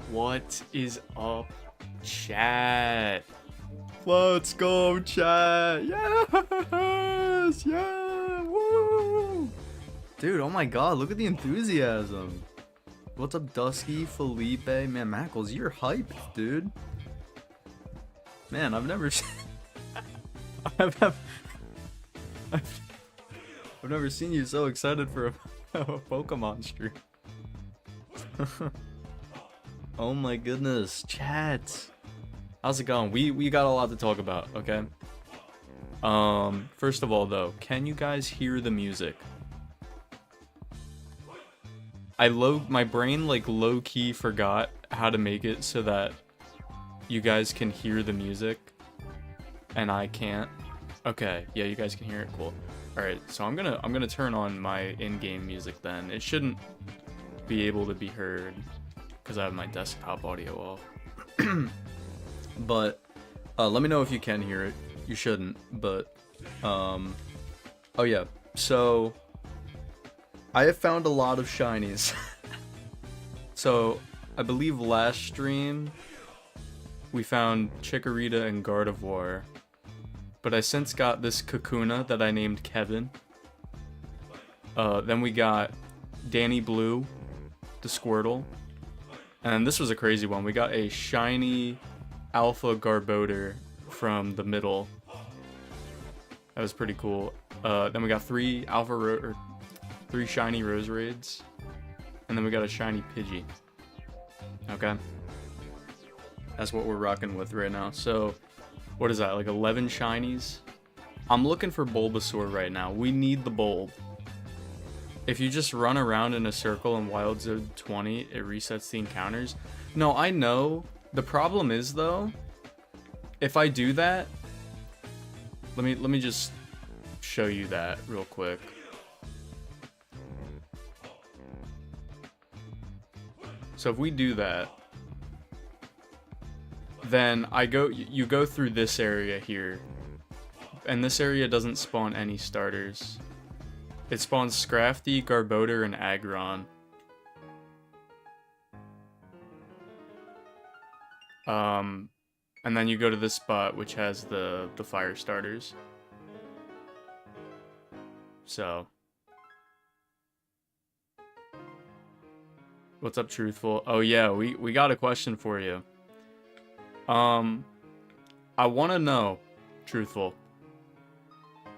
What is up, chat? Let's go, chat. Yes, yeah, woo. Dude, oh my god, look at the enthusiasm. What's up, Dusky, Felipe? Man, Mackles, you're hyped, dude. Man, I've never seen... I've never seen you so excited for a Pokemon stream. Oh my goodness, chat. How's it going? We got a lot to talk about, okay? First of all though, can you guys hear the music? My brain like low-key forgot how to make it so that you guys can hear the music and I can't. Okay, yeah, you guys can hear it, cool. Alright, so I'm gonna turn on my in-game music then. It shouldn't be able to be heard because I have my desktop audio off. But let me know if you can hear it. You shouldn't, but oh yeah. So I have found a lot of shinies. So I believe last stream we found Chikorita and Gardevoir, but I since got this Kakuna that I named Kevin. Then we got Danny Blue, the Squirtle. And this was a crazy one. We got a shiny Alpha Garbodor from the middle. That was pretty cool. Then we got three shiny Roserades. And then we got a shiny Pidgey. Okay. That's what we're rocking with right now. So, what is that? Like 11 shinies? I'm looking for Bulbasaur right now. We need the bulb. If you just run around in a circle in Wild Zone 20, it resets the encounters. No, I know. The problem is though, if I do that, let me just show you that real quick. So if we do that, then you go through this area here, and this area doesn't spawn any starters. It spawns Scrafty, Garbodor, and Aggron. And then you go to this spot which has the fire starters. So, what's up, Truthful? Oh yeah, we got a question for you. I want to know, Truthful,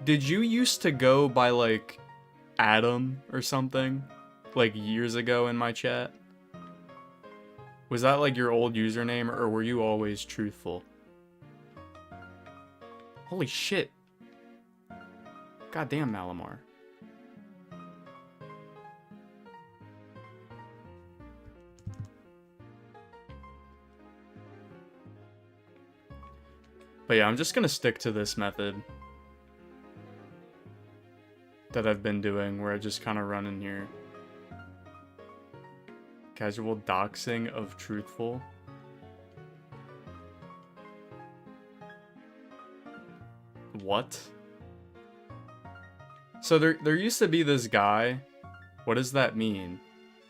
did you used to go by like Adam or something like years ago in my chat? Was that like your old username, or were you always Truthful? Holy shit. Goddamn, Malamar. But yeah, I'm just gonna stick to this method that I've been doing, where I just kind of run in here. Casual doxing of Truthful. What? So there used to be this guy. What does that mean?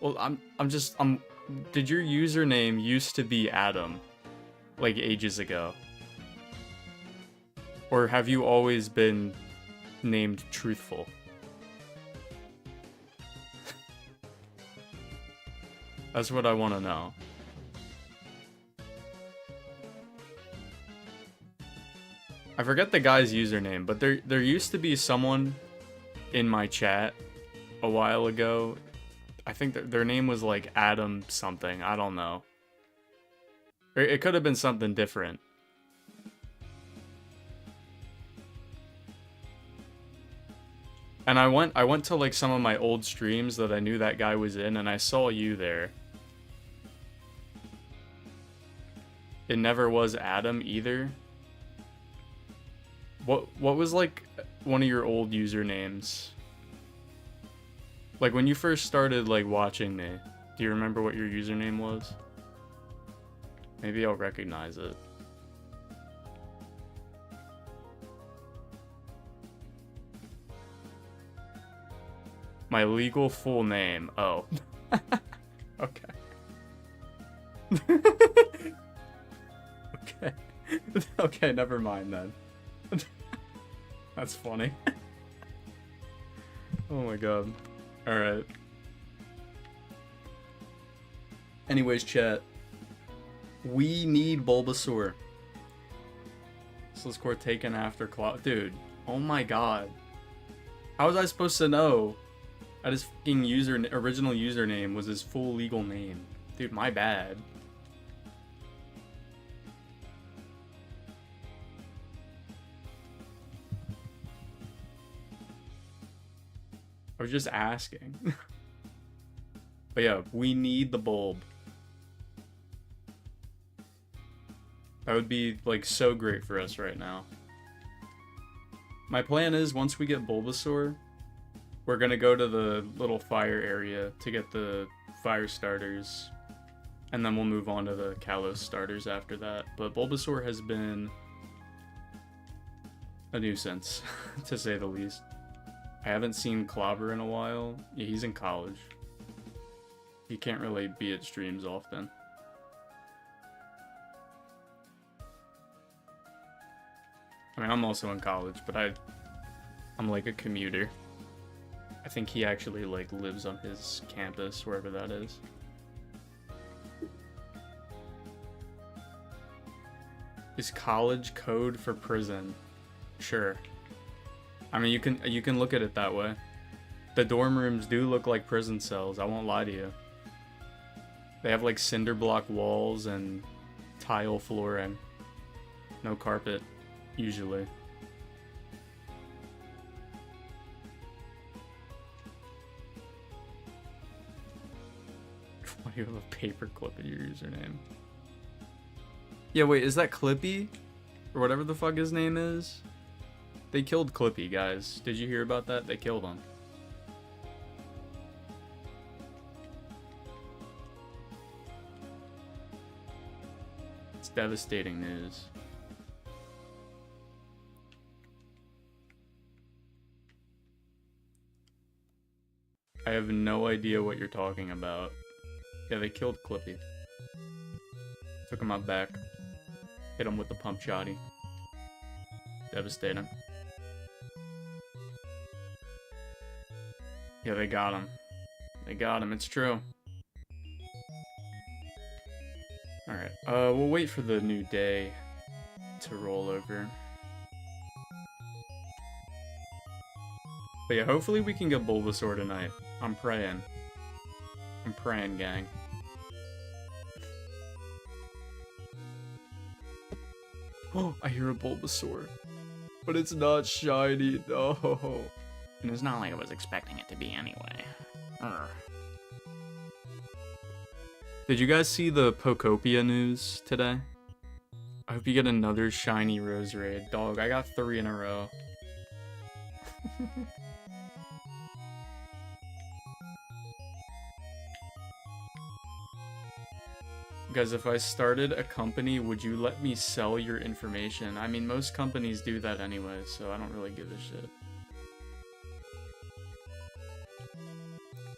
Well, did your username used to be Adam like ages ago? Or have you always been named Truthful? That's what I want to know. I forget the guy's username, but there used to be someone in my chat a while ago. I think their name was like Adam something. I don't know. It could have been something different. And I went to like some of my old streams that I knew that guy was in, and I saw you there. It never was Adam either. What was like one of your old usernames? Like when you first started like watching me, do you remember what your username was? Maybe I'll recognize it. My legal full name. Oh. Okay. Okay. Okay, never mind then. That's funny. Oh my god. Alright. Anyways, chat. We need Bulbasaur. Sliscore taken after Cloud. Dude, oh my god. How was I supposed to know that his fucking original username was his full legal name? Dude, my bad. I was just asking. But yeah, we need the bulb. That would be, like, so great for us right now. My plan is, once we get Bulbasaur, we're gonna go to the little fire area to get the fire starters. And then we'll move on to the Kalos starters after that. But Bulbasaur has been a nuisance, to say the least. I haven't seen Clobber in a while. Yeah, he's in college. He can't really be at streams often. I mean, I'm also in college, but I'm like a commuter. I think he actually like lives on his campus, wherever that is. Is college code for prison? Sure. I mean, you can look at it that way. The dorm rooms do look like prison cells, I won't lie to you. They have like cinder block walls and tile flooring. No carpet, usually. Why do you have a paperclip in your username? Yeah, wait, is that Clippy? Or whatever the fuck his name is? They killed Clippy, guys. Did you hear about that? They killed him. It's devastating news. I have no idea what you're talking about. Yeah, they killed Clippy. Took him out back. Hit him with the pump shotty. Devastating. Yeah, they got him. They got him, it's true. Alright, we'll wait for the new day to roll over. But yeah, hopefully we can get Bulbasaur tonight. I'm praying. I'm praying, gang. Oh, I hear a Bulbasaur. But it's not shiny, no. And it's not like I was expecting it to be anyway. Urgh. Did you guys see the Pokopia news today? I hope you get another shiny Roserade. Dog, I got 3 in a row. Guys, if I started a company, would you let me sell your information? I mean, most companies do that anyway, so I don't really give a shit.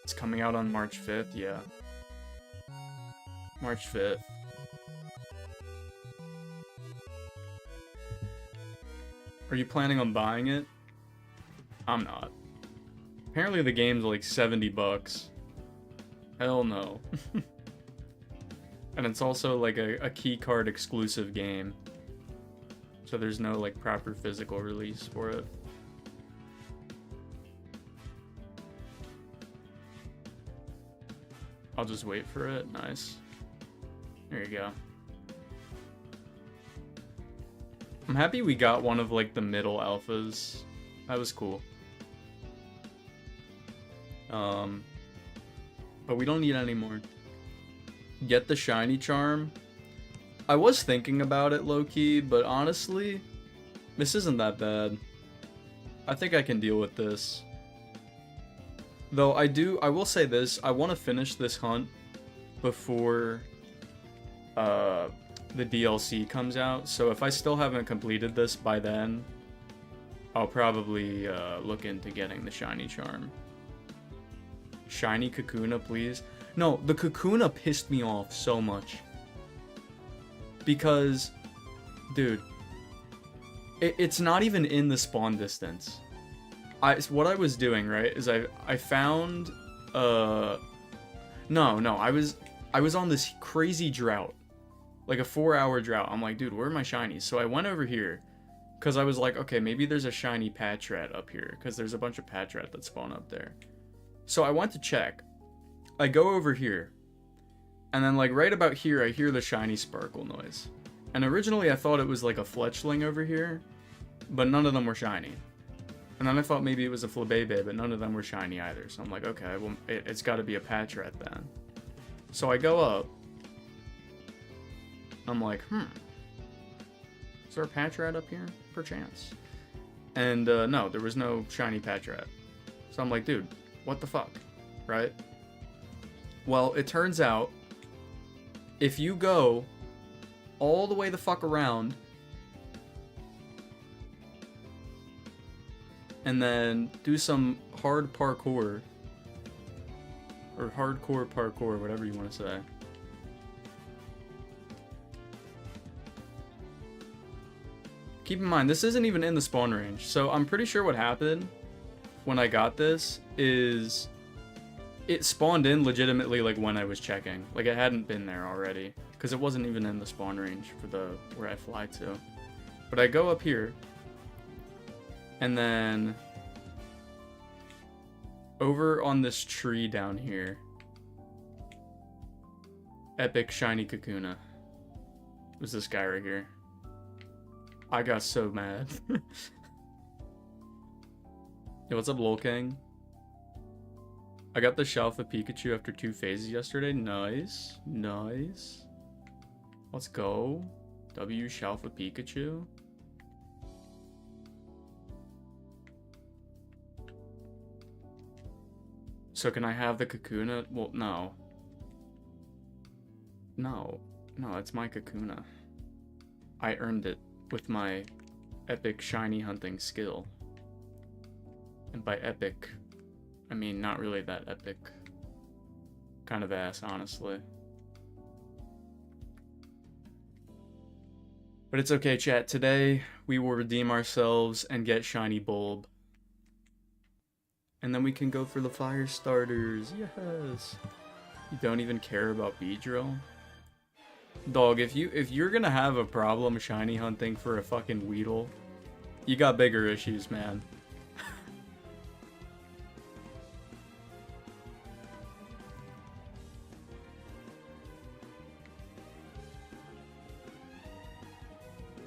It's coming out on March 5th, yeah. March 5th. Are you planning on buying it? I'm not. Apparently the game's like 70 bucks. Hell no. And it's also like a key card exclusive game. So there's no like proper physical release for it. I'll just wait for it. Nice. There you go. I'm happy we got one of like the middle alphas. That was cool. But we don't need any more. Get the shiny charm. I was thinking about it low-key, but honestly, this isn't that bad. I think I can deal with this. Though I will say this, I want to finish this hunt before the DLC comes out, so if I still haven't completed this by then, I'll probably look into getting the shiny charm. Shiny Kakuna, please. No, the Kakuna pissed me off so much. Because, dude, it's not even in the spawn distance. What I was doing, right, is I found, no, I was on this crazy drought. Like a 4-hour drought. I'm like, dude, where are my shinies? So I went over here. Because I was like, okay, maybe there's a shiny Patrat up here. Because there's a bunch of Patrat that spawn up there. So I went to check. I go over here. And then, like, right about here, I hear the shiny sparkle noise. And originally, I thought it was, like, a fletchling over here. But none of them were shiny. And then I thought maybe it was a Flabébé, but none of them were shiny either. So I'm like, okay, well, it's got to be a Patrat then. So I go up. I'm like, is there a Patrat up here? Perchance. And, no, there was no shiny Patrat. So I'm like, dude, what the fuck? Right? Well, it turns out, if you go all the way the fuck around, and then do some hard parkour, or hardcore parkour, whatever you want to say. Keep in mind, this isn't even in the spawn range, so I'm pretty sure what happened when I got this is it spawned in legitimately like when I was checking. Like it hadn't been there already, because it wasn't even in the spawn range for where I fly to. But I go up here, and then over on this tree down here, epic shiny Kakuna. It was this guy right here. I got so mad. Yo, what's up, Lol King? I got the Shalfa Pikachu after 2 phases yesterday. Nice. Nice. Let's go. W Shalfa Pikachu. So can I have the Kakuna? Well, no. No. No, it's my Kakuna. I earned it with my epic shiny hunting skill. And by epic, I mean not really that epic. Kind of ass, honestly. But it's okay, chat. Today, we will redeem ourselves and get shiny Bulb. And then we can go for the fire starters. Yes! You don't even care about Beedrill? Dog, if you're gonna have a problem shiny hunting for a fucking Weedle, you got bigger issues, man.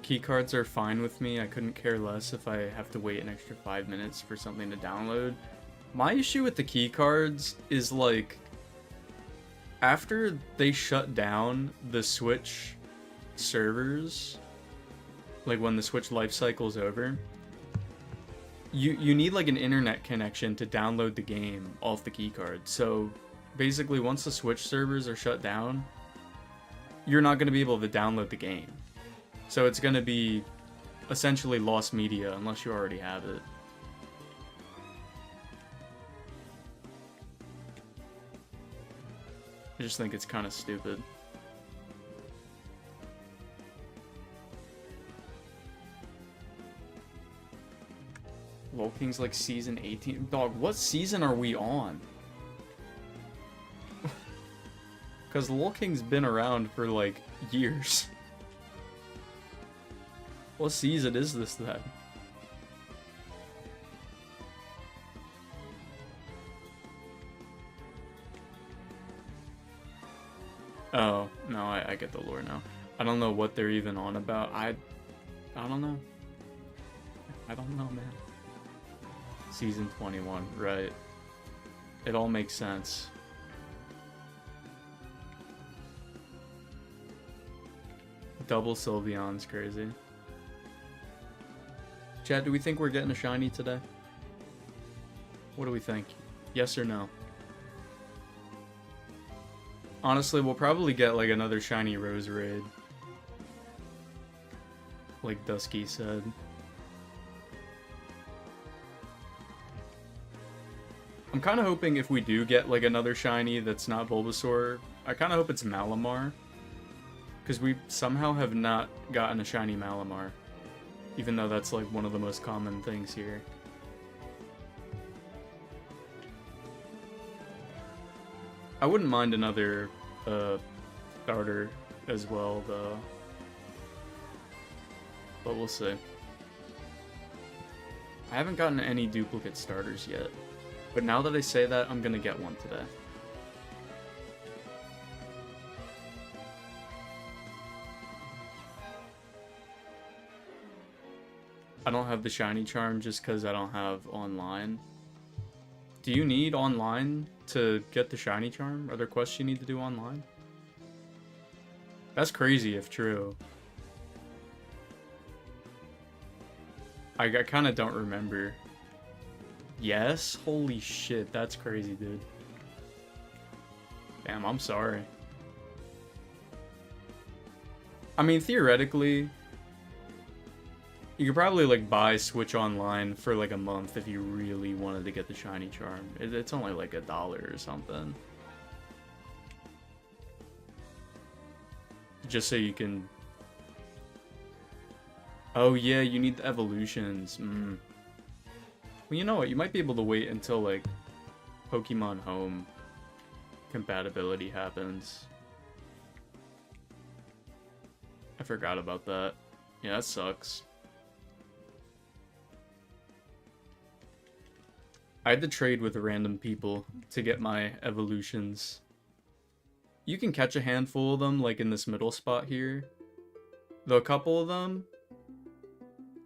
Keycards are fine with me. I couldn't care less if I have to wait an extra 5 minutes for something to download. My issue with the keycards is like, after they shut down the Switch servers, like when the Switch life cycle is over, you need like an internet connection to download the game off the keycard. So basically, once the Switch servers are shut down, you're not going to be able to download the game. So it's going to be essentially lost media unless you already have it. I just think it's kind of stupid. Lol King's like season 18. Dog, what season are we on? Because Lol King's been around for like years. What season is this then? Oh, no, I get the lore now. I don't know what they're even on about. I don't know. I don't know, man. Season 21, right. It all makes sense. Double Sylveon's crazy. Chat, do we think we're getting a shiny today? What do we think? Yes or no? Honestly, we'll probably get like another shiny Rose Raid. Like Dusky said. I'm kind of hoping if we do get like another shiny that's not Bulbasaur, I kind of hope it's Malamar. Because we somehow have not gotten a shiny Malamar. Even though that's like one of the most common things here. I wouldn't mind another starter as well, though. But we'll see. I haven't gotten any duplicate starters yet. But now that I say that, I'm gonna get one today. I don't have the shiny charm just because I don't have online. Do you need online to get the shiny charm? Are there quests you need to do online? That's crazy if true. I kind of don't remember. Yes? Holy shit, that's crazy, dude. Damn, I'm sorry. I mean, theoretically, you could probably like buy Switch Online for like a month if you really wanted to get the shiny charm. It's only like $1 or something. Just so you can... Oh yeah, you need the evolutions. Well, you know what? You might be able to wait until like Pokemon Home compatibility happens. I forgot about that. Yeah, that sucks. I had to trade with random people to get my evolutions. You can catch a handful of them, like in this middle spot here. Though a couple of them,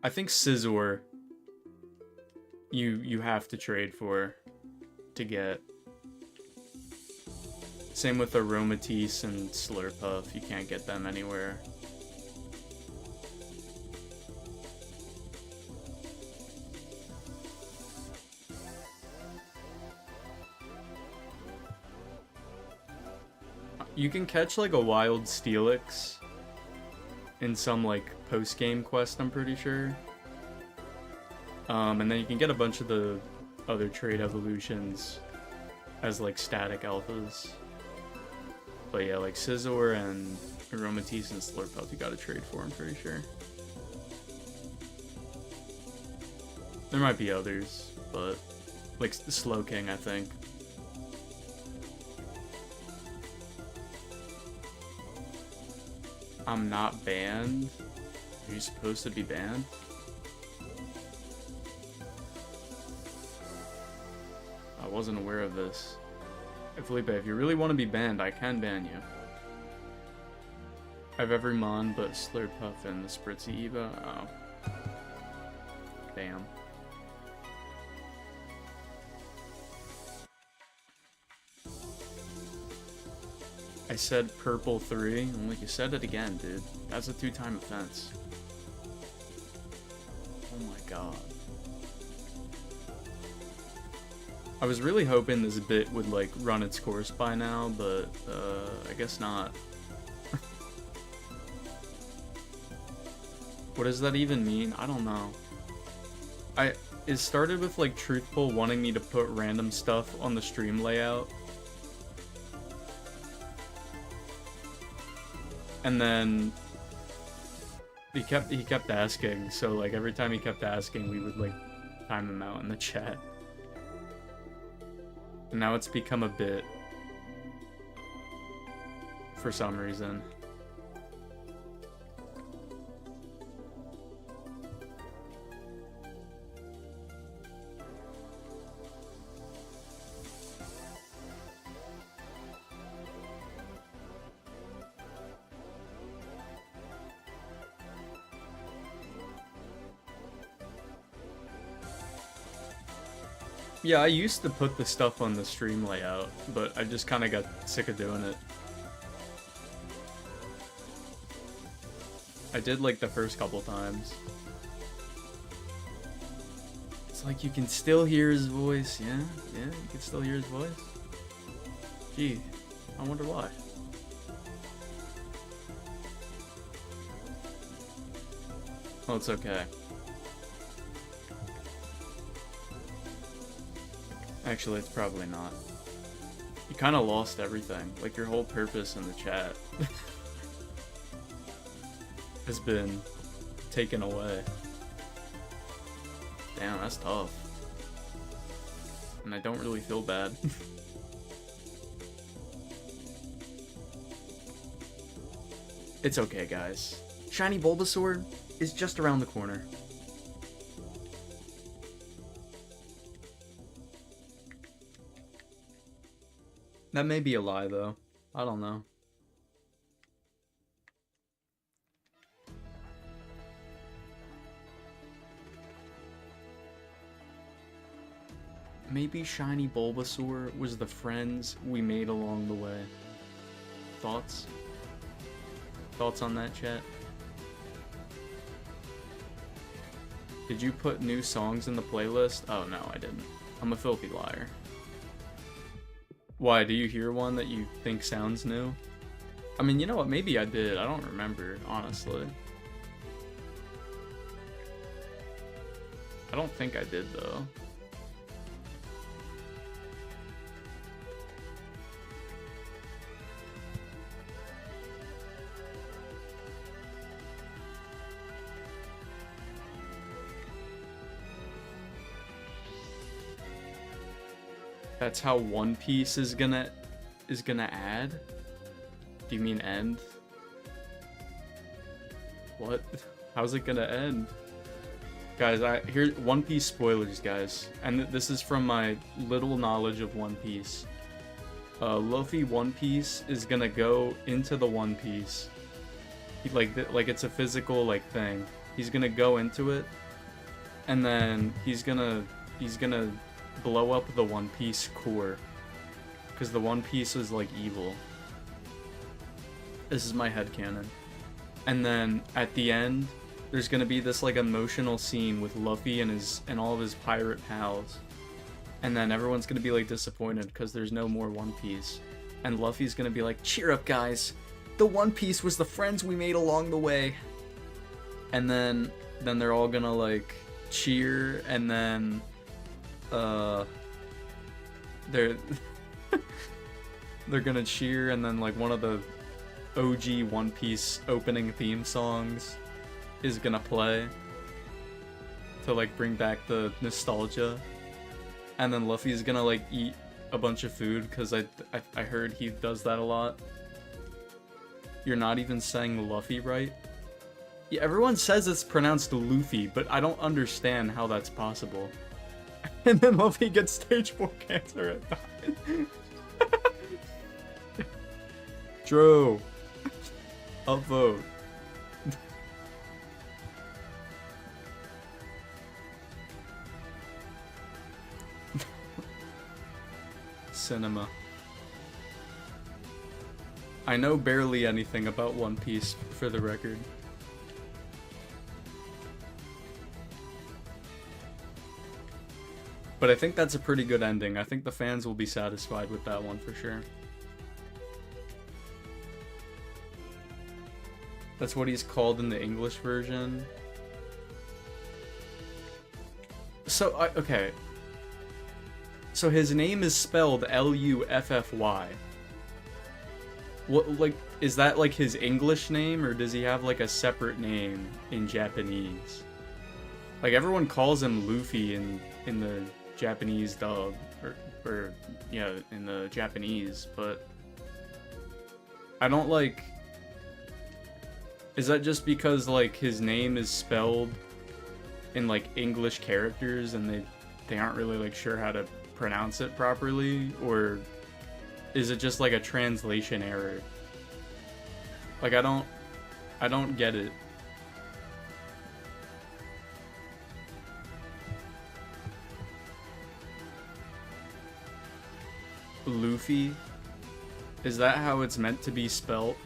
I think Scizor, you have to trade for to get. Same with Aromatisse and Slurpuff, you can't get them anywhere. You can catch like a wild Steelix in some like post-game quest, I'm pretty sure. And then you can get a bunch of the other trade evolutions as like static alphas. But yeah, like Scizor and Aromatisse and Slurpuff you gotta trade for, I'm pretty sure. There might be others, but like the Slowking, I think. I'm not banned? Are you supposed to be banned? I wasn't aware of this. Hey, Felipe, if you really want to be banned, I can ban you. I have every Mon but Slurpuff and the Spritzy Eva. Oh. Damn. I said purple 3, and like you said it again, dude. That's a 2-time offense. Oh my god. I was really hoping this bit would like run its course by now, but I guess not. What does that even mean? I don't know. It started with like Truthful wanting me to put random stuff on the stream layout. And then he kept asking, so like every time he kept asking, we would like time him out in the chat. And now it's become a bit for some reason. Yeah, I used to put the stuff on the stream layout, but I just kind of got sick of doing it. I did like the first couple times. It's like you can still hear his voice, yeah, you can still hear his voice. Gee, I wonder why. Oh, it's okay. Actually, it's probably not. You kind of lost everything, like your whole purpose in the chat. has been taken away. Damn, that's tough. And I don't really feel bad. It's okay, guys. Shiny Bulbasaur is just around the corner. That may be a lie, though. I don't know. Maybe Shiny Bulbasaur was the friends we made along the way. Thoughts? Thoughts on that, chat? Did you put new songs in the playlist? Oh, no, I didn't. I'm a filthy liar. Why, do you hear one that you think sounds new? I mean, you know what? Maybe I did. I don't remember, honestly. I don't think I did, though. That's how One Piece is gonna add? Do you mean end? What? How's it gonna end? Guys, here One Piece spoilers, guys. And this is from my little knowledge of One Piece. Luffy One Piece is gonna go into the One Piece. Like it's a physical like thing. He's gonna go into it, and then he's gonna blow up the One Piece core, because the One Piece is like evil. This is my headcanon. And then at the end, there's gonna be this like emotional scene with Luffy and all of his pirate pals, and then everyone's gonna be like disappointed because there's no more One Piece, and Luffy's gonna be like, "Cheer up, guys! The One Piece was the friends we made along the way." And then they're all gonna like cheer, and then they're gonna cheer, and then like one of the OG One Piece opening theme songs is gonna play to like bring back the nostalgia, and then Luffy's gonna like eat a bunch of food because I heard he does that a lot. You're not even saying Luffy right? Yeah, everyone says it's pronounced Luffy, but I don't understand how that's possible. And then Luffy gets stage 4 cancer and dies. Drew, upvote. Cinema. I know barely anything about One Piece, for the record. But I think that's a pretty good ending. I think the fans will be satisfied with that one for sure. That's what he's called in the English version. So, okay. So his name is spelled Luffy. What, like, is that like his English name, or does he have like a separate name in Japanese? Like, everyone calls him Luffy in the Japanese dub, or yeah, in the Japanese, but I don't like. Is that just because like his name is spelled in like English characters and they aren't really like sure how to pronounce it properly, or is it just like a translation error? Like, I don't get it. Luffy? Is that how it's meant to be spelt?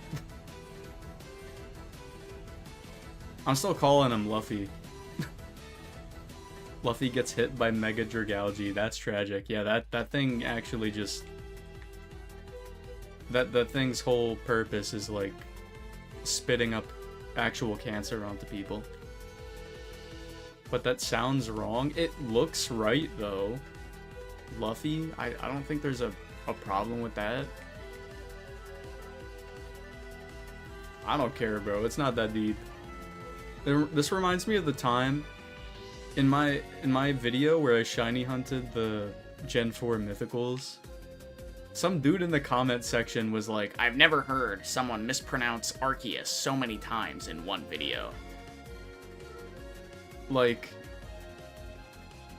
I'm still calling him Luffy. Luffy gets hit by Mega Dragalge. That's tragic. Yeah, that thing actually just... That thing's whole purpose is like spitting up actual cancer onto people. But that sounds wrong. It looks right though. Luffy? I don't think there's a problem with that. I don't care, bro. It's not that deep. This reminds me of the time in my video where I shiny hunted the Gen 4 mythicals. Some dude in the comment section was like, I've never heard someone mispronounce Arceus so many times in one video. Like,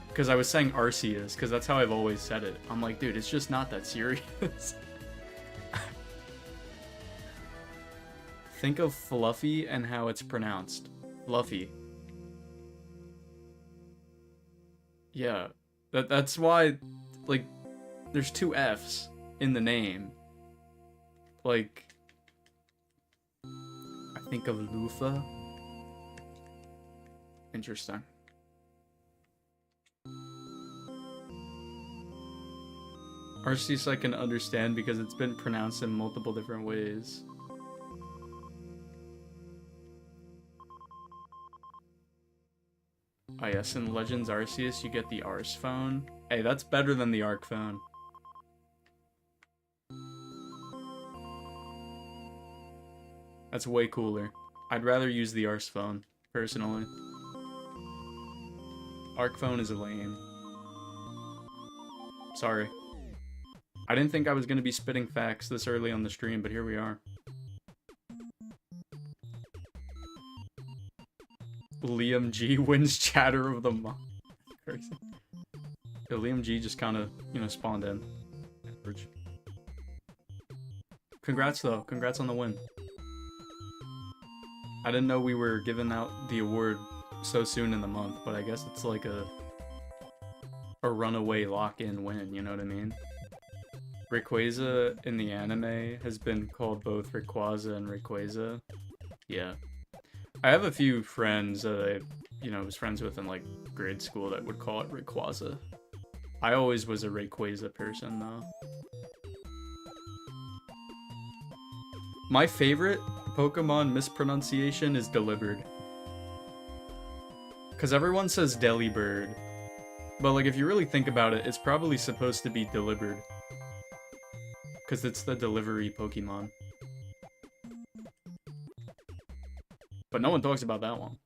because I was saying Arceus, because that's how I've always said it. I'm like, dude, it's just not that serious. Think of Fluffy and how it's pronounced. Fluffy. Yeah, that's why, like, there's two F's in the name. Like, I think of Lufa. Interesting. Arceus I can understand because it's been pronounced in multiple different ways. Oh yes, in Legends Arceus you get the Arse phone. Hey, that's better than the Arc phone. That's way cooler. I'd rather use the Arse phone, personally. Arc phone is lame. Sorry. I didn't think I was going to be spitting facts this early on the stream, but here we are. Liam G wins Chatter of the Month. Crazy. Yeah, Liam G just kind of, you know, spawned in. Average. Congrats, though. Congrats on the win. I didn't know we were giving out the award so soon in the month, but I guess it's like a runaway lock-in win, you know what I mean? Rayquaza in the anime has been called both Rayquaza and Rayquaza. Yeah. I have a few friends that I, you know, was friends with in, like, grade school that would call it Rayquaza. I always was a Rayquaza person, though. My favorite Pokemon mispronunciation is Delibird. Because everyone says Delibird. But, like, if you really think about it, it's probably supposed to be Delibird. Because it's the delivery Pokemon. But no one talks about that one.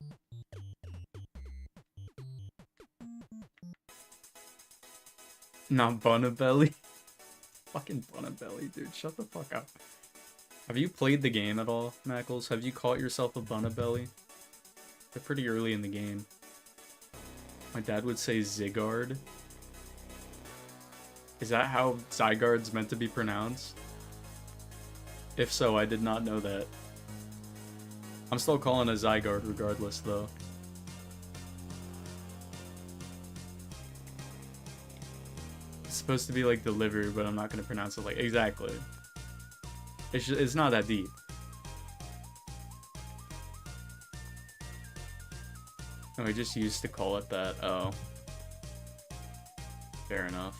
Not Bunnabelly. Fucking Bunnabelly, dude. Shut the fuck up. Have you played the game at all, Mackles? Have you caught yourself a Bunnabelly? They're pretty early in the game. My dad would say Zygarde. Is that how Zygarde's meant to be pronounced? If so, I did not know that. I'm still calling it Zygarde regardless, though. It's supposed to be like delivered, but I'm not gonna pronounce it like exactly. It's not that deep. And we just used to call it that. Oh. Fair enough.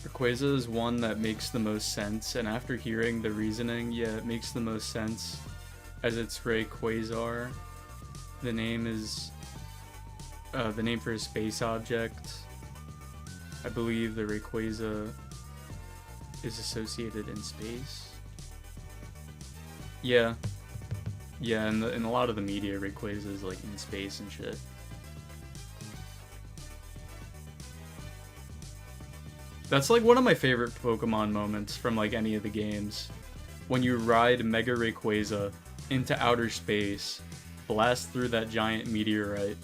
Rayquaza is one that makes the most sense, and after hearing the reasoning, yeah, it makes the most sense, as it's Rayquazar. The name is the name for a space object. I believe the Rayquaza is associated in space. Yeah, yeah, in a lot of the media, Rayquaza is like in space and shit. That's like one of my favorite Pokemon moments from like any of the games. When you ride Mega Rayquaza into outer space, blast through that giant meteorite,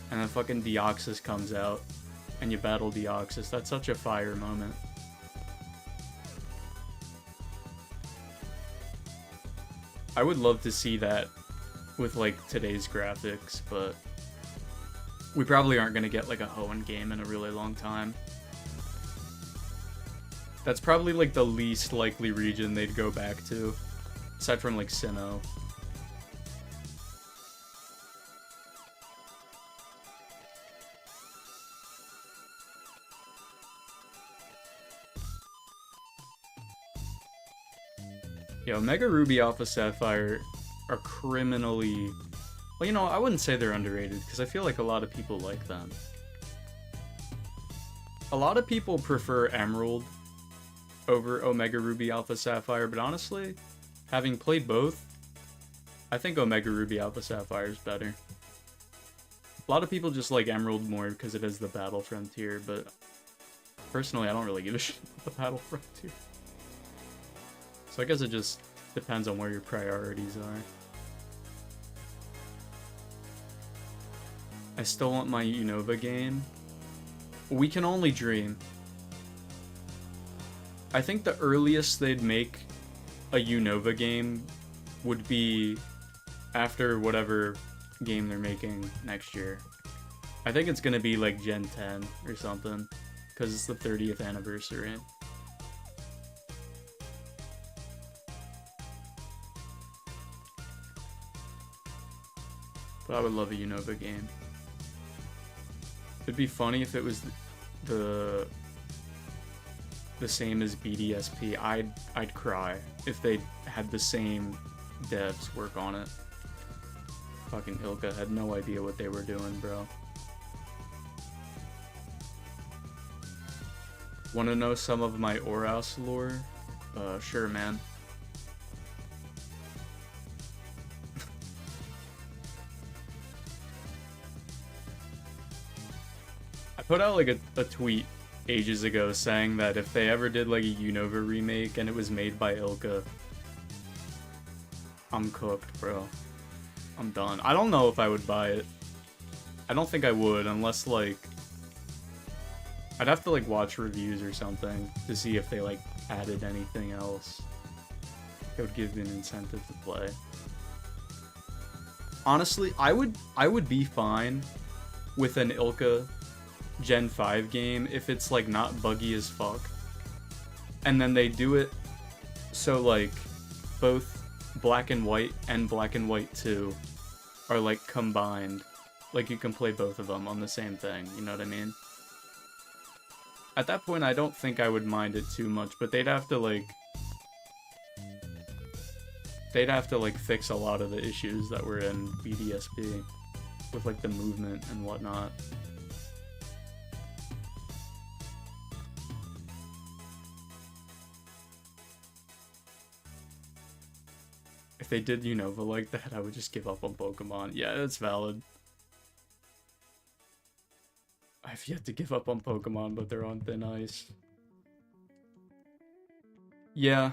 and then fucking Deoxys comes out, and you battle Deoxys. That's such a fire moment. I would love to see that with like today's graphics, but we probably aren't gonna get like a Hoenn game in a really long time. That's probably, like, the least likely region they'd go back to. Aside from, like, Sinnoh. Yo, Omega Ruby, Alpha Sapphire are criminally... Well, you know, I wouldn't say they're underrated, because I feel like a lot of people like them. A lot of people prefer Emerald over Omega Ruby Alpha Sapphire, but honestly, having played both, I think Omega Ruby Alpha Sapphire is better. A lot of people just like Emerald more because it has the Battle Frontier, but personally, I don't really give a shit about the Battle Frontier. So I guess it just depends on where your priorities are. I still want my Unova game. We can only dream. I think the earliest they'd make a Unova game would be after whatever game they're making next year. I think it's gonna be like Gen 10 or something, because it's the 30th anniversary. But I would love a Unova game. It'd be funny if it was the same as BDSP. I'd cry if they had the same devs work on it. Fucking Ilka had no idea what they were doing, bro. Wanna know some of my Oraus lore? Sure, man. I put out like a tweet ages ago saying that if they ever did like a Unova remake and it was made by Ilka, I'm cooked, bro. I'm done. I don't know if I would buy it. I don't think I would unless like I'd have to like watch reviews or something to see if they like added anything else. It would give me an incentive to play. Honestly, I would be fine with an Ilka Gen 5 game if it's like not buggy as fuck. And then they do it so like both Black and White and Black and White 2 are like combined. Like you can play both of them on the same thing, you know what I mean? At that point I don't think I would mind it too much, but they'd have to like fix a lot of the issues that were in BDSP with like the movement and whatnot. If they did Unova like that, I would just give up on Pokemon. Yeah, that's valid. I've yet to give up on Pokemon, but they're on thin ice. Yeah.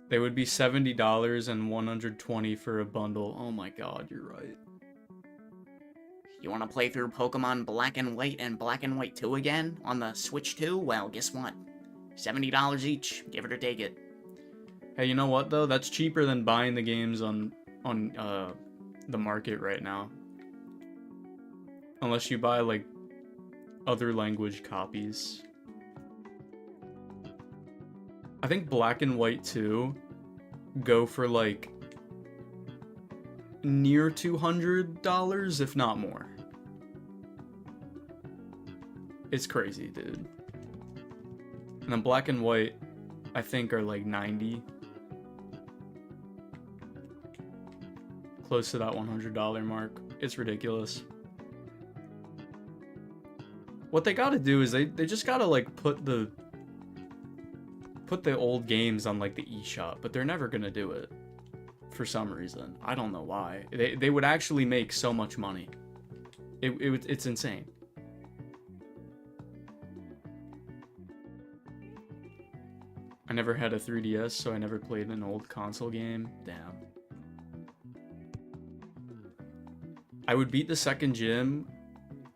They would be $70 and $120 for a bundle. Oh my god, you're right. You want to play through Pokemon Black and White and Black and White 2 again on the Switch 2? Well, guess what? $70 each. Give it or take it. Hey, you know what though? That's cheaper than buying the games on the market right now. Unless you buy like other language copies. I think Black and White 2 go for like near $200, if not more. It's crazy, dude. And then Black and White, I think, are like 90. Close to that $100 mark. It's ridiculous. What they gotta do is they just gotta like put the old games on like the eShop, but they're never gonna do it for some reason. I don't know why. They would actually make so much money. It's insane. I never had a 3DS, so I never played an old console game. Damn. I would beat the second gym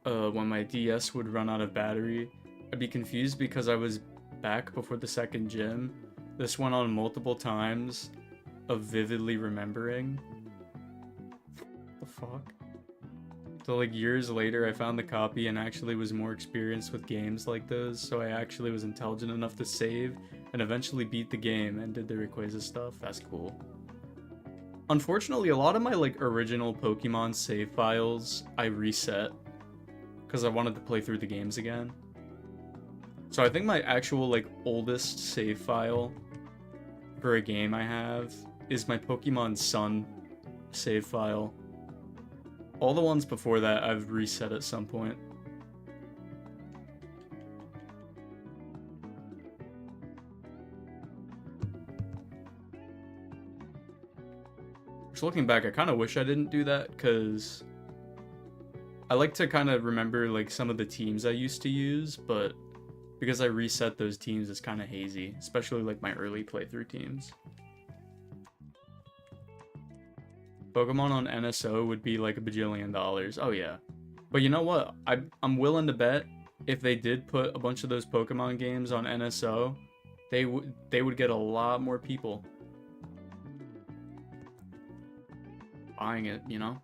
when my DS would run out of battery. I'd be confused because I was back before the second gym. This went on multiple times of vividly remembering. What the fuck? So like years later I found the copy and actually was more experienced with games like those, so I actually was intelligent enough to save and eventually beat the game and did the Rayquaza stuff. That's cool. Unfortunately, a lot of my like original Pokemon save files I reset because I wanted to play through the games again. So I think my actual like oldest save file for a game I have is my Pokemon Sun save file. All the ones before that I've reset at some point. Just looking back, I kind of wish I didn't do that, because I like to kind of remember like some of the teams I used to use, but because I reset those teams, it's kind of hazy, especially like my early playthrough teams. Pokemon on NSO would be like $1 bajillion. Oh yeah. But you know what? I'm willing to bet if they did put a bunch of those Pokemon games on NSO, they would get a lot more people buying it, you know?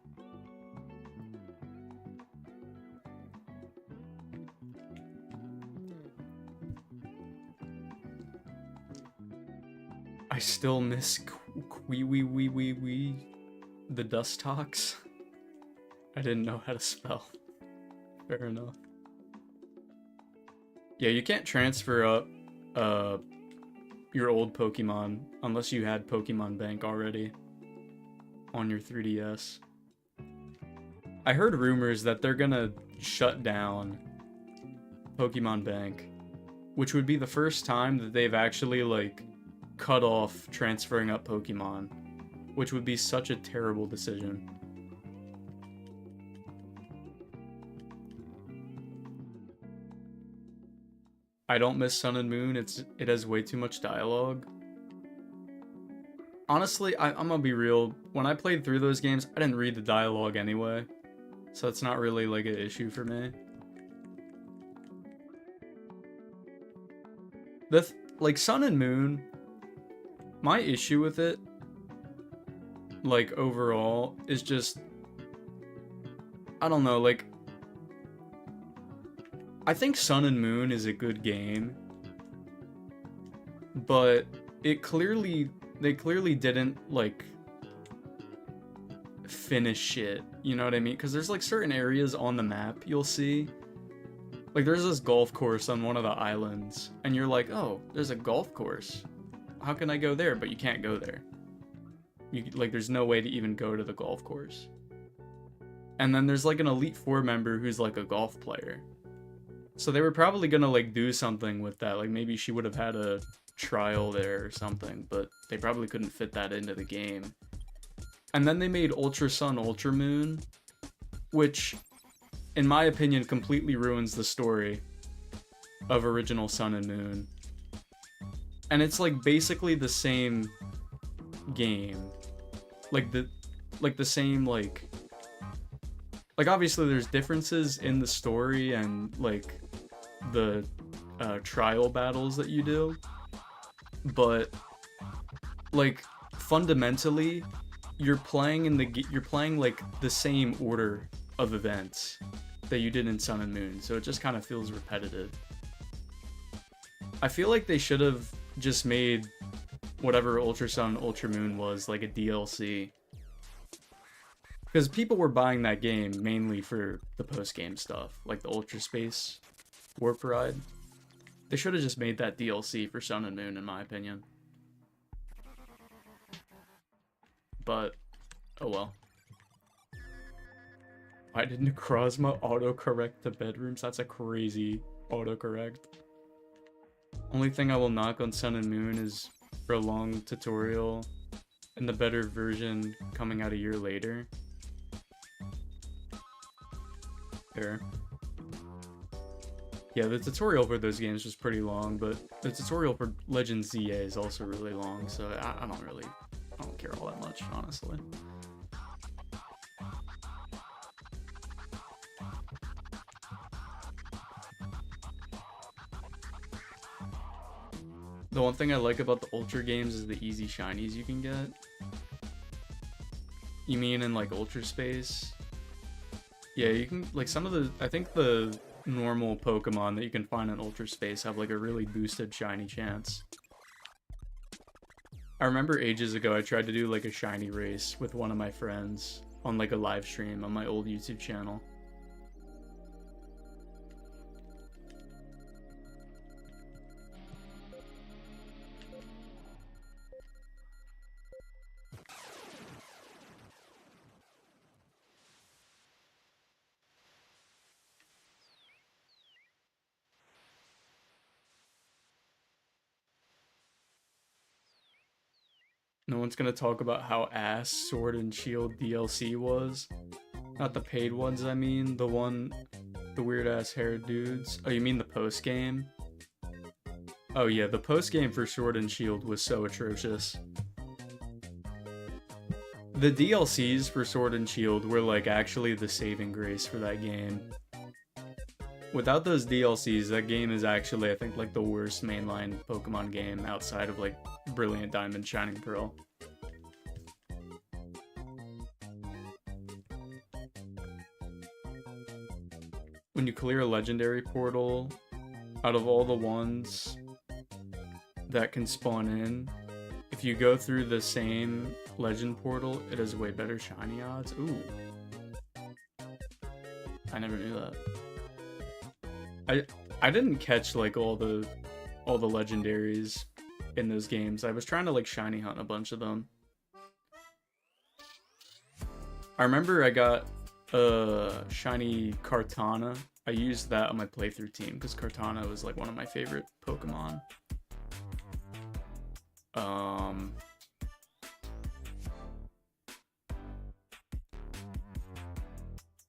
I still miss the Dust Talks. I didn't know how to spell. Fair enough. Yeah, you can't transfer up your old Pokemon unless you had Pokemon Bank already on your 3DS. I heard rumors that they're gonna shut down Pokemon Bank, which would be the first time that they've actually like cut off transferring up Pokemon, which would be such a terrible decision. I don't miss Sun and Moon. It has way too much dialogue. Honestly, I'm gonna be real. When I played through those games, I didn't read the dialogue anyway, so it's not really like an issue for me. Like Sun and Moon, my issue with it, like overall, is just, I don't know, like, I think Sun and Moon is a good game, but they clearly didn't like finish it, you know what I mean? Because there's like certain areas on the map you'll see, like there's this golf course on one of the islands, and you're like, oh, there's a golf course, how can I go there? But you can't go there. Like there's no way to even go to the golf course. And then there's like an Elite Four member who's like a golf player. So they were probably gonna like do something with that. Like maybe she would have had a trial there or something, but they probably couldn't fit that into the game. And then they made Ultra Sun, Ultra Moon, which, in my opinion, completely ruins the story of original Sun and Moon. And it's like basically the same game. Like the same like obviously there's differences in the story and like the trial battles that you do, but like fundamentally you're playing like the same order of events that you did in Sun and Moon, so it just kind of feels repetitive. I feel like they should have just made whatever Ultra Sun, Ultra Moon was like a DLC. Because people were buying that game mainly for the post-game stuff, like the Ultra Space Warp Ride. They should have just made that DLC for Sun and Moon, in my opinion. But, oh well. Why did Necrozma autocorrect to bedrooms? That's a crazy autocorrect. Only thing I will knock on Sun and Moon is for a long tutorial and the better version coming out a year later. There. Yeah, the tutorial for those games was pretty long, but the tutorial for Legend ZA is also really long, so I don't care all that much, honestly. The one thing I like about the Ultra games is the easy shinies you can get. You mean in like Ultra Space? Yeah, you can, like some of the, I think the normal Pokemon that you can find in Ultra Space have like a really boosted shiny chance. I remember ages ago I tried to do like a shiny race with one of my friends on like a live stream on my old YouTube channel. No one's gonna talk about how ass Sword and Shield DLC was. Not the paid ones, I mean. The weird ass hair dudes. Oh, you mean the post game? Oh yeah, the post game for Sword and Shield was so atrocious. The DLCs for Sword and Shield were like actually the saving grace for that game. Without those DLCs, that game is actually, I think, like the worst mainline Pokemon game outside of like Brilliant Diamond, Shining Pearl. When you clear a legendary portal, out of all the ones that can spawn in, if you go through the same legend portal, it has way better shiny odds. Ooh. I never knew that. I didn't catch like all the legendaries in those games. I was trying to like shiny hunt a bunch of them. I remember I got shiny Kartana. I used that on my playthrough team because Kartana was like one of my favorite Pokemon.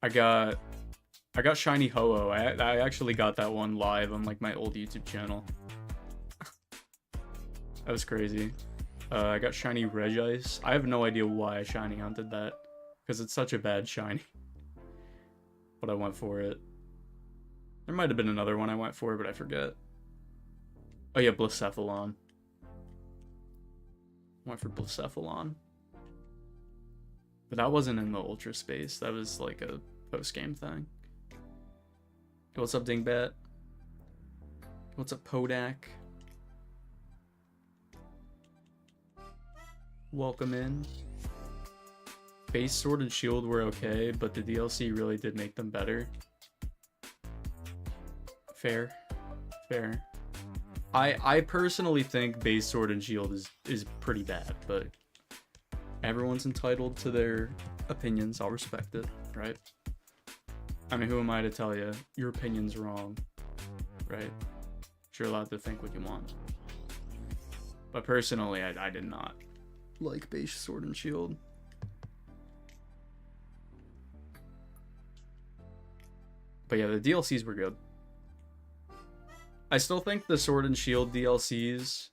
I got shiny Ho-Oh. I actually got that one live on like my old YouTube channel. That was crazy. I got shiny Regice. I have no idea why I shiny hunted that, because it's such a bad shiny. But I went for it. There might have been another one I went for, but I forget. Oh yeah, Blacephalon. Went for Blacephalon. But that wasn't in the Ultra Space. That was like a post-game thing. What's up, Dingbat? What's up, Podak? Welcome in. Base Sword and Shield were okay, but the DLC really did make them better. Fair. Fair. I personally think base Sword and Shield is pretty bad, but everyone's entitled to their opinions. I'll respect it, right? I mean, who am I to tell you your opinion's wrong, right? You're allowed to think what you want. But personally, I did not like base Sword and Shield. But yeah, the DLCs were good. I still think the Sword and Shield DLCs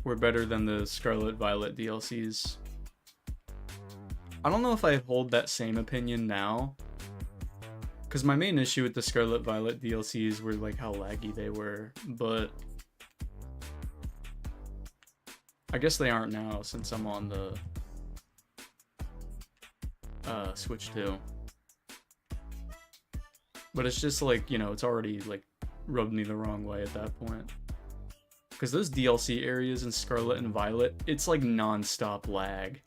were better than the Scarlet Violet DLCs. I don't know if I hold that same opinion now, because my main issue with the Scarlet Violet DLCs were like how laggy they were, but I guess they aren't now since I'm on the Switch 2. But it's just like, you know, it's already like rubbed me the wrong way at that point. Because those DLC areas in Scarlet and Violet, it's like non-stop lag.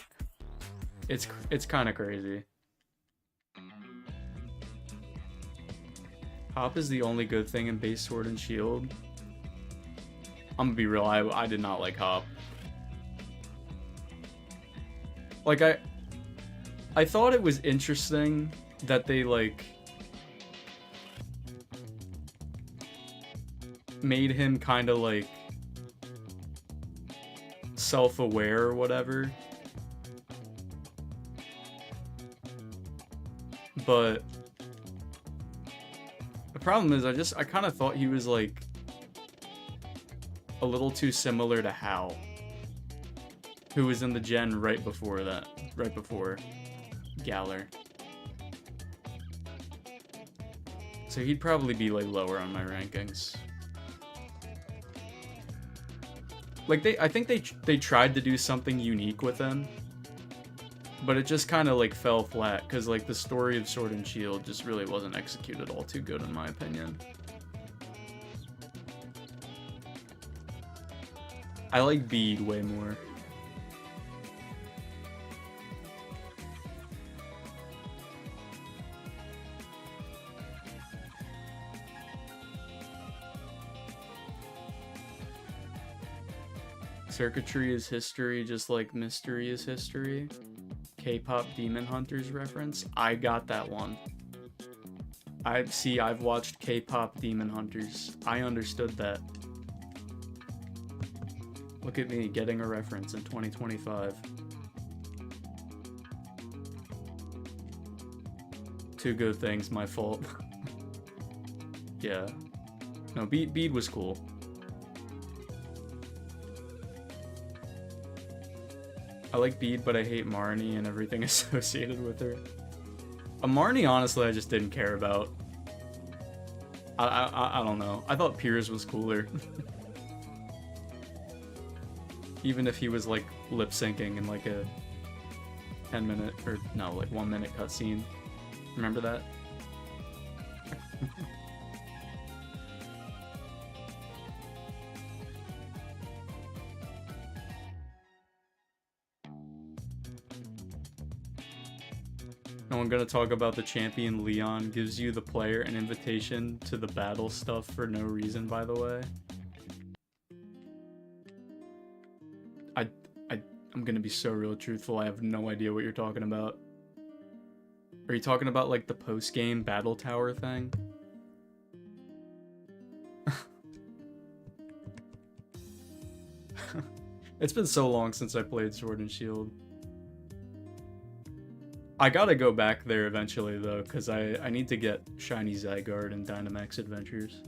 It's kind of crazy. Hop is the only good thing in base Sword and Shield. I'm gonna be real, I did not like Hop. Like, I thought it was interesting that they, like, made him kind of, like, self-aware or whatever. But the problem is I kind of thought he was, like, a little too similar to Hal, who was in the gen right before Galar. So he'd probably be, like, lower on my rankings. Like, I think they tried to do something unique with him, but it just kind of, like, fell flat, because, like, the story of Sword and Shield just really wasn't executed all too good, in my opinion. I like Bede way more. Circuitry is history, just like mystery is history. K-pop Demon Hunters reference. I got that one. I've watched K-pop Demon Hunters. I understood that. Look at me getting a reference in 2025. Two good things, my fault. Yeah. No, Bede was cool. I like Bede, but I hate Marnie and everything associated with her. Marnie, honestly, I just didn't care about. I don't know. I thought Piers was cooler. Even if he was like lip syncing in like a 10-minute or no, like 1-minute cutscene. Remember that? No, I'm gonna talk about the champion Leon gives you the player an invitation to the battle stuff for no reason, by the way. I'm gonna be so real truthful, I have no idea what you're talking about. Are you talking about like the post-game battle tower thing? It's been so long since I played Sword and Shield. I gotta go back there eventually though, because I need to get Shiny Zygarde and Dynamax Adventures.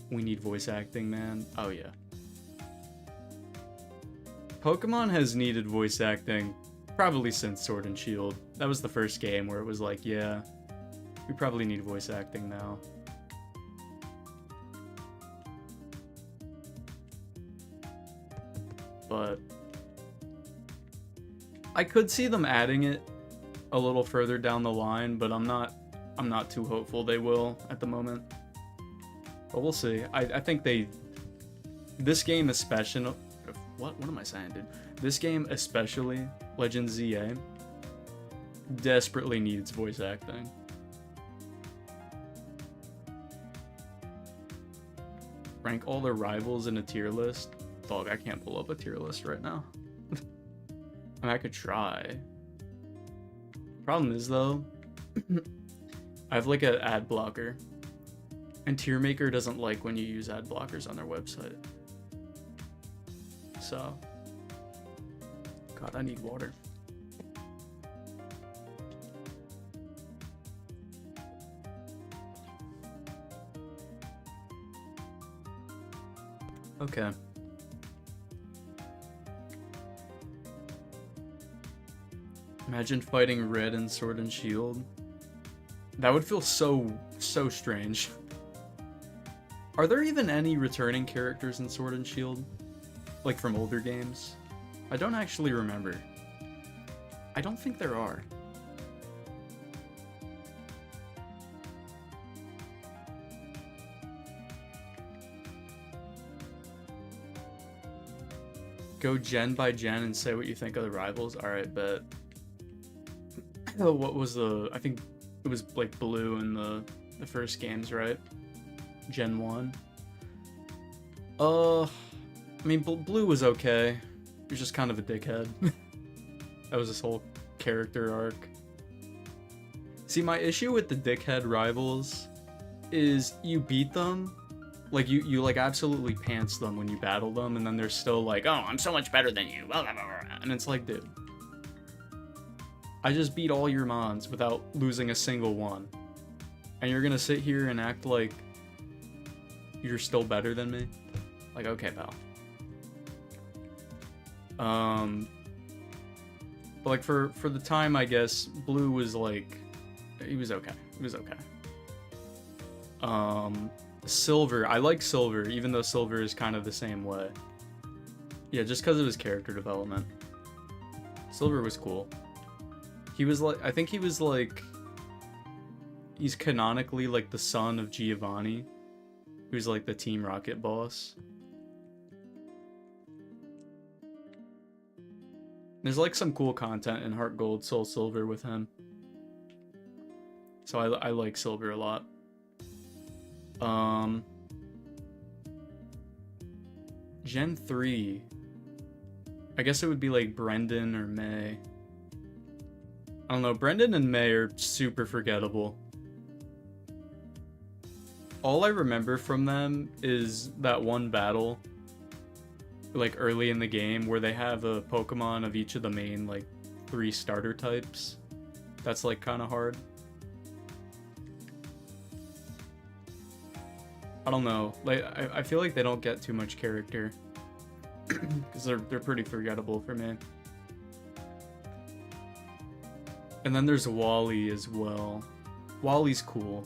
We need voice acting, man. Oh yeah. Pokemon has needed voice acting probably since Sword and Shield. That was the first game where it was like, yeah, we probably need voice acting now. But I could see them adding it a little further down the line, but I'm not too hopeful they will at the moment. But we'll see. I think this game especially, what am I saying, dude? This game especially, Legends ZA, desperately needs voice acting. Rank all their rivals in a tier list. Dog, I can't pull up a tier list right now. I mean, I could try. Problem is though, I have like an ad blocker, and Tier Maker doesn't like when you use ad blockers on their website. So, God, I need water. Okay. Imagine fighting Red in Sword and Shield. That would feel so strange. Are there even any returning characters in Sword and Shield? Like from older games? I don't actually remember. I don't think there are. Go gen by gen and say what you think of the rivals. Alright, bet. What was I think it was like Blue in the first games, right? Gen 1. I mean, Blue was okay. He was just kind of a dickhead. That was his whole character arc. See, my issue with the dickhead rivals is you beat them, like you like absolutely pants them when you battle them, and then they're still like, oh, I'm so much better than you. And it's like, dude, I just beat all your mons without losing a single one. And you're gonna sit here and act like you're still better than me? Like, okay, pal. But like for the time, I guess, Blue was like, he was okay. He was okay. Silver, I like Silver, even though Silver is kind of the same way. Yeah, just because of his character development. Silver was cool. He was like, I think he was like, he's canonically like the son of Giovanni, who's like the Team Rocket boss. There's like some cool content in Heart Gold, Soul Silver with him. So I like Silver a lot. Gen 3. I guess it would be like Brendan or May. I don't know, Brendan and May are super forgettable. All I remember from them is that one battle like early in the game where they have a Pokemon of each of the main like 3 starter types. That's like kind of hard. I don't know. Like I feel like they don't get too much character because they're pretty forgettable for me. And then there's Wally as well. Wally's cool,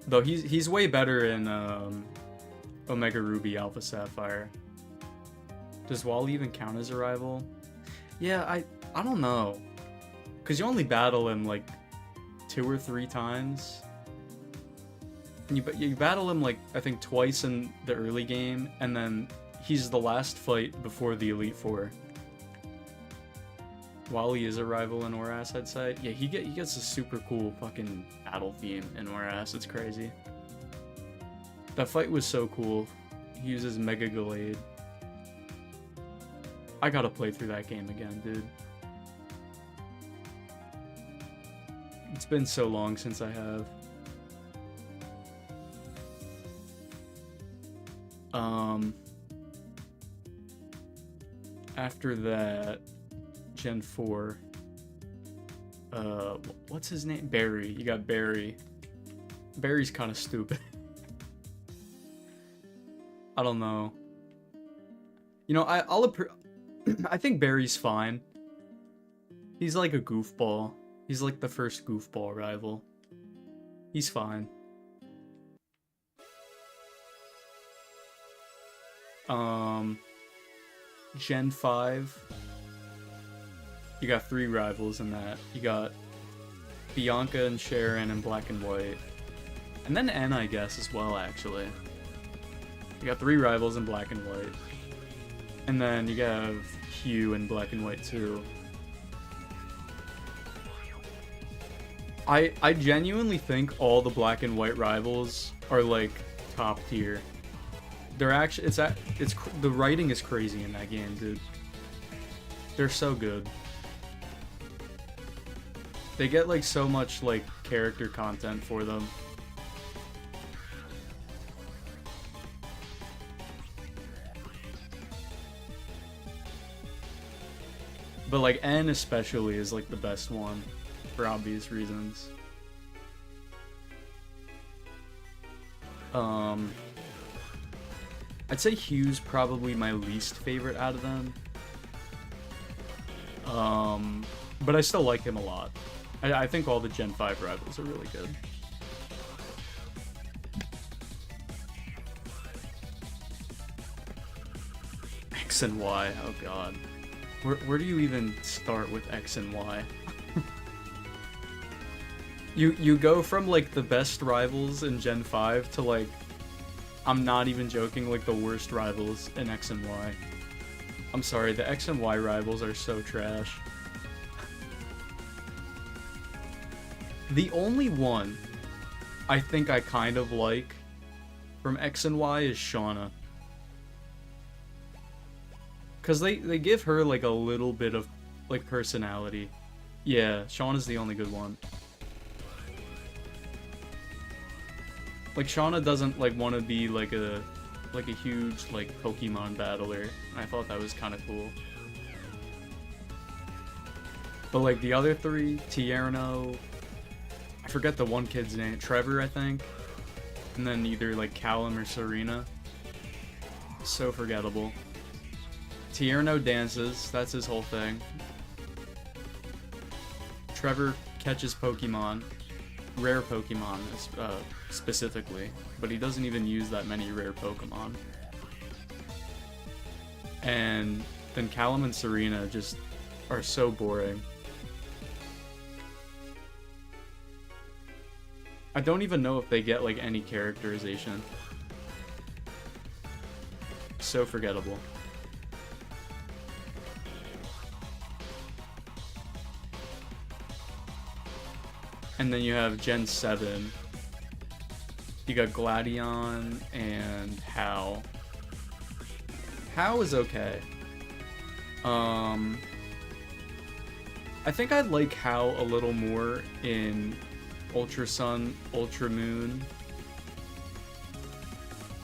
though he's way better in Omega Ruby Alpha Sapphire. Does Wally even count as a rival? Yeah, I don't know, cause you only battle him like 2 or 3 times. And you battle him like I think twice in the early game, and then he's the last fight before the Elite Four. Wally is a rival in Oras, I'd say. Yeah, he gets a super cool fucking battle theme in Oras. It's crazy. That fight was so cool. He uses Mega Gallade. I gotta play through that game again, dude. It's been so long since I have. After that, Gen 4. What's his name? Barry. You got Barry. Barry's kind of stupid. I don't know. You know, I think Barry's fine. He's like a goofball. He's like the first goofball rival. He's fine. Gen 5. You got 3 rivals in that. You got Bianca and Sharon in Black and White. And then N, I guess, as well, actually. You got 3 rivals in Black and White. And then you have Hugh in Black and White, too. I genuinely think all the Black and White rivals are, like, top tier. They're actually, the writing is crazy in that game, dude. They're so good. They get like so much like character content for them. But like N especially is like the best one for obvious reasons. I'd say Hugh's probably my least favorite out of them. But I still like him a lot. I think all the Gen 5 rivals are really good. X and Y, oh god. Where do you even start with X and Y? You go from like the best rivals in Gen 5 to like, I'm not even joking, like the worst rivals in X and Y. I'm sorry, the X and Y rivals are so trash. The only one I think I kind of like from X and Y is Shauna. Cause they give her like a little bit of like personality. Yeah, Shauna's the only good one. Like Shauna doesn't like want to be like a huge like Pokemon battler, and I thought that was kind of cool. But like the other 3, Tierno, I forget the one kid's name, Trevor I think, and then either like Callum or Serena. So forgettable. Tierno dances, that's his whole thing. Trevor catches Pokemon, rare Pokemon specifically, but he doesn't even use that many rare Pokemon. And then Callum and Serena just are so boring. I don't even know if they get like any characterization. So forgettable. And then you have Gen 7. You got Gladion and Hal. Hal is okay. I think I like Hal a little more in Ultra Sun, Ultra Moon.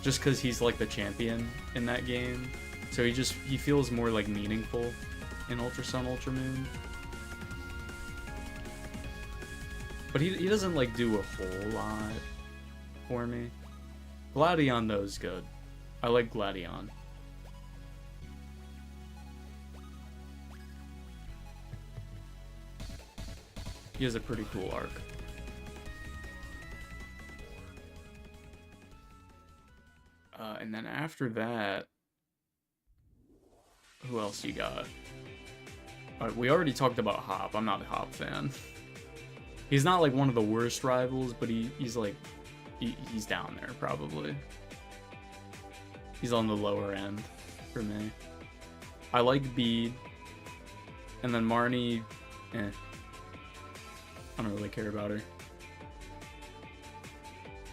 Just because he's like the champion in that game. So he feels more like meaningful in Ultra Sun, Ultra Moon. But he doesn't like do a whole lot for me. Gladion though is good. I like Gladion. He has a pretty cool arc. And then after that, who else you got? We already talked about Hop. I'm not a Hop fan. He's not like one of the worst rivals, but he's like, he's down there probably. He's on the lower end for me. I like Bede, and then Marnie, I don't really care about her.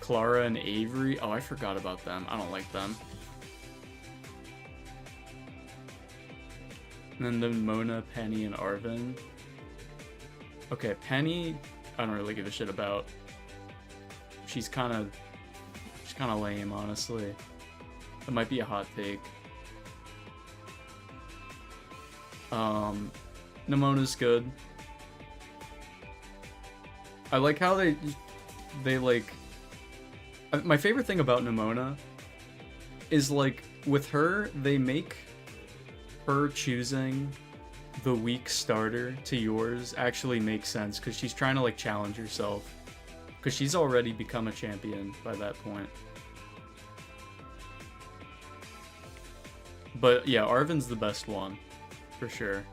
Clara and Avery, oh, I forgot about them. I don't like them. And then Mona, Penny, and Arvin. Okay, Penny, I don't really give a shit about. She's kind of lame, honestly. That might be a hot take. Nemona's good. I like how they like. My favorite thing about Nemona is like with her, they make her choosing the weak starter to yours actually make sense because she's trying to like challenge herself because she's already become a champion by that point. But yeah, Arvin's the best one for sure.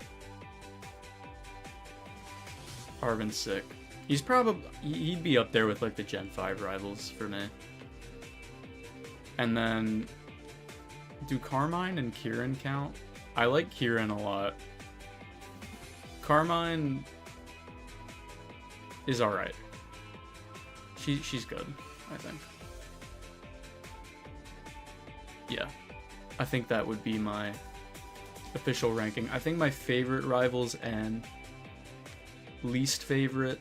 Arvin's sick. He'd be up there with like the Gen 5 rivals for me. And then do Carmine and Kieran count? I like Kieran a lot. Carmine is alright. She's good, I think. Yeah. I think that would be my official ranking. I think my favorite rivals and least favorite,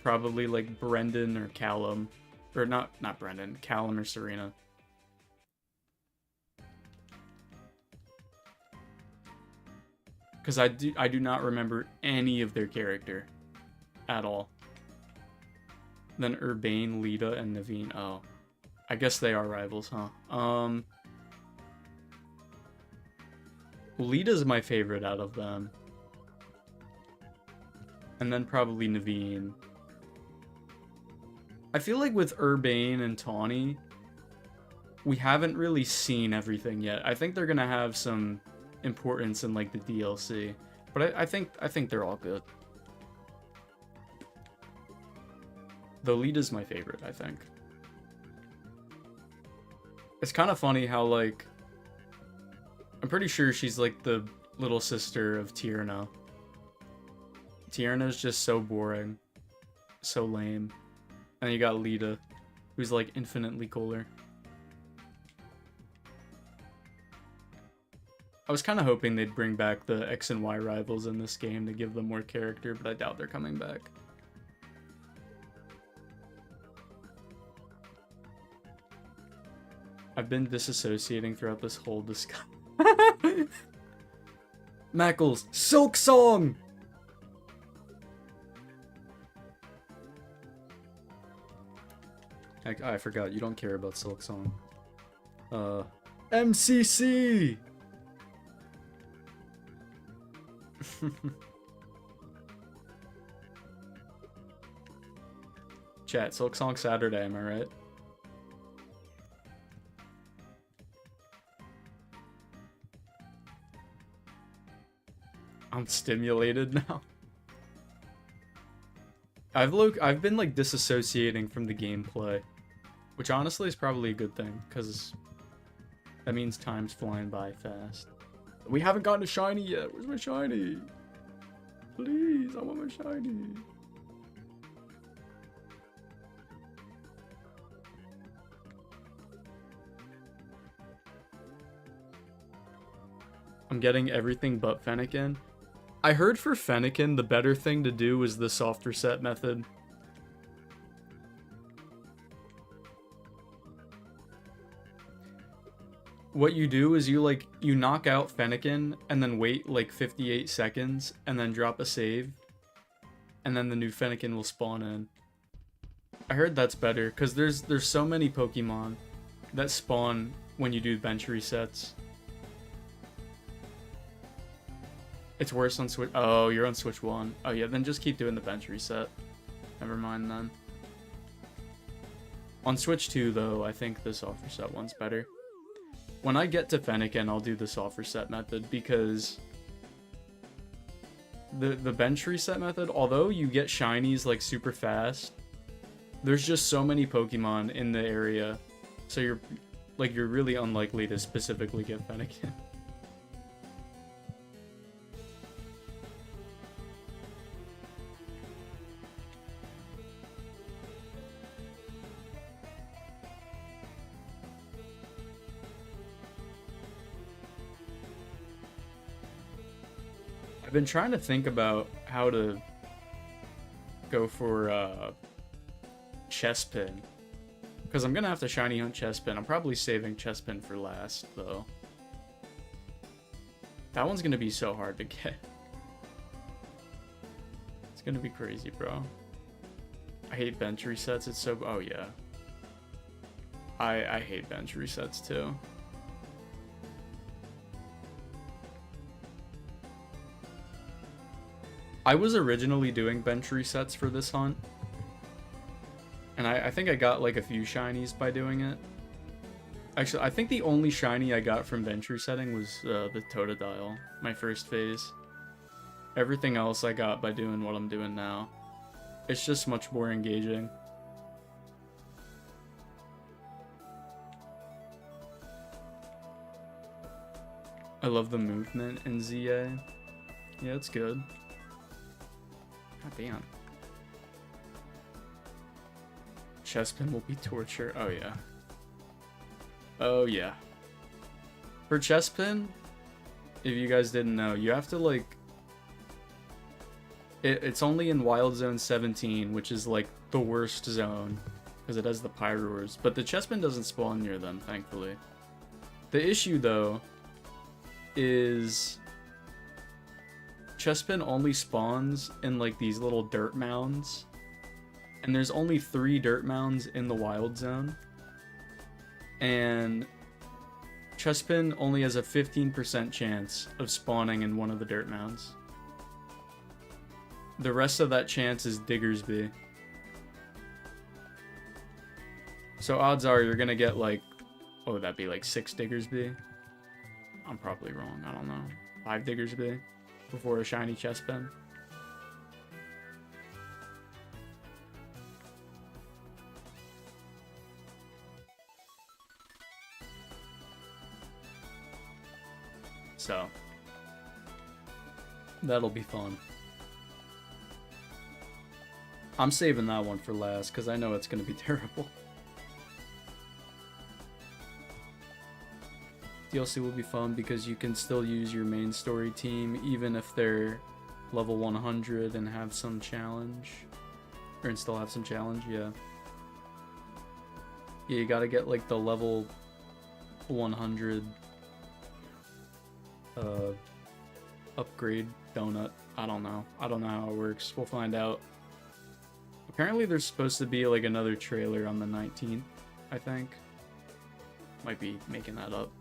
probably like Brendan or Callum. Or not Brendan, Callum or Serena. Because I do not remember any of their character at all. Then Urbane, Lita, and Naveen. Oh. I guess they are rivals, huh? Lita's my favorite out of them. And then probably Naveen. I feel like with Urbane and Tawny, we haven't really seen everything yet. I think they're gonna have some importance in like the DLC, but I think they're all good. The Lita's my favorite, I think. It's kind of funny how like I'm pretty sure she's like the little sister of Tierna. Tierna's just so boring, so lame. And you got Lita, who's like infinitely cooler. I was kind of hoping they'd bring back the X and Y rivals in this game to give them more character, but I doubt they're coming back. I've been disassociating throughout this whole discussion. Mackles, Silk Song! I forgot, you don't care about Silk Song. MCC! Chat, Silk Song Saturday, am I right? I'm stimulated now. I've been like disassociating from the gameplay, which honestly is probably a good thing because that means time's flying by fast. We haven't gotten a shiny yet. Where's my shiny? Please, I want my shiny. I'm getting everything but Fennekin. I heard for Fennekin, the better thing to do is the soft reset method. what you do is you knock out Fennekin and then wait like 58 seconds and then drop a save. And then the new Fennekin will spawn in. I heard that's better because there's so many Pokemon that spawn when you do bench resets. It's worse on Switch. Oh, you're on Switch 1. Oh yeah, then just keep doing the bench reset. Never mind then. On Switch 2 though, I think the soft reset one's better. When I get to Fennekin, I'll do the soft reset method because the bench reset method, although you get shinies like super fast, there's just so many Pokemon in the area, so you're really unlikely to specifically get Fennekin. I've been trying to think about how to go for Chespin, because I'm gonna have to shiny hunt Chespin. I'm probably saving Chespin for last though. That one's gonna be so hard to get. It's gonna be crazy, bro. I hate bench resets. It's so... Oh yeah. I hate bench resets too. I was originally doing bench resets for this hunt, and I think I got like a few shinies by doing it. Actually, I think the only shiny I got from bench resetting was the Totodile, my first phase. Everything else I got by doing what I'm doing now. It's just much more engaging. I love the movement in ZA. Yeah, it's good. God damn. Chespin will be torture. Oh yeah. Oh yeah. For Chespin, if you guys didn't know, you have to like... It's only in Wild Zone 17, which is like the worst zone, because it has the Pyroars, but the Chespin doesn't spawn near them, thankfully. The issue though is Chespin only spawns in like these little dirt mounds, and there's only 3 dirt mounds in the Wild Zone, and Chespin only has a 15% chance of spawning in one of the dirt mounds. The rest of that chance is Diggersby. So odds are you're gonna get like, what would that be, like 6 Diggersby? I'm probably wrong, I don't know. 5 Diggersby before a shiny Chespin. So that'll be fun. I'm saving that one for last because I know it's going to be terrible. DLC will be fun because you can still use your main story team even if they're level 100 and have some challenge. Or and still have some challenge, yeah. Yeah, you gotta get like the level 100 upgrade donut. I don't know how it works. We'll find out. Apparently there's supposed to be like another trailer on the 19th, I think. Might be making that up.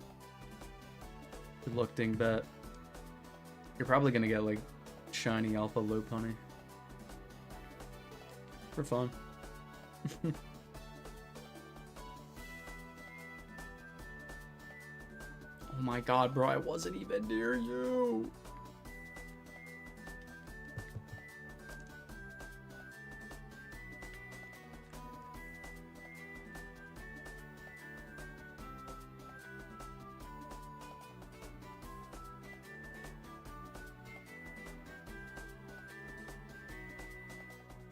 Good luck, Dingbat. You're probably gonna get like shiny alpha Lopunny. For fun. Oh my god, bro, I wasn't even near you.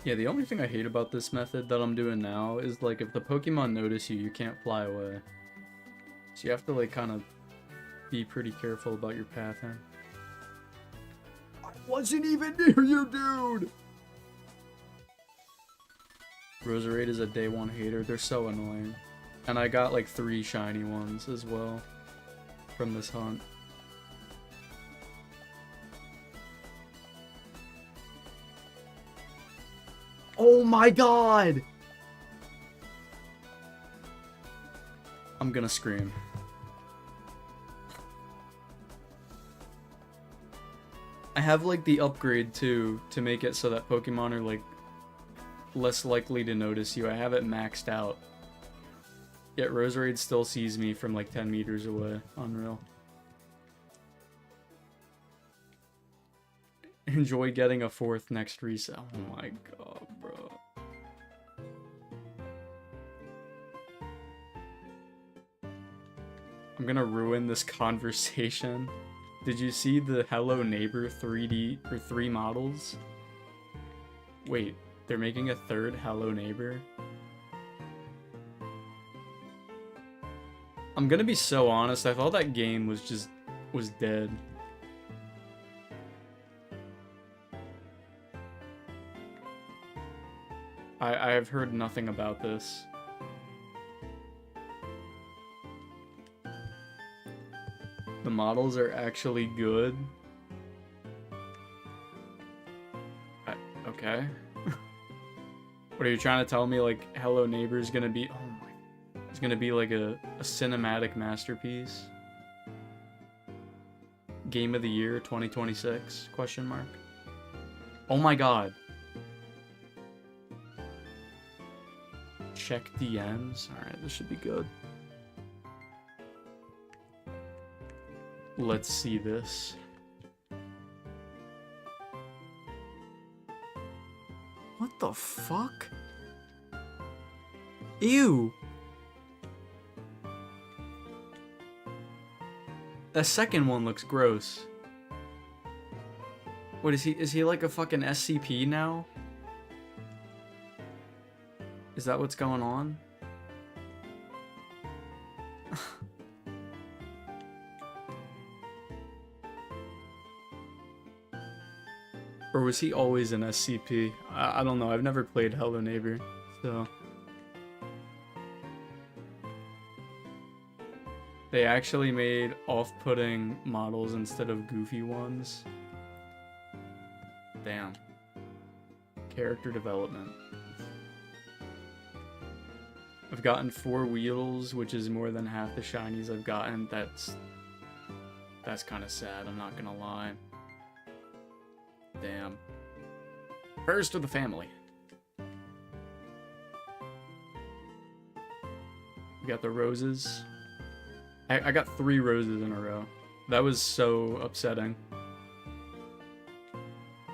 Yeah, the only thing I hate about this method that I'm doing now is like if the Pokemon notice you, you can't fly away. So you have to like kind of be pretty careful about your pathing. I wasn't even near you, dude! Roserade is a day 1 hater. They're so annoying. And I got like 3 shiny ones as well. from this hunt. Oh my god! I'm gonna scream. I have like the upgrade too to make it so that Pokemon are like less likely to notice you. I have it maxed out. Yet Roserade still sees me from like 10 meters away. Unreal. Enjoy getting a 4th next reset. Oh my god, bro. I'm gonna ruin this conversation. Did you see the Hello Neighbor 3D or 3 models? Wait, they're making a 3rd Hello Neighbor? I'm gonna be so honest, I thought that game was dead. I have heard nothing about this. The models are actually good. Okay. What are you trying to tell me? Like, Hello Neighbor is gonna be... Oh my... It's gonna be like a cinematic masterpiece. Game of the Year 2026? Question mark. Oh my god. Check DMs. Alright, this should be good. Let's see this. What the fuck? Ew! The second one looks gross. What is he like a fucking SCP now? Is that what's going on? Or was he always an SCP? I don't know, I've never played Hello Neighbor, so... They actually made off-putting models instead of goofy ones. Damn. Character development. I've gotten 4 Weedles, which is more than half the shinies I've gotten. That's kind of sad, I'm not gonna lie. Damn. First of the family. We got the roses. I got 3 roses in a row. That was so upsetting.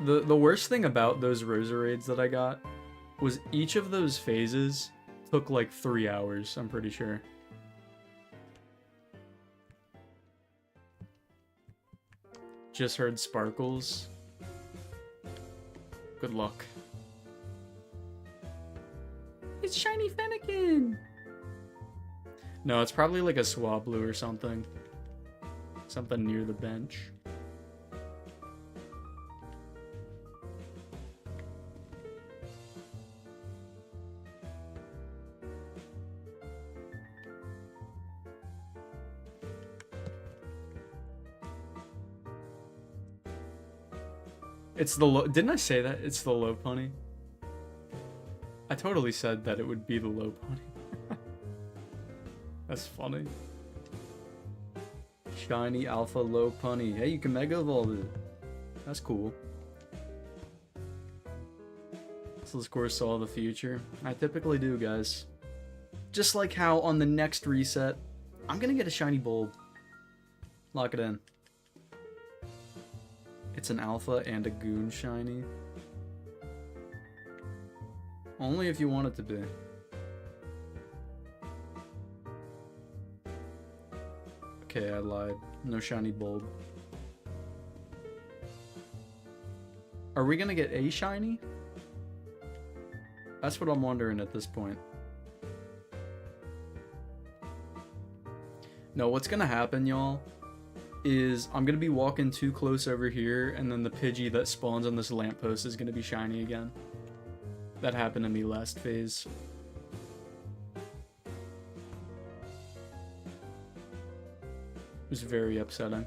The worst thing about those Roserades that I got was each of those phases took like 3 hours, I'm pretty sure. Just heard sparkles. Good luck. It's shiny Fennekin! No, it's probably like a Swablu or something. Something near the bench. It's the didn't I say that? It's the Lopunny. I totally said that it would be the Lopunny. That's funny. Shiny Alpha Lopunny. Hey, you can Mega Evolve it. That's cool. So of course saw the future. I typically do, guys. Just like how on the next reset, I'm gonna get a shiny bulb. Lock it in. It's an alpha and a goon shiny. Only if you want it to be. Okay, I lied. No shiny bulb. Are we gonna get a shiny? That's what I'm wondering at this point. No, what's gonna happen, y'all, is I'm gonna be walking too close over here, and then the Pidgey that spawns on this lamppost is gonna be shiny again. That happened to me last phase. was very upsetting.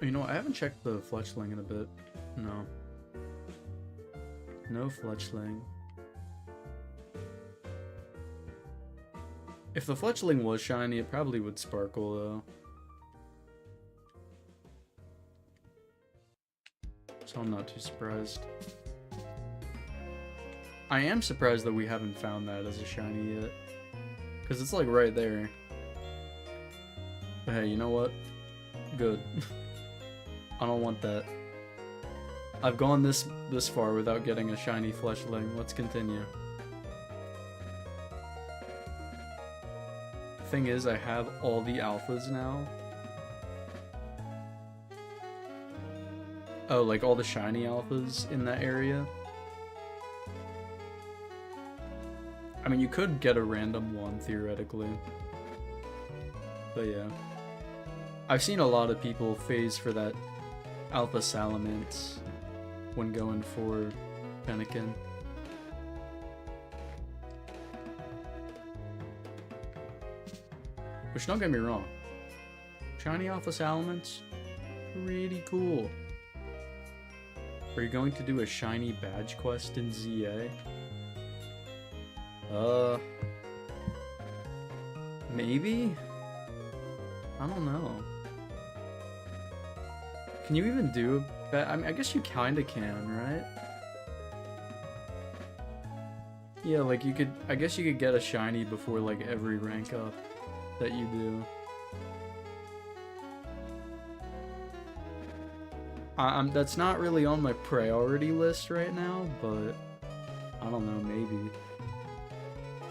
You know, I haven't checked the Fletchling in a bit. No. No Fletchling. If the Fletchling was shiny, it probably would sparkle, though. So I'm not too surprised. I am surprised that we haven't found that as a shiny yet. Because it's like right there. But hey, you know what? Good. I don't want that. I've gone this far without getting a shiny Fletchling. Let's continue. Thing is, I have all the alphas now. Oh, like all the shiny alphas in that area. I mean, you could get a random one, theoretically. But yeah. I've seen a lot of people phase for that Alpha Salamence when going for Fennekin. Which, don't get me wrong, shiny Alpha Salamence, pretty cool. Are you going to do a shiny badge quest in ZA? Maybe? I don't know. Can you even do a I mean, I guess you kinda can, right? Yeah, like you could, I guess you could get a shiny before like every rank up that you do. That's not really on my priority list right now, but I don't know, maybe.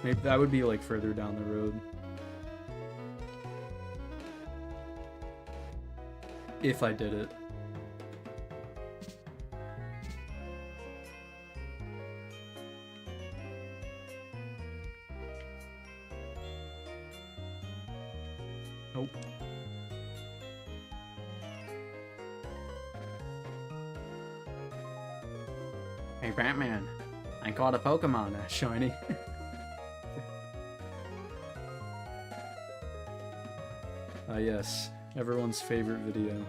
Maybe that would be like further down the road. If I did it. Nope. Hey Batman, I caught a Pokemon, shiny. Yes, everyone's favorite video.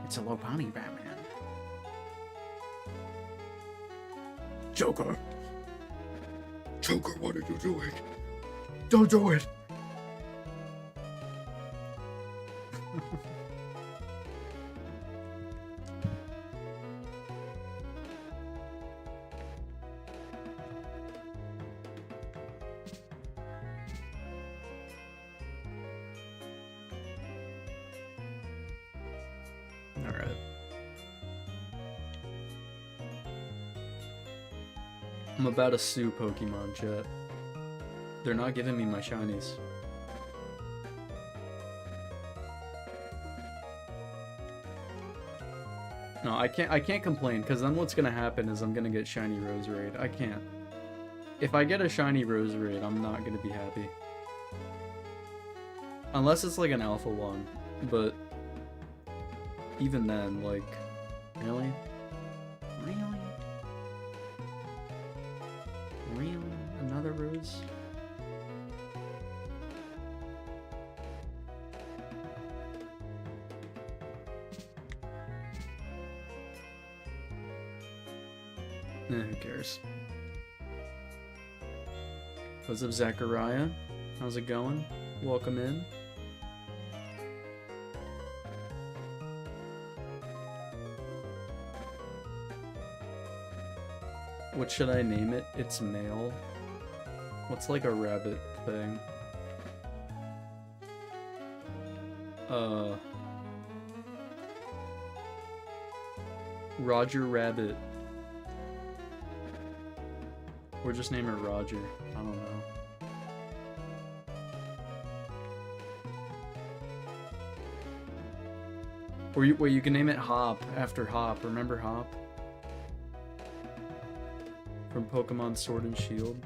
It's a Lopunny, Batman. Joker! Joker, what are you doing? Don't do it! Alright. I'm about to sue Pokemon, chat. They're not giving me my shinies. No, I can't complain, because then what's gonna happen is I'm gonna get shiny Roserade. I can't. If I get a shiny Roserade, I'm not gonna be happy. Unless it's like an alpha one, but even then, like, really? Really? Really? Another rose? Who cares? What's up, Zachariah? How's it going? Welcome in. What should I name it? It's male. What's like a rabbit thing? Roger Rabbit. Or just name it Roger. I don't know. Or you can name it Hop after Hop. Remember Hop? From Pokemon Sword and Shield.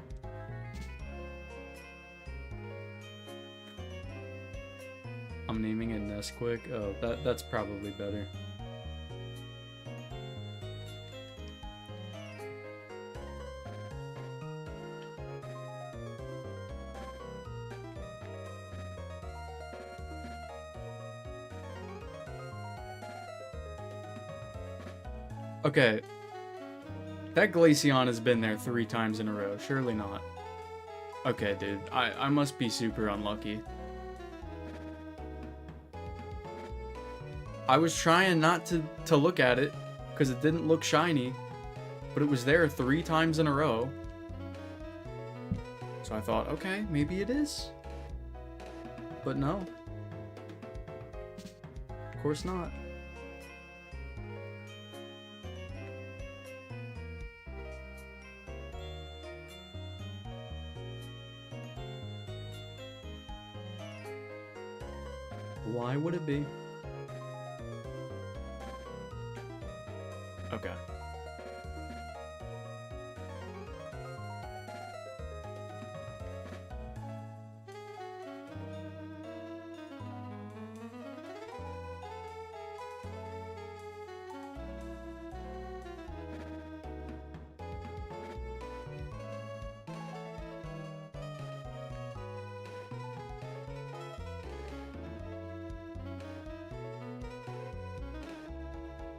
I'm naming it Nesquik. Oh, that's probably better. Okay. That Glaceon has been there 3 times in a row. Surely not. Okay, dude. I must be super unlucky. I was trying not to look at it because it didn't look shiny, but it was there 3 times in a row. So I thought, okay, maybe it is. But no. Of course not. Why would it be? Okay.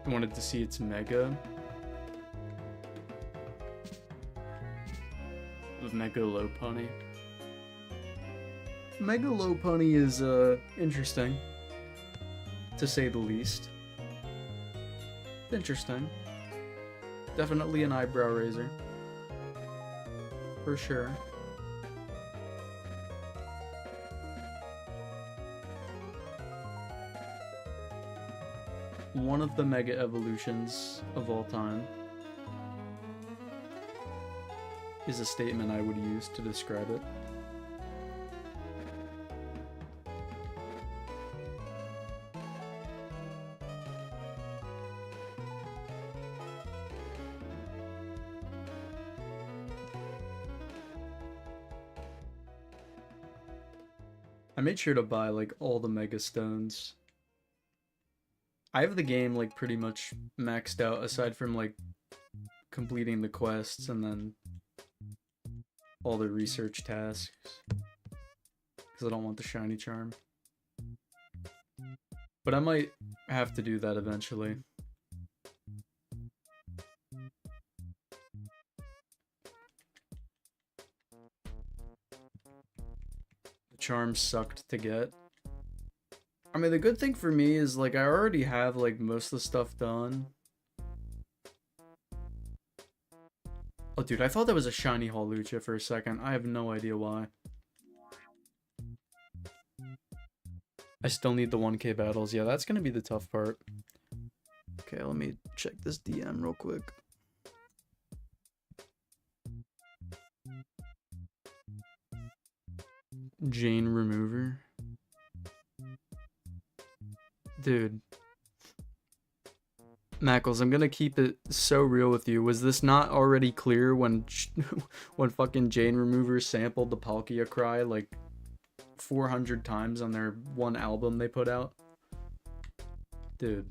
I wanted to see its Mega. With Mega Lopunny. Mega Lopunny is, interesting. To say the least. Interesting. Definitely an eyebrow raiser. For sure. One of the Mega Evolutions of all time is a statement I would use to describe it. I made sure to buy like all the Mega Stones. I have the game like pretty much maxed out aside from like completing the quests and then all the research tasks. Because I don't want the shiny charm. But I might have to do that eventually. The charm sucked to get. I mean, the good thing for me is, like, I already have, like, most of the stuff done. Oh, dude, I thought that was a shiny Hawlucha for a second. I have no idea why. I still need the 1K battles. Yeah, that's gonna be the tough part. Okay, let me check this DM real quick. Jane Remover. Dude. Mackles, I'm gonna keep it so real with you. Was this not already clear when when fucking Jane Remover sampled the Palkia Cry like 400 times on their one album they put out? Dude.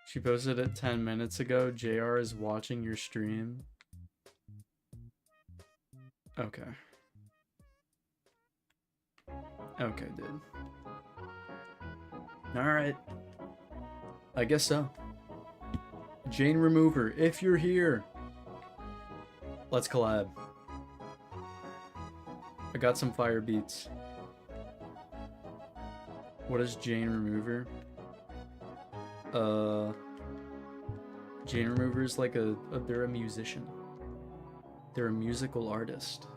She posted it 10 minutes ago. JR is watching your stream. Okay. Okay, dude. Alright. I guess so. Jane Remover, if you're here, let's collab. I got some fire beats. What is Jane Remover? Jane Remover is like they're a musician. They're a musical artist.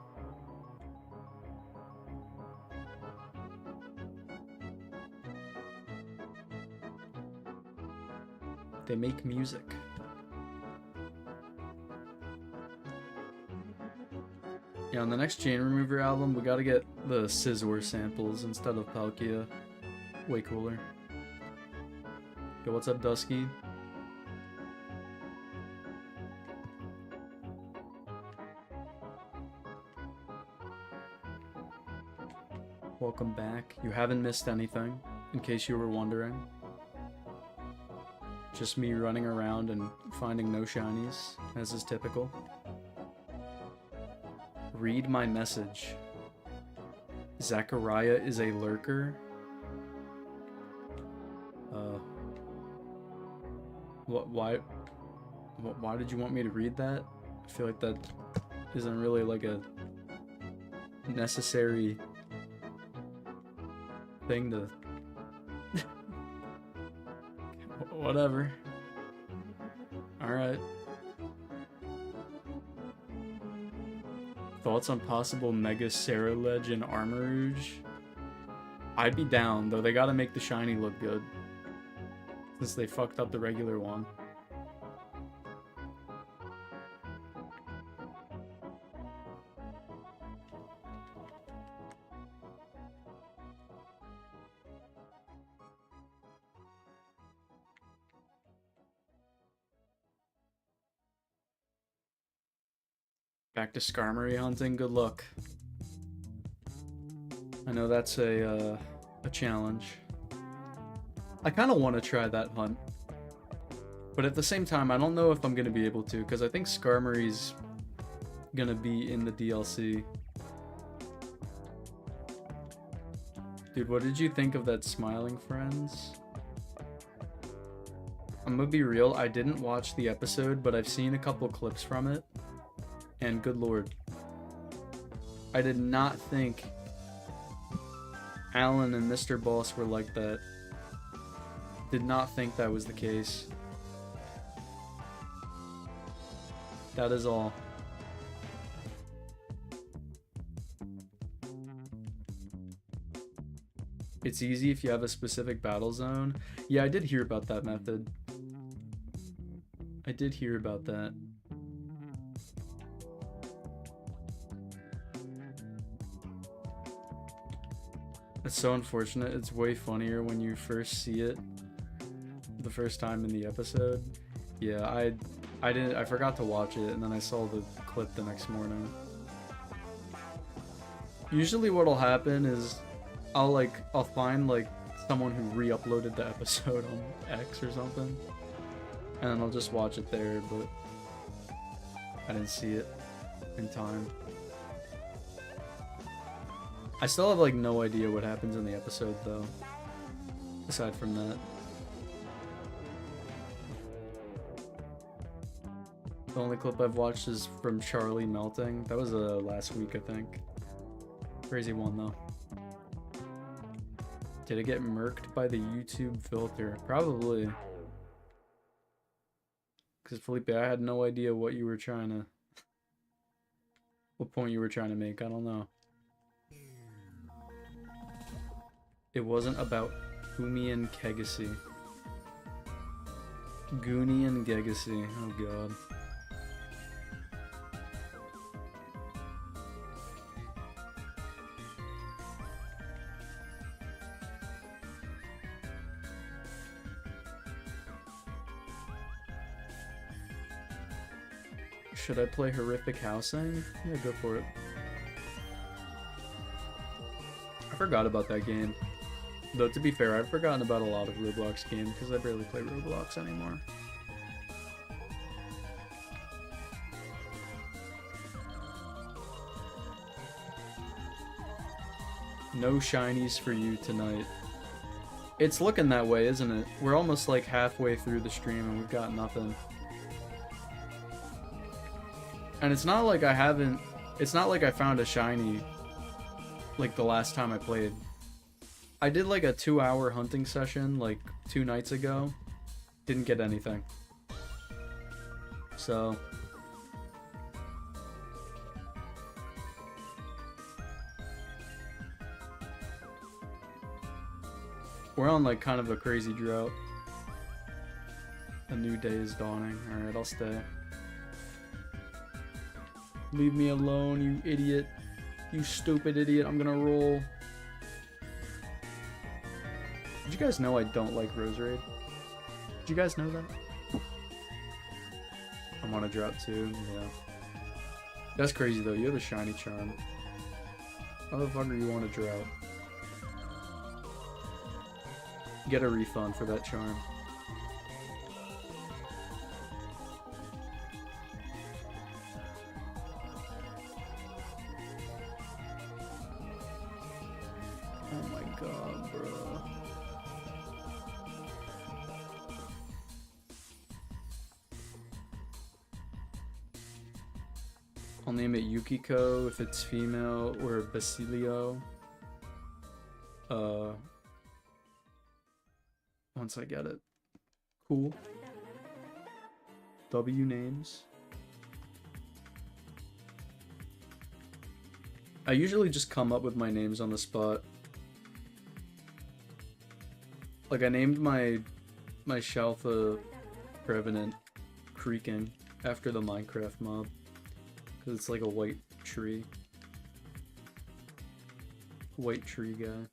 They make music. Yeah, on the next Jane Remover album, we gotta get the Scizor samples instead of Palkia. Way cooler. Yo, what's up, Dusky? Welcome back. You haven't missed anything, in case you were wondering. Just me running around and finding no shinies, as is typical. Read my message. Zachariah is a lurker. Why did you want me to read that? I feel like that isn't really like a necessary thing to... Whatever. Alright. Thoughts on possible Mega Ceruledge and Armarouge? I'd be down, though they gotta make the shiny look good. Since they fucked up the regular one. Back to Skarmory hunting, good luck. I know that's a challenge. I kind of want to try that hunt. But at the same time, I don't know if I'm going to be able to, because I think Skarmory's going to be in the DLC. Dude, what did you think of that Smiling Friends? I'm gonna be real, I didn't watch the episode, but I've seen a couple clips from it. And good lord. I did not think Alan and Mr. Boss were like that. Did not think that was the case. That is all. It's easy if you have a specific battle zone. Yeah, I did hear about that method. I did hear about that. It's so unfortunate. It's way funnier when you first see it the first time in the episode. Yeah, I forgot to watch it, and then I saw the clip the next morning. Usually what'll happen is I'll find like someone who re-uploaded the episode on X or something, and then I'll just watch it there, but I didn't see it in time. I still have like no idea what happens in the episode though, aside from that. The only clip I've watched is from Charlie melting. That was last week, I think. Crazy one though. Did it get murked by the YouTube filter? Probably. Because Felipe, I had no idea what you were trying to... what point you were trying to make, I don't know. It wasn't about Goonie and Kegacy. Goonie and Gegacy, oh god. Should I play Horrific Housing? Yeah, go for it. I forgot about that game. Though, to be fair, I've forgotten about a lot of Roblox games because I barely play Roblox anymore. No shinies for you tonight. It's looking that way, isn't it? We're almost like halfway through the stream and we've got nothing. And it's not like I haven't... It's not like I found a shiny like the last time I played. I did like a 2-hour hunting session like 2 nights ago. Didn't get anything. So... we're on like kind of a crazy drought. A new day is dawning. Alright, I'll stay. Leave me alone, you idiot. You stupid idiot. I'm gonna roll. Did you guys know I don't like Rose Raid? Did you guys know that? I'm on a drought too, yeah. That's crazy though, you have a shiny charm. How the fuck are you on a drought? Get a refund for that charm. god, bro. I'll name it Yukiko if it's female, or Basilio. Once I get it. Cool. W names. I usually just come up with my names on the spot. Like, I named my Shalfa Revenant Creaking after the Minecraft mob. Because it's like a white tree. White tree guy.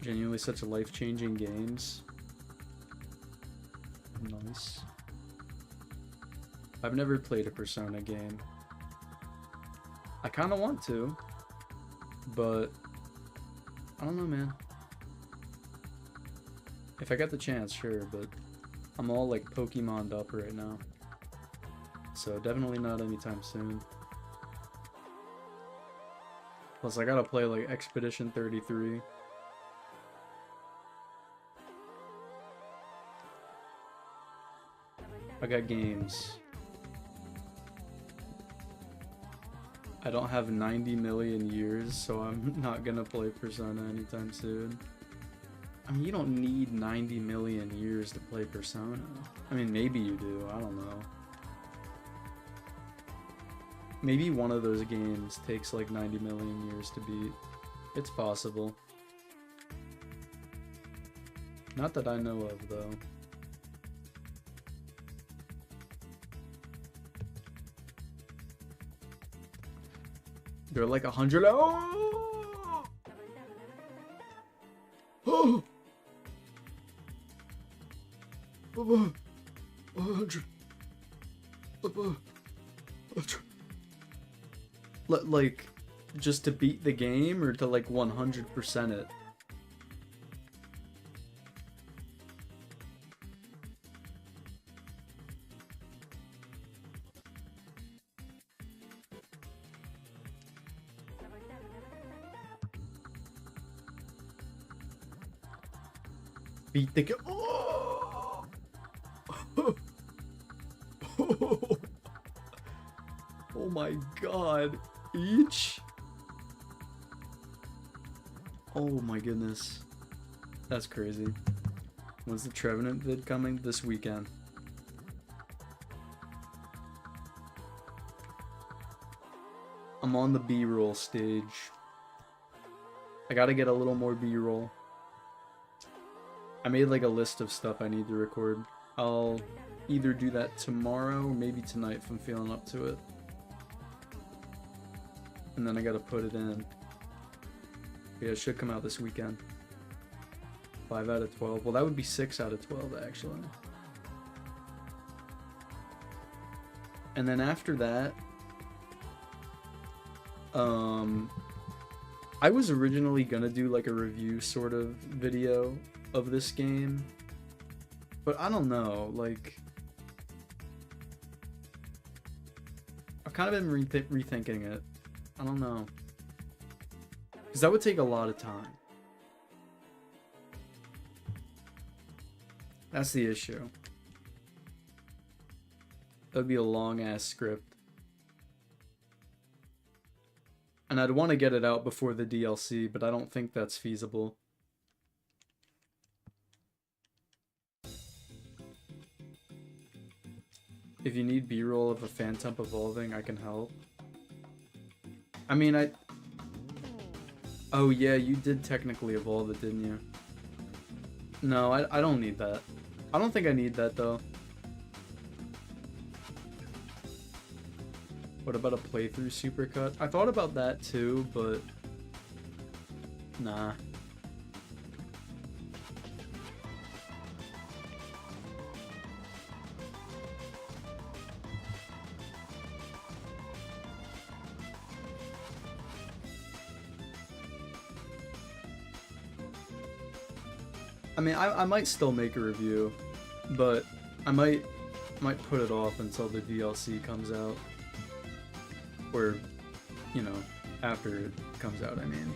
Genuinely such life-changing games. Nice. I've never played a Persona game. I kind of want to, but I don't know, man. If I got the chance, sure, but I'm all like Pokemon'd up right now. So definitely not anytime soon. Plus I gotta play like Expedition 33. I got games. I don't have 90 million years, so I'm not gonna play Persona anytime soon. I mean, you don't need 90 million years to play Persona. I mean, maybe you do, I don't know. Maybe one of those games takes like 90 million years to beat. It's possible. Not that I know of, though. They're like 100. Oh! Oh! 100. Like, just to beat the game, or to like 100% it? Beat the game. Oh! Oh my god. Each? Oh my goodness. That's crazy. When's the Trevenant vid coming? This weekend. I'm on the B-roll stage. I gotta get a little more B-roll. I made like a list of stuff I need to record. I'll either do that tomorrow or maybe tonight if I'm feeling up to it. And then I gotta put it in. Yeah, it should come out this weekend. 5 out of 12. Well, that would be 6 out of 12 actually. And then after that, I was originally gonna do like a review sort of video of this game, but I don't know, like, I've kind of been rethinking it. I don't know, because that would take a lot of time. That's the issue. That would be a long ass script. And I'd want to get it out before the DLC, but I don't think that's feasible. If you need B-roll of a Phantom evolving, I can help. I mean, oh yeah, you did technically evolve it, didn't you? No, I don't need that. I don't think I need that, though. What about a playthrough supercut? I thought about that too, but nah. I mean, I might still make a review, but I might put it off until the DLC comes out. Or, you know, after it comes out, I mean.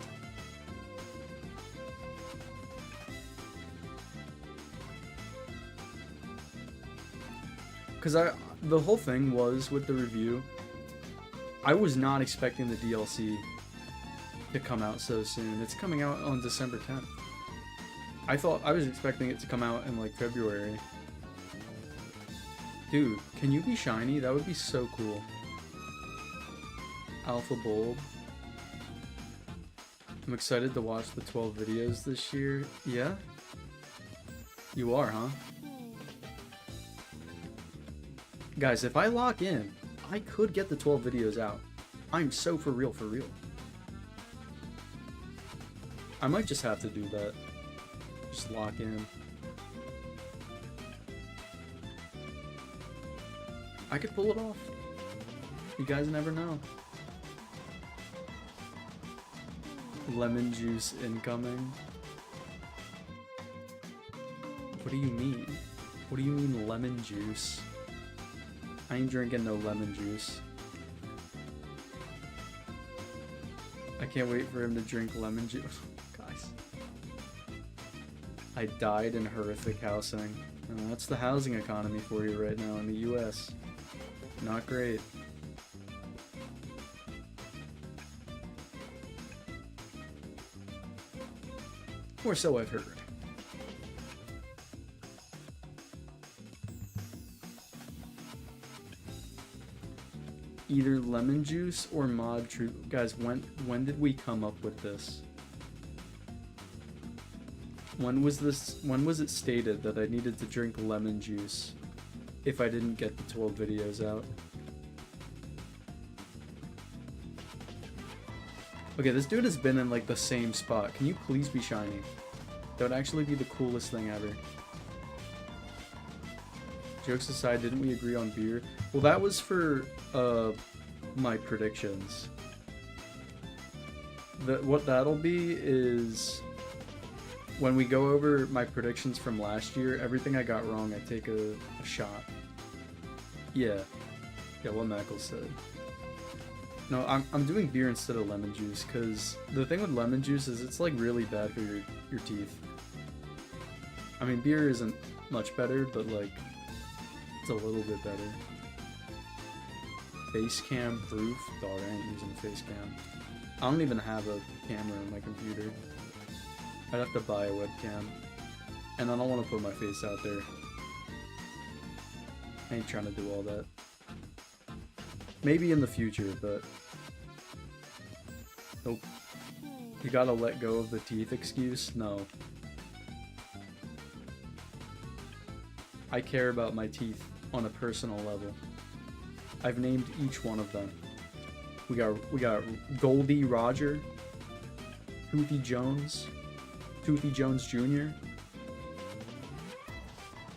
Because the whole thing was with the review, I was not expecting the DLC to come out so soon. It's coming out on December 10th. I was expecting it to come out in like February. Dude, can you be shiny? That would be so cool. Alpha Bulb. I'm excited to watch the 12 videos this year. Yeah? You are, huh? Guys, if I lock in, I could get the 12 videos out. I'm so for real, for real. I might just have to do that. Just lock in. I could pull it off. You guys never know. Lemon juice incoming. What do you mean? What do you mean lemon juice? I ain't drinking no lemon juice. I can't wait for him to drink lemon juice. Guys. I died in horrific housing. And that's the housing economy for you right now in the US. Not great. Or so I've heard. Either lemon juice or mod troop. Guys, when did we come up with this? When was it stated that I needed to drink lemon juice if I didn't get the 12 videos out? Okay, this dude has been in like the same spot. Can you please be shiny? That would actually be the coolest thing ever. Jokes aside, didn't we agree on beer? Well, that was for my predictions. What that'll be is when we go over my predictions from last year, everything I got wrong, I take a shot. Yeah, what Mackle said. No, I'm doing beer instead of lemon juice, because the thing with lemon juice is it's like really bad for your teeth. I mean, beer isn't much better, but like, it's a little bit better. Face cam proof? Dog, I ain't using a face cam. I don't even have a camera on my computer. I'd have to buy a webcam. And I don't want to put my face out there. I ain't trying to do all that. Maybe in the future, but... Nope. You gotta let go of the teeth excuse? No. I care about my teeth on a personal level. I've named each one of them. We got Goldie Roger, Toothy Jones Jr.,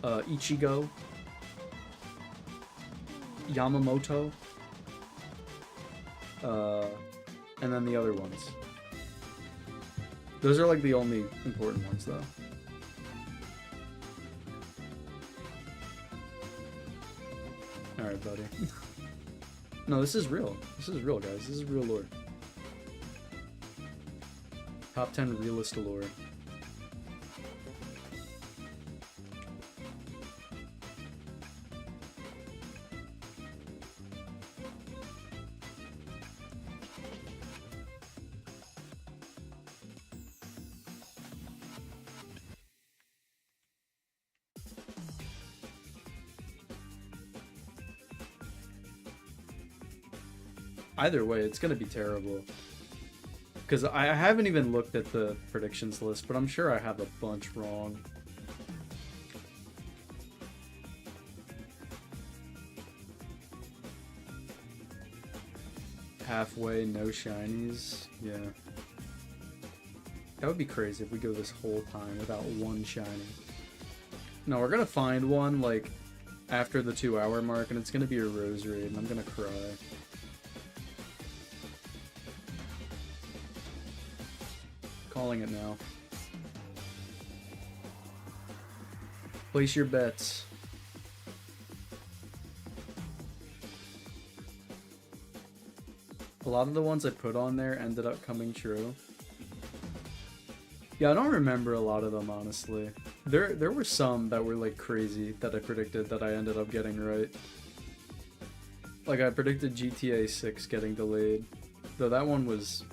Ichigo, Yamamoto, and then the other ones. Those are like the only important ones though. Alright, buddy. No, this is real. This is real, guys. This is real lore. Top 10 realist lore. Either way, it's gonna be terrible. Because I haven't even looked at the predictions list, but I'm sure I have a bunch wrong. Halfway, no shinies. Yeah. That would be crazy if we go this whole time without one shiny. No, we're gonna find one, like, after the 2-hour mark, and it's gonna be a rose raid, and I'm gonna cry. Calling it now. Place your bets. A lot of the ones I put on there ended up coming true. Yeah, I don't remember a lot of them, honestly. There were some that were like crazy that I predicted that I ended up getting right. Like I predicted GTA 6 getting delayed. Though that one was,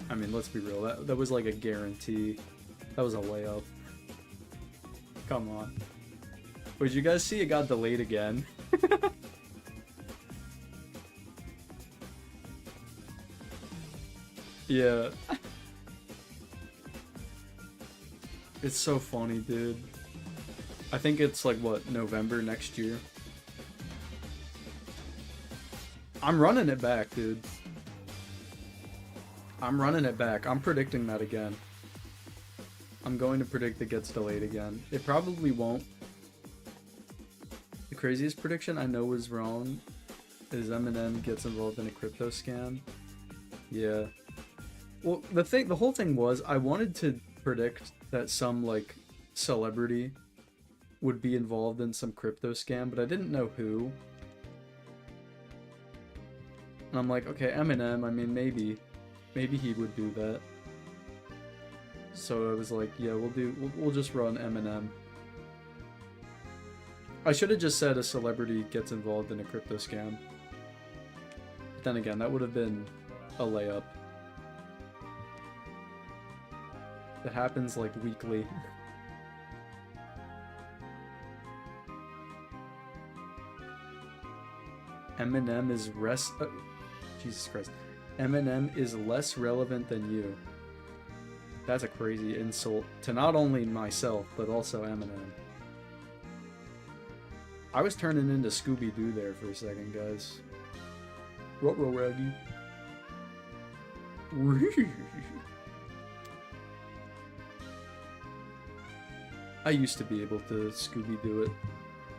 I mean, let's be real, that was like a guarantee. That was a layup. Come on. Wait, did you guys see it got delayed again? Yeah. It's so funny, dude. I think it's like, what, November next year? I'm running it back, dude. I'm running it back. I'm predicting that again. I'm going to predict it gets delayed again. It probably won't. The craziest prediction I know was wrong is Eminem gets involved in a crypto scam. Yeah. Well, the whole thing was I wanted to predict that some like celebrity would be involved in some crypto scam, but I didn't know who. And I'm like, okay, Eminem, I mean, maybe he would do that. So I was like, yeah, we'll just run Eminem. I should have just said a celebrity gets involved in a crypto scam. But then again, that would have been a layup. It happens like weekly. Eminem is Jesus Christ. Eminem is less relevant than you. That's a crazy insult to not only myself, but also Eminem. I was turning into Scooby-Doo there for a second, guys. Ruh-roh, Raggy. I used to be able to Scooby-Doo it,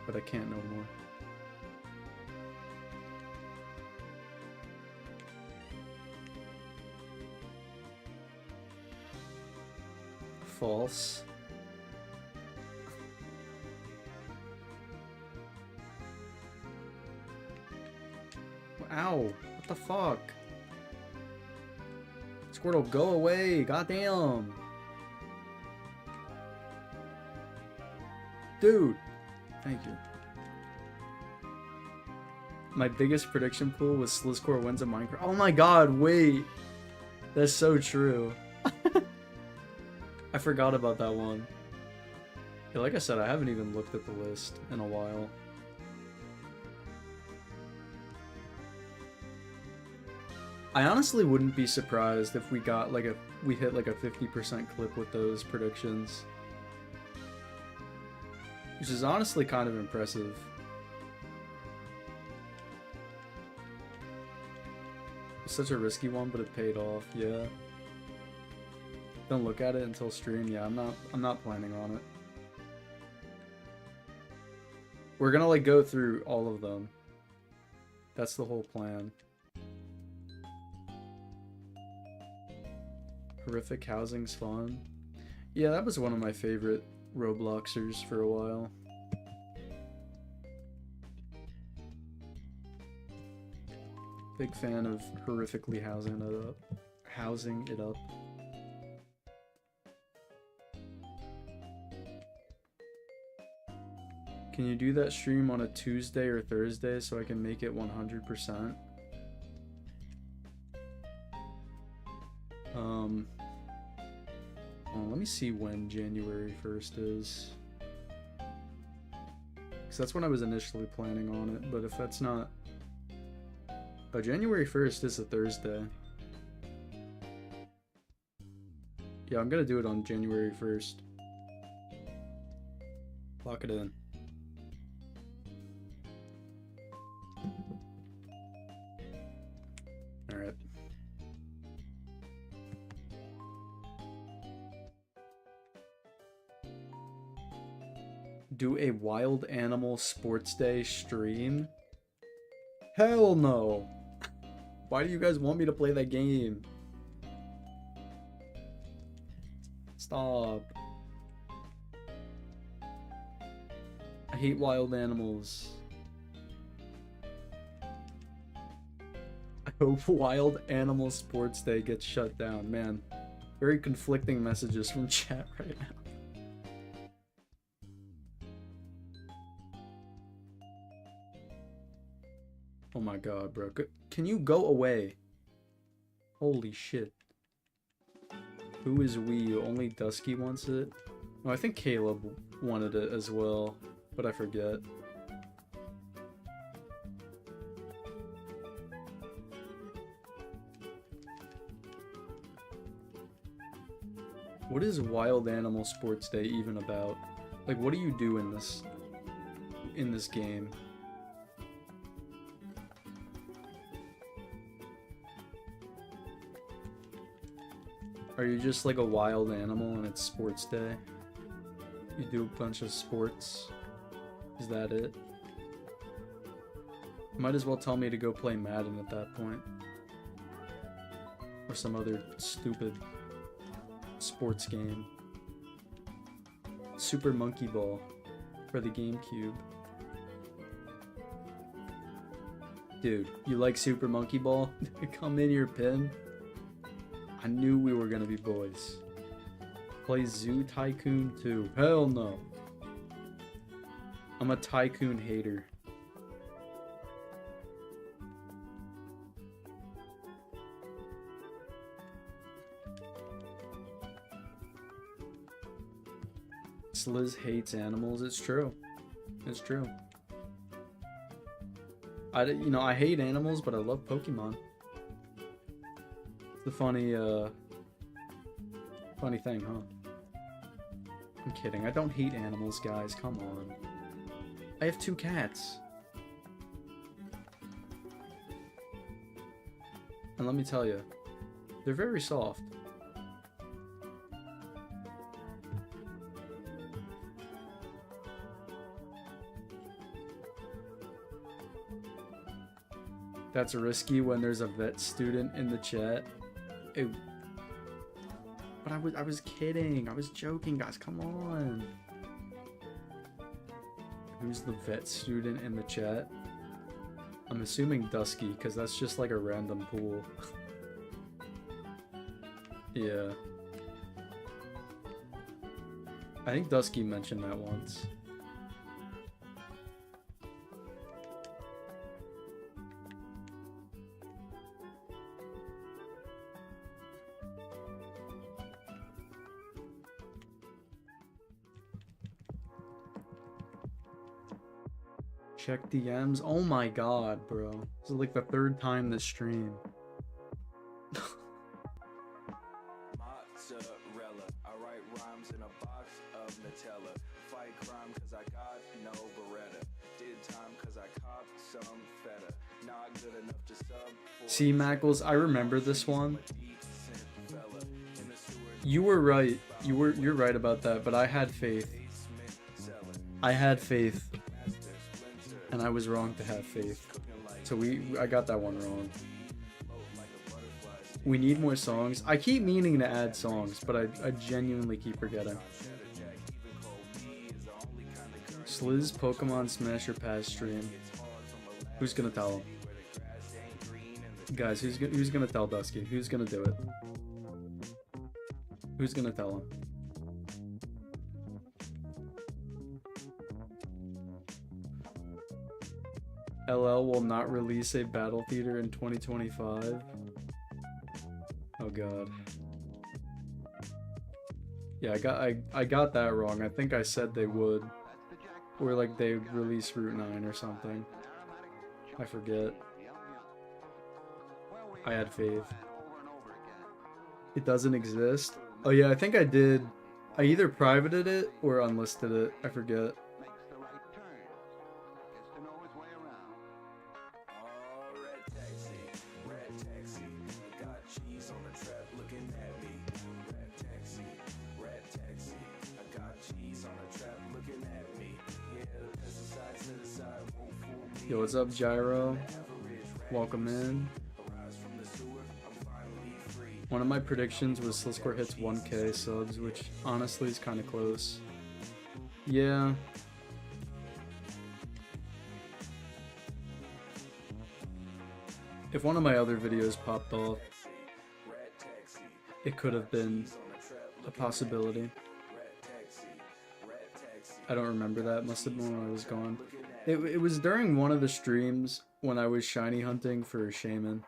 but I can't no more. False. Ow! What the fuck? Squirtle, go away! Goddamn! Dude! Thank you. My biggest prediction pool was Slizzcore wins a Minecraft. Oh my god, wait! That's so true. I forgot about that one. Yeah, like I said, I haven't even looked at the list in a while. I honestly wouldn't be surprised if we got like we hit like a 50% clip with those predictions. Which is honestly kind of impressive. It's such a risky one, but it paid off, yeah. Don't look at it until stream. Yeah, I'm not planning on it. We're gonna like go through all of them. That's the whole plan. Horrific housing's fun. Yeah, that was one of my favorite Robloxers for a while. Big fan of horrifically housing it up. Housing it up. Can you do that stream on a Tuesday or Thursday so I can make it 100%? Well, let me see when January 1st is. Because that's when I was initially planning on it, but if that's not... Oh, January 1st is a Thursday. Yeah, I'm gonna do it on January 1st. Lock it in. Alright. Do a wild animal sports day stream? Hell no! Why do you guys want me to play that game? Stop. I hate wild animals. I Hope Wild Animal Sports Day gets shut down. Man, very conflicting messages from chat right now. Oh my god, bro. Can you go away? Holy shit. Who is we? Only Dusky wants it? Oh, I think Caleb wanted it as well, but I forget. What is Wild Animal Sports Day even about? Like, what do you do in this game? Are you just like a wild animal and it's sports day? You do a bunch of sports? Is that it? Might as well tell me to go play Madden at that point. Or some other stupid sports game. Super Monkey Ball for the GameCube. Dude, you like Super Monkey Ball? Come in your pin. I knew we were gonna be boys. Play Zoo Tycoon 2. Hell no. I'm a Tycoon hater. Sliz hates animals. It's true. It's true. I hate animals, but I love Pokemon. The funny thing, huh? I'm kidding. I don't hate animals, guys. Come on. I have 2 cats. And let me tell you, they're very soft. That's risky when there's a vet student in the chat. Ew. But I was kidding. I was joking, guys. Come on. Who's the vet student in the chat? I'm assuming Dusky, because that's just like a random pool. Yeah. I think Dusky mentioned that once. Check DMs. Oh my god, bro. This is like the 3rd time this stream. Mozzarella. I write rhymes in a box of Nutella. Fight crime cause I got no Beretta. Did time cause I copped some feta. Not good enough to sub for See, Mackles, I remember this one. You were right. You're right about that, but I had faith. I had faith. And I was wrong to have faith. So I got that one wrong. We need more songs. I keep meaning to add songs, but I genuinely keep forgetting. Sliz Pokemon Smash or Pass stream. Who's gonna tell him? Guys, who's gonna tell Dusky? Who's gonna do it? Who's gonna tell him? LL will not release a Battle Theater in 2025. Oh god. Yeah, I got that wrong. I think I said they would. Or like they'd release Route 9 or something. I forget. I had faith. It doesn't exist? Oh yeah, I think I did. I either privated it or unlisted it. I forget. Yo, what's up, Gyro? Welcome in. One of my predictions was Slizcore hits 1K subs, which honestly is kind of close. Yeah. If one of my other videos popped off, it could have been a possibility. I don't remember that. Must have been when I was gone. It was during one of the streams when I was shiny hunting for a shaman.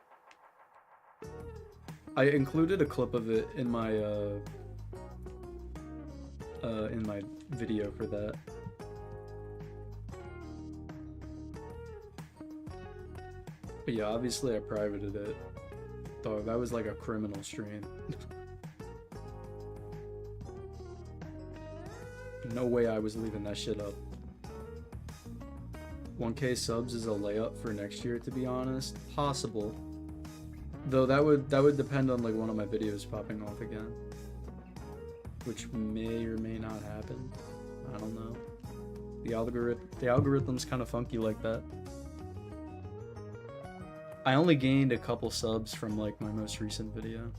I included a clip of it in my video for that. But yeah, obviously I privated it. Dog, that was like a criminal stream. No way I was leaving that shit up. 1K subs is a layup for next year, to be honest. Possible. Though that would depend on like one of my videos popping off again. Which may or may not happen. I don't know. The algorithm's kind of funky like that. I only gained a couple subs from like my most recent video.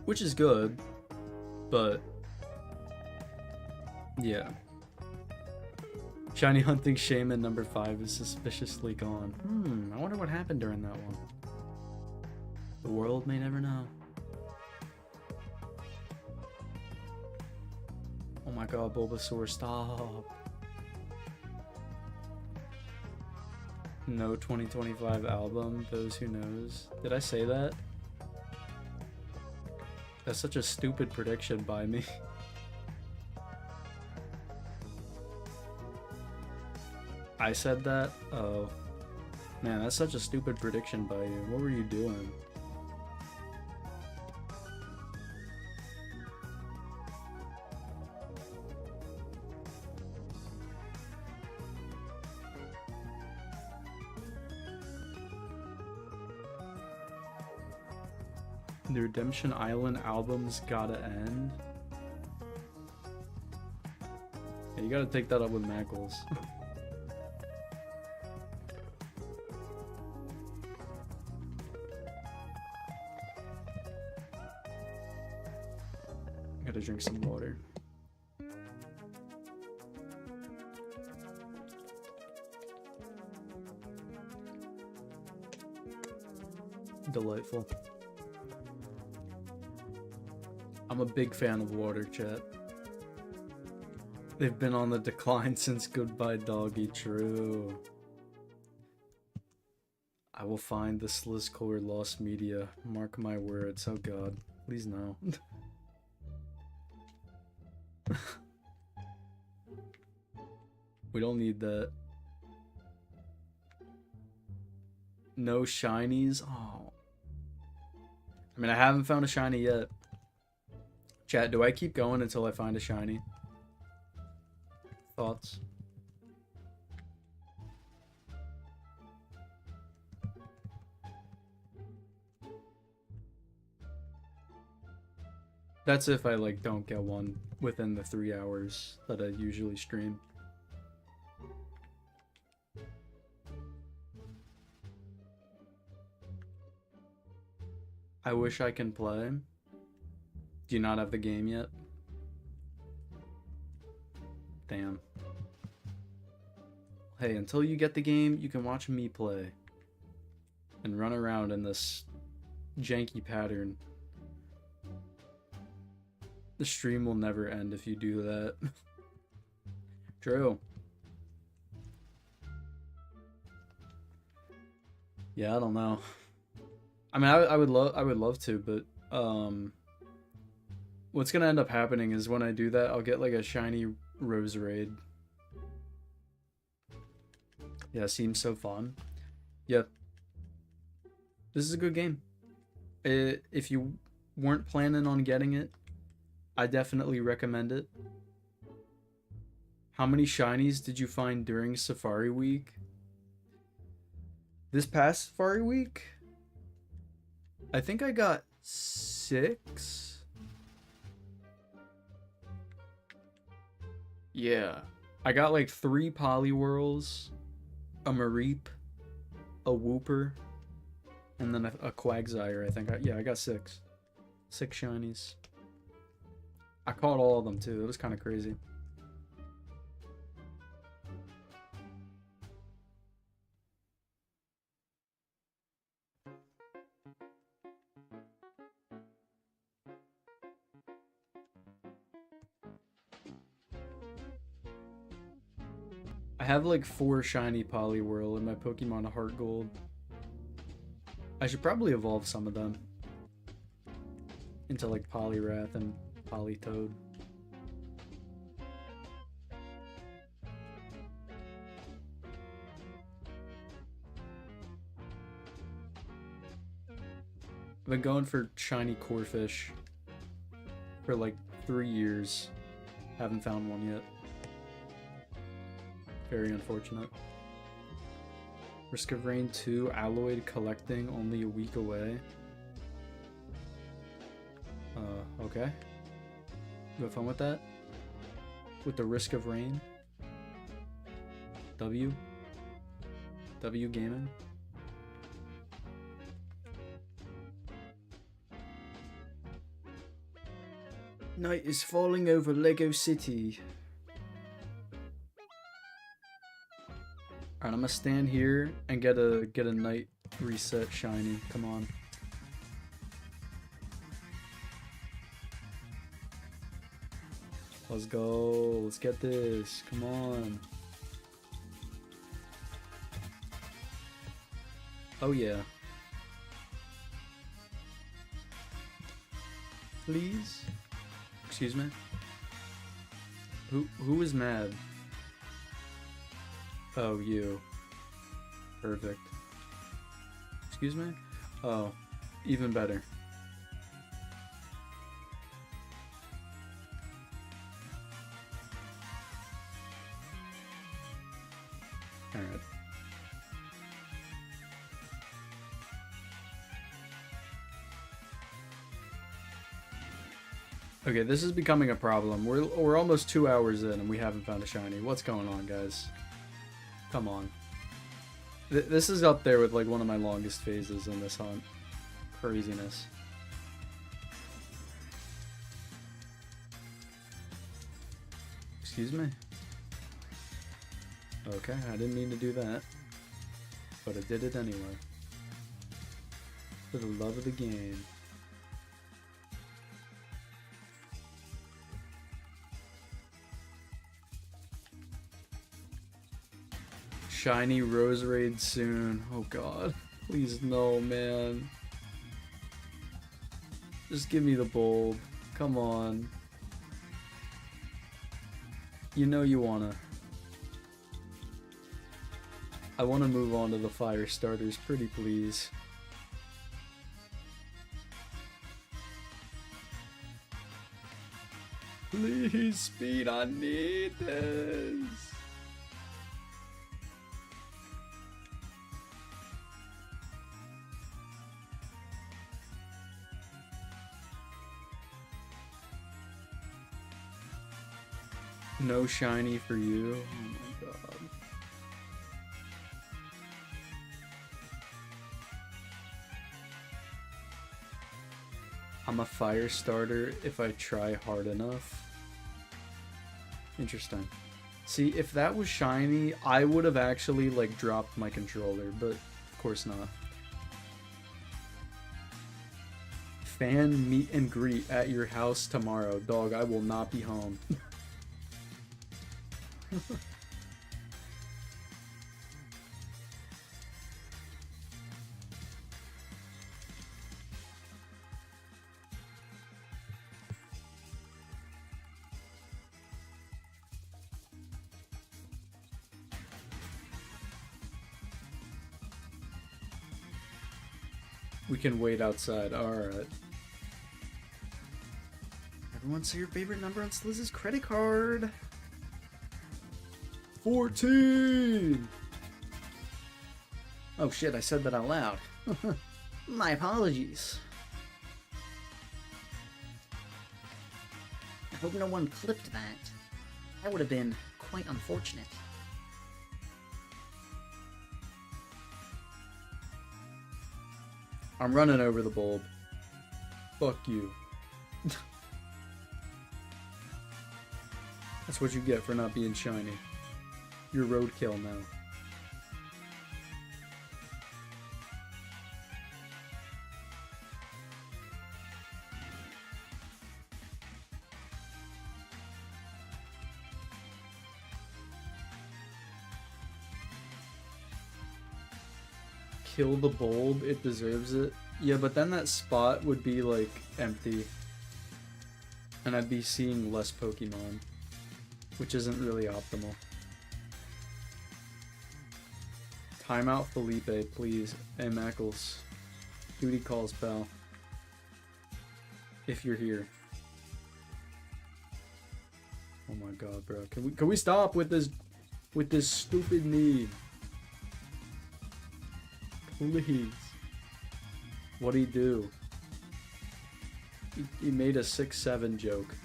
Which is good, but yeah. Shiny Hunting Shaman number 5 is suspiciously gone. I wonder what happened during that one. The world may never know. Oh my god, Bulbasaur, stop. No 2025 album, those who knows. Did I say that? That's such a stupid prediction by me. I said that? Oh. Man, that's such a stupid prediction by you. What were you doing? The Redemption Island album's gotta end. Yeah, you gotta take that up with Mackles. Gotta drink some water. Delightful. I'm a big fan of water, chat. They've been on the decline since Goodbye Doggy. True. I will find the Slizzcore lost media. Mark my words. Oh god. Please no. We don't need that. No shinies? Oh. I mean, I haven't found a shiny yet. Chat, do I keep going until I find a shiny? Thoughts? That's if I like don't get one within the 3 hours that I usually stream. I wish I can play. Do you not have the game yet? Damn. Hey, until you get the game, you can watch me play. And run around in this janky pattern. The stream will never end if you do that. True. Yeah, I don't know. I mean, I would love to, but what's gonna end up happening is when I do that, I'll get like a shiny Rose Raid. Yeah, seems so fun. Yep. This is a good game. If you weren't planning on getting it, I definitely recommend it. How many shinies did you find during Safari Week? This past Safari Week? I think I got 6. Yeah. I got like 3 Poliwhirls, a Mareep, a Wooper, and then a Quagsire, I think. I got 6. 6 shinies. I caught all of them too. It was kind of crazy. have like 4 shiny Poliwhirl in my Pokemon Heart Gold. I should probably evolve some of them into like Poliwrath and Politoed. I've been going for shiny Corphish for like 3 years. Haven't found one yet. Very unfortunate. Risk of Rain 2, Alloyed collecting, only a week away. Okay. You have fun with that? With the Risk of Rain? W Gaming? Night is falling over Lego City. Alright, I'm gonna stand here and get a night reset shiny. Come on. Let's go. Let's get this. Come on. Oh yeah. Please? Excuse me? Who is mad? Oh, you. Perfect. Excuse me? Oh, even better. Alright. Okay, this is becoming a problem. We're almost 2 hours in and we haven't found a shiny. What's going on, guys? Come on. This is up there with like one of my longest phases in this hunt. Craziness. Excuse me? Okay, I didn't mean to do that. But I did it anyway. For the love of the game. Shiny Roserade soon. Oh god. Please no, man. Just give me the bulb. Come on. You know you wanna. I wanna move on to the fire starters, pretty please. Please, speed, I need this. No shiny for you. Oh my god. I'm a fire starter if I try hard enough. Interesting. See, if that was shiny, I would have actually like dropped my controller, but of course not. Fan meet and greet at your house tomorrow. Dog, I will not be home. We can wait outside. Alright. Everyone say your favorite number on Slizz's credit card. 14! Oh shit, I said that out loud. My apologies. I hope no one clipped that. That would have been quite unfortunate. I'm running over the bulb. Fuck you. That's what you get for not being shiny. You're roadkill now. kill the bulb, it deserves it. Yeah, but then that spot would be, like, empty. And I'd be seeing less Pokemon, which isn't really optimal. Timeout Felipe, please. Hey, Mackles. Duty calls, pal. If you're here. Oh my god, bro. Can we stop with this stupid need? Please. What'd he do? He made a 6-7 joke.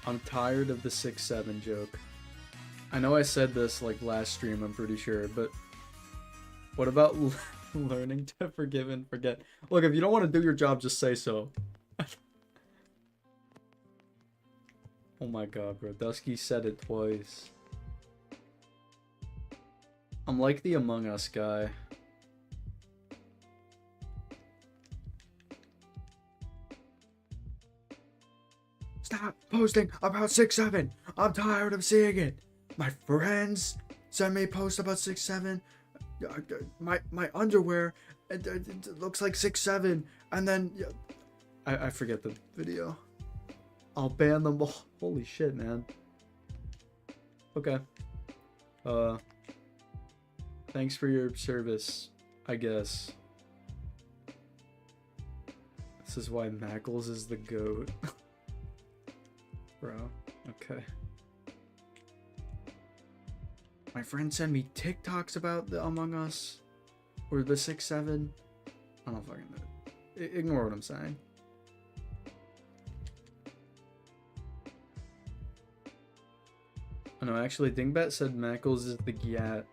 I'm tired of the 6-7 joke. I know I said this like last stream, I'm pretty sure, but what about learning to forgive and forget? Look, if you don't want to do your job, just say so. Oh my god, bro. Dusky said it twice. I'm like the Among Us guy. Stop posting about 6-7. I'm tired of seeing it. My friends send me posts about 6-7. My underwear it looks like 6-7, and then I forget the video. I'll ban them all. Holy shit, man. Okay. Thanks for your service, I guess. This is why Mackles is the GOAT. Bro, okay. My friends send me TikToks about the Among Us. Or the 6-7. I don't fucking know. Ignore what I'm saying. Oh no, actually, Dingbat said Mackles is the Gyat.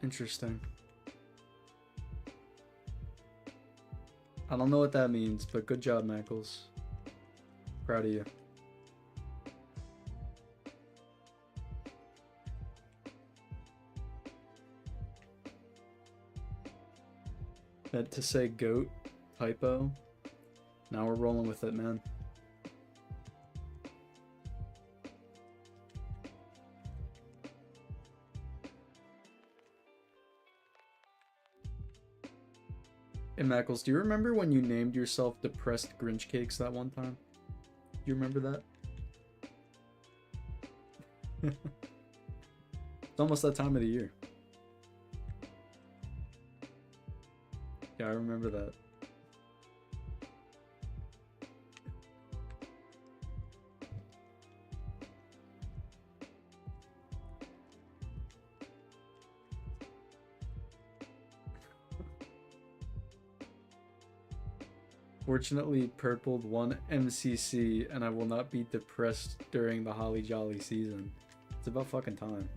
Interesting. I don't know what that means, but good job, Mackles. Proud of you. Meant to say goat, typo. Now we're rolling with it, man. Hey Mackles, do you remember when you named yourself Depressed Grinch Cakes that one time? Do you remember that? It's almost that time of the year. Yeah, I remember that. Fortunately, purpled one MCC, and I will not be depressed during the Holly Jolly season. It's about fucking time.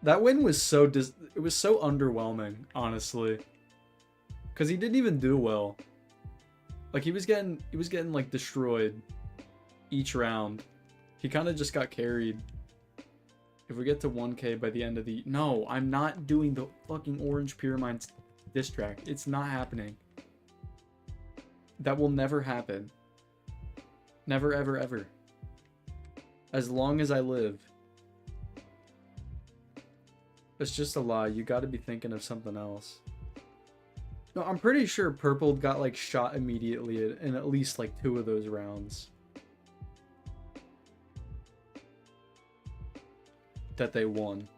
That win was so it was so underwhelming, honestly. Cause he didn't even do well. Like he was getting like destroyed each round. He kind of just got carried. If we get to 1K by the end of the... No, I'm not doing the fucking Orange Pyramids diss track. It's not happening. That will never happen. Never, ever, ever. As long as I live. It's just a lie. You gotta be thinking of something else. No, I'm pretty sure Purple got like shot immediately in at least like 2 of those rounds. That they won.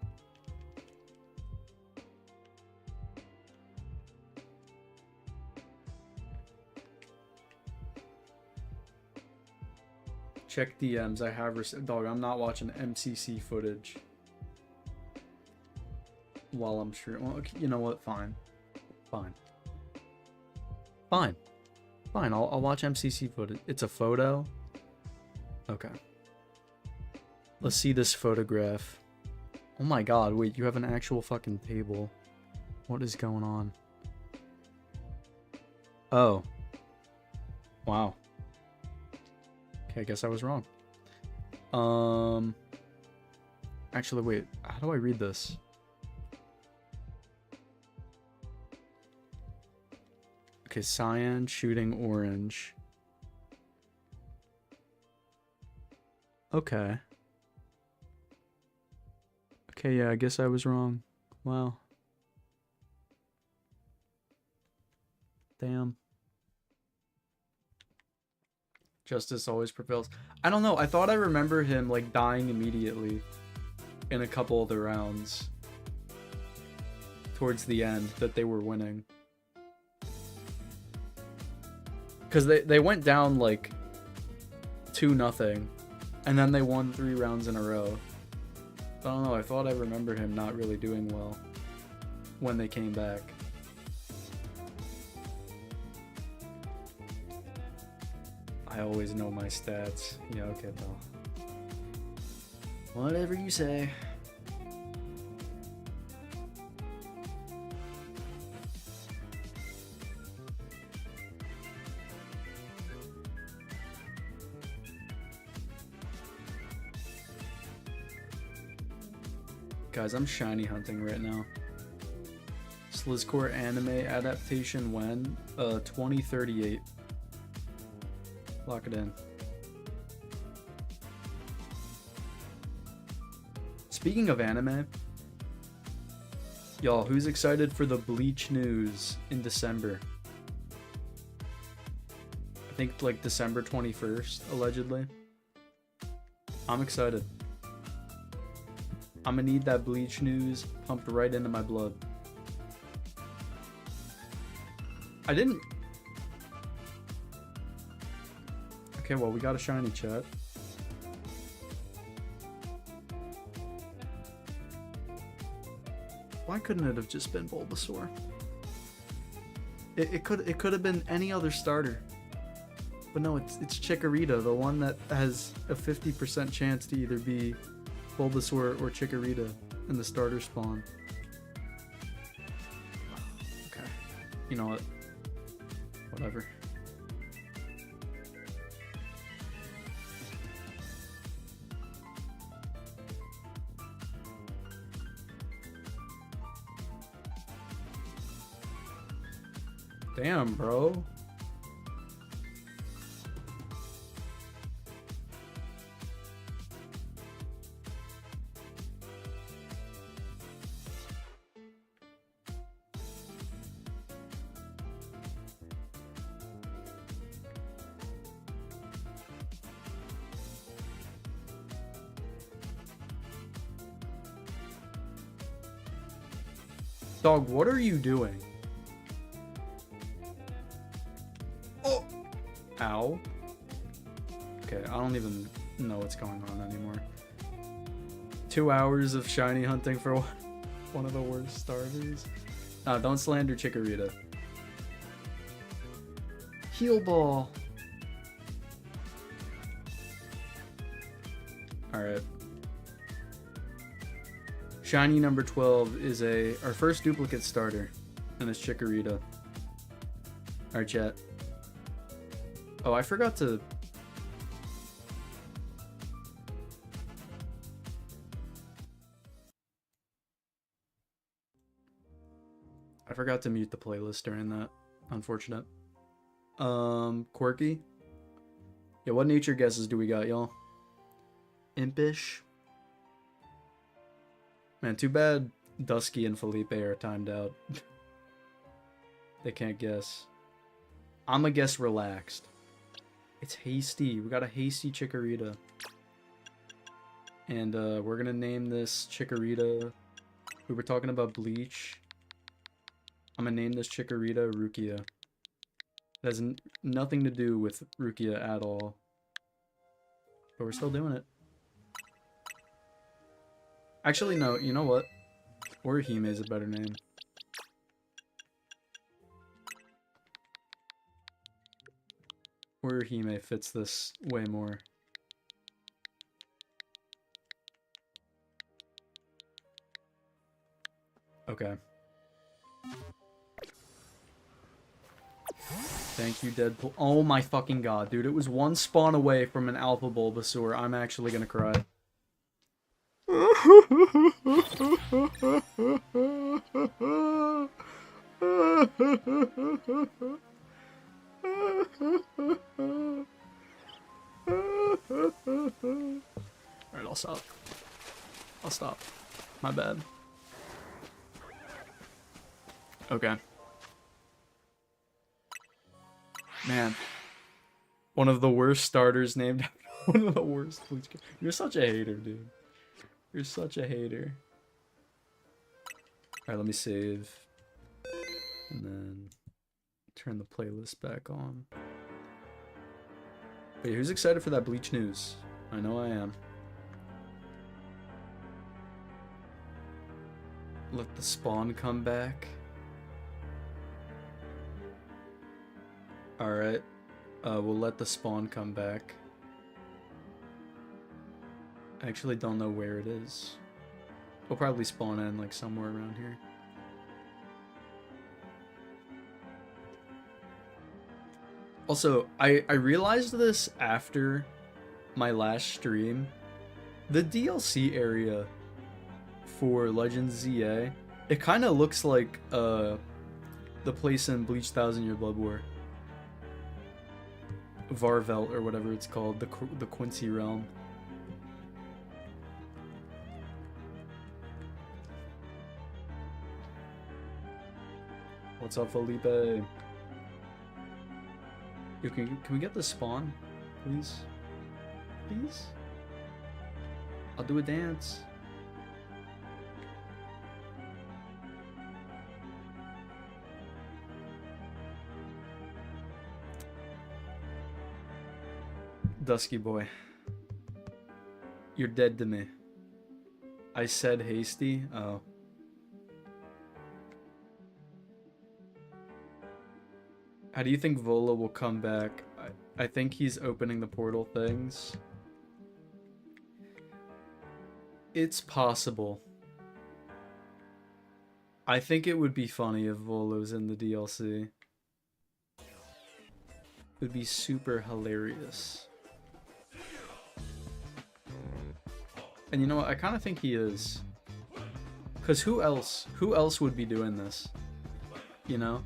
Check DMs. I have dog. I'm not watching MCC footage while I'm sure. Well, okay, you know what? Fine. Fine. Fine. Fine. I'll watch MCC footage. It's a photo. Okay. Let's see this photograph. Oh my god, wait, you have an actual fucking table. What is going on? Oh. Wow. Okay, I guess I was wrong. Actually, wait. How do I read this? Okay, cyan, shooting orange. Okay. Okay, yeah, I guess I was wrong. Wow. Damn. Justice always prevails. I don't know. I thought I remember him, like, dying immediately in a couple of the rounds towards the end that they were winning. Because they went down, like, 2-0, and then they won 3 rounds in a row. I don't know. I thought I remember him not really doing well when they came back. I always know my stats. Yeah, okay, pal. Whatever you say. Guys, I'm shiny hunting right now. Slizcore anime adaptation when? 2038. Lock it in. Speaking of anime, y'all, who's excited for the Bleach news in December? I think like December 21st, allegedly. I'm excited. I'm gonna need that Bleach news pumped right into my blood. I didn't... Okay, well, we got a shiny chat. Why couldn't it have just been Bulbasaur? It could have been any other starter. But no, it's Chikorita, the one that has a 50% chance to either be Bulbasaur or Chikorita in the starter spawn. Okay. You know what? Whatever. Damn, bro. Dog, what are you doing? Oh! Ow. Okay, I don't even know what's going on anymore. 2 hours of shiny hunting for one of the worst starters. Don't slander Chikorita. Heal ball. Alright. Shiny number 12 is our first duplicate starter, and it's Chikorita. Alright, chat. Oh, I forgot to... I forgot to mute the playlist during that. Unfortunate. Quirky? Yeah, what nature guesses do we got, y'all? Impish? Man, too bad Dusky and Felipe are timed out. They can't guess. I'ma guess relaxed. It's hasty. We got a hasty Chikorita. And we're gonna name this Chikorita. We were talking about Bleach. I'm gonna name this Chikorita Rukia. It has nothing to do with Rukia at all. But we're still doing it. Actually, no, you know what? Orihime is a better name. Orihime fits this way more. Okay. Thank you, Deadpool. Oh my fucking god, dude. It was one spawn away from an Alpha Bulbasaur. I'm actually gonna cry. Alright, I'll stop. I'll stop. My bad. Okay. Man. One of the worst starters named one of the worst Bleach. You're such a hater, dude. You're such a hater. Alright, let me save. And then turn the playlist back on. Wait, who's excited for that Bleach news? I know I am. Let the spawn come back. Alright. We'll let the spawn come back. I actually don't know where it is. We'll probably spawn in like somewhere around here. Also, I realized this after my last stream. The DLC area for Legends ZA, it kind of looks like the place in Bleach 1000 Year Blood War. Varvelt or whatever it's called, the Quincy realm. What's up, Felipe? Yo, can we get the spawn, please? Please? I'll do a dance. Dusky boy. You're dead to me. I said hasty? Oh. How do you think Vola will come back? I think he's opening the portal things. It's possible. I think it would be funny if Volo's in the DLC. It would be super hilarious. And you know what? I kind of think he is. Because who else would be doing this? You know?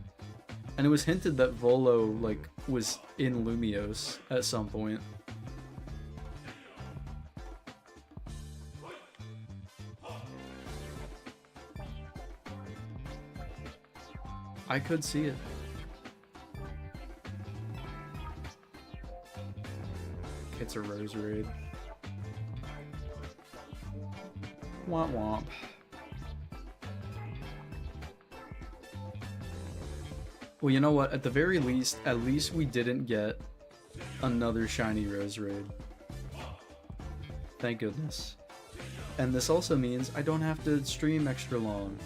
And it was hinted that Volo, like, was in Lumios at some point. I could see it. It's a Rose Raid. Womp womp. Well, you know what? At the very least, at least we didn't get another shiny Rose Raid. Thank goodness. And this also means I don't have to stream extra long.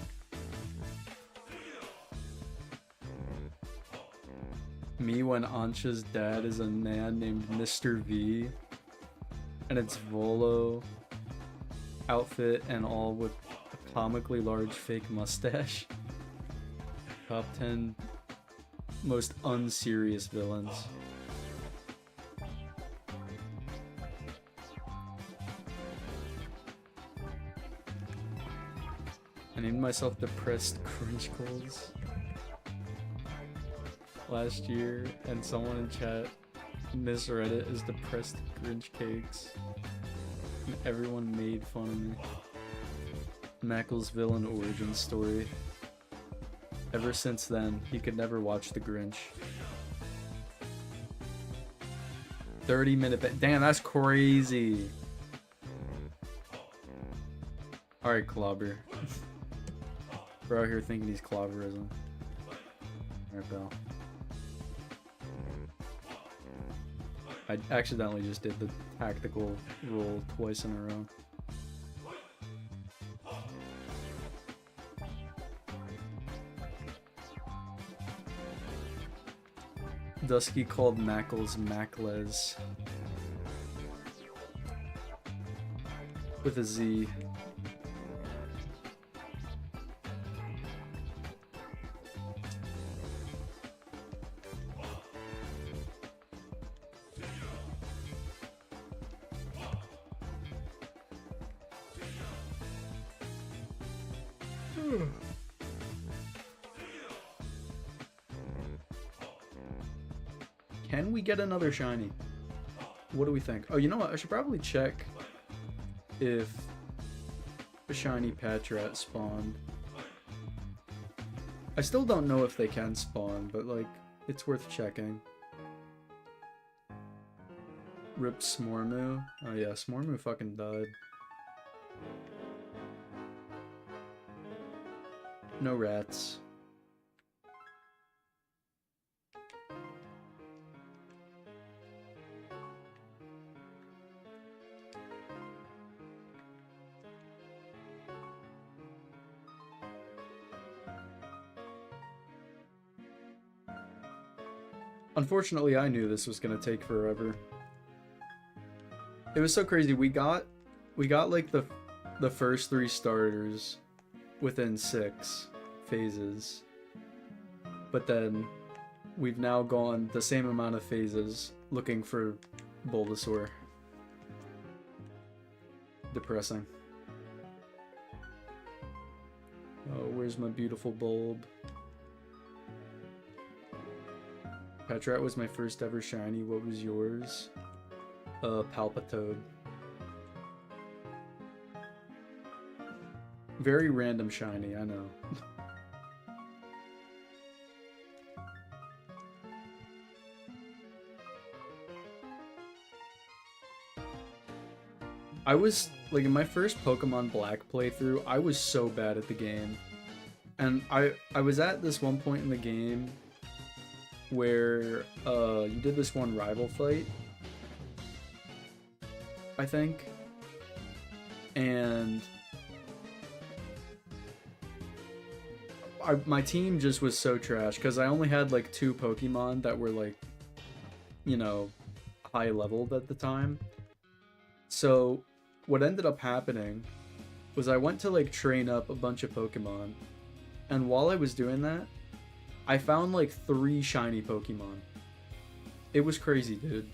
Me when Ancha's dad is a man named Mr. V. And it's Volo outfit and all with a comically large fake mustache. Top 10 most unserious villains. I named myself Depressed Cringe Coals last year, and someone in chat misread it as Depressed Grinch Cakes. And everyone made fun of me. Mackle's villain origin story. Ever since then, he could never watch The Grinch. 30-minute damn, that's crazy. Alright, Clobber. We're out here thinking he's clobberism. Alright, pal. I accidentally just did the tactical roll twice in a row. Dusky called Mackles Mackles. With a Z. Can we get another shiny? What do we think? Oh, you know what? I should probably check if a shiny Patrat spawned. I still don't know if they can spawn, but like, it's worth checking. Rip Smormu. Oh yeah, Smormu fucking died. No rats. Unfortunately, I knew this was gonna take forever. It was so crazy. We got like the first 3 starters within 6 phases, but then we've now gone the same amount of phases looking for Bulbasaur. Depressing. Oh, where's my beautiful bulb? Patrat was my first ever shiny. What was yours? Palpitoad. Very random shiny, I know. I was, like, in my first Pokemon Black playthrough, I was so bad at the game. And I was at this one point in the game where you did this one rival fight, I think, and my team just was so trash because I only had like 2 Pokemon that were like, you know, high leveled at the time. So what ended up happening was I went to like train up a bunch of Pokemon, and while I was doing that, I found like 3 shiny Pokemon. It was crazy, dude.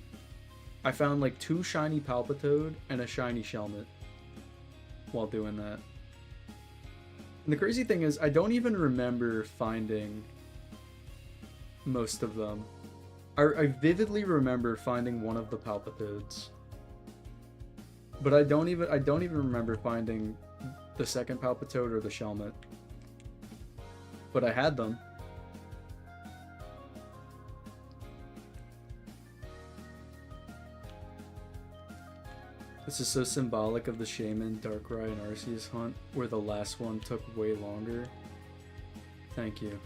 I found like 2 shiny Palpitoad and a shiny Shelmet while doing that. And the crazy thing is, I don't even remember finding most of them. I vividly remember finding one of the Palpitoads, but I don't even remember finding the second Palpitoad or the Shelmet. But I had them. This is so symbolic of the Shaman, Darkrai, and Arceus hunt, where the last one took way longer. Thank you.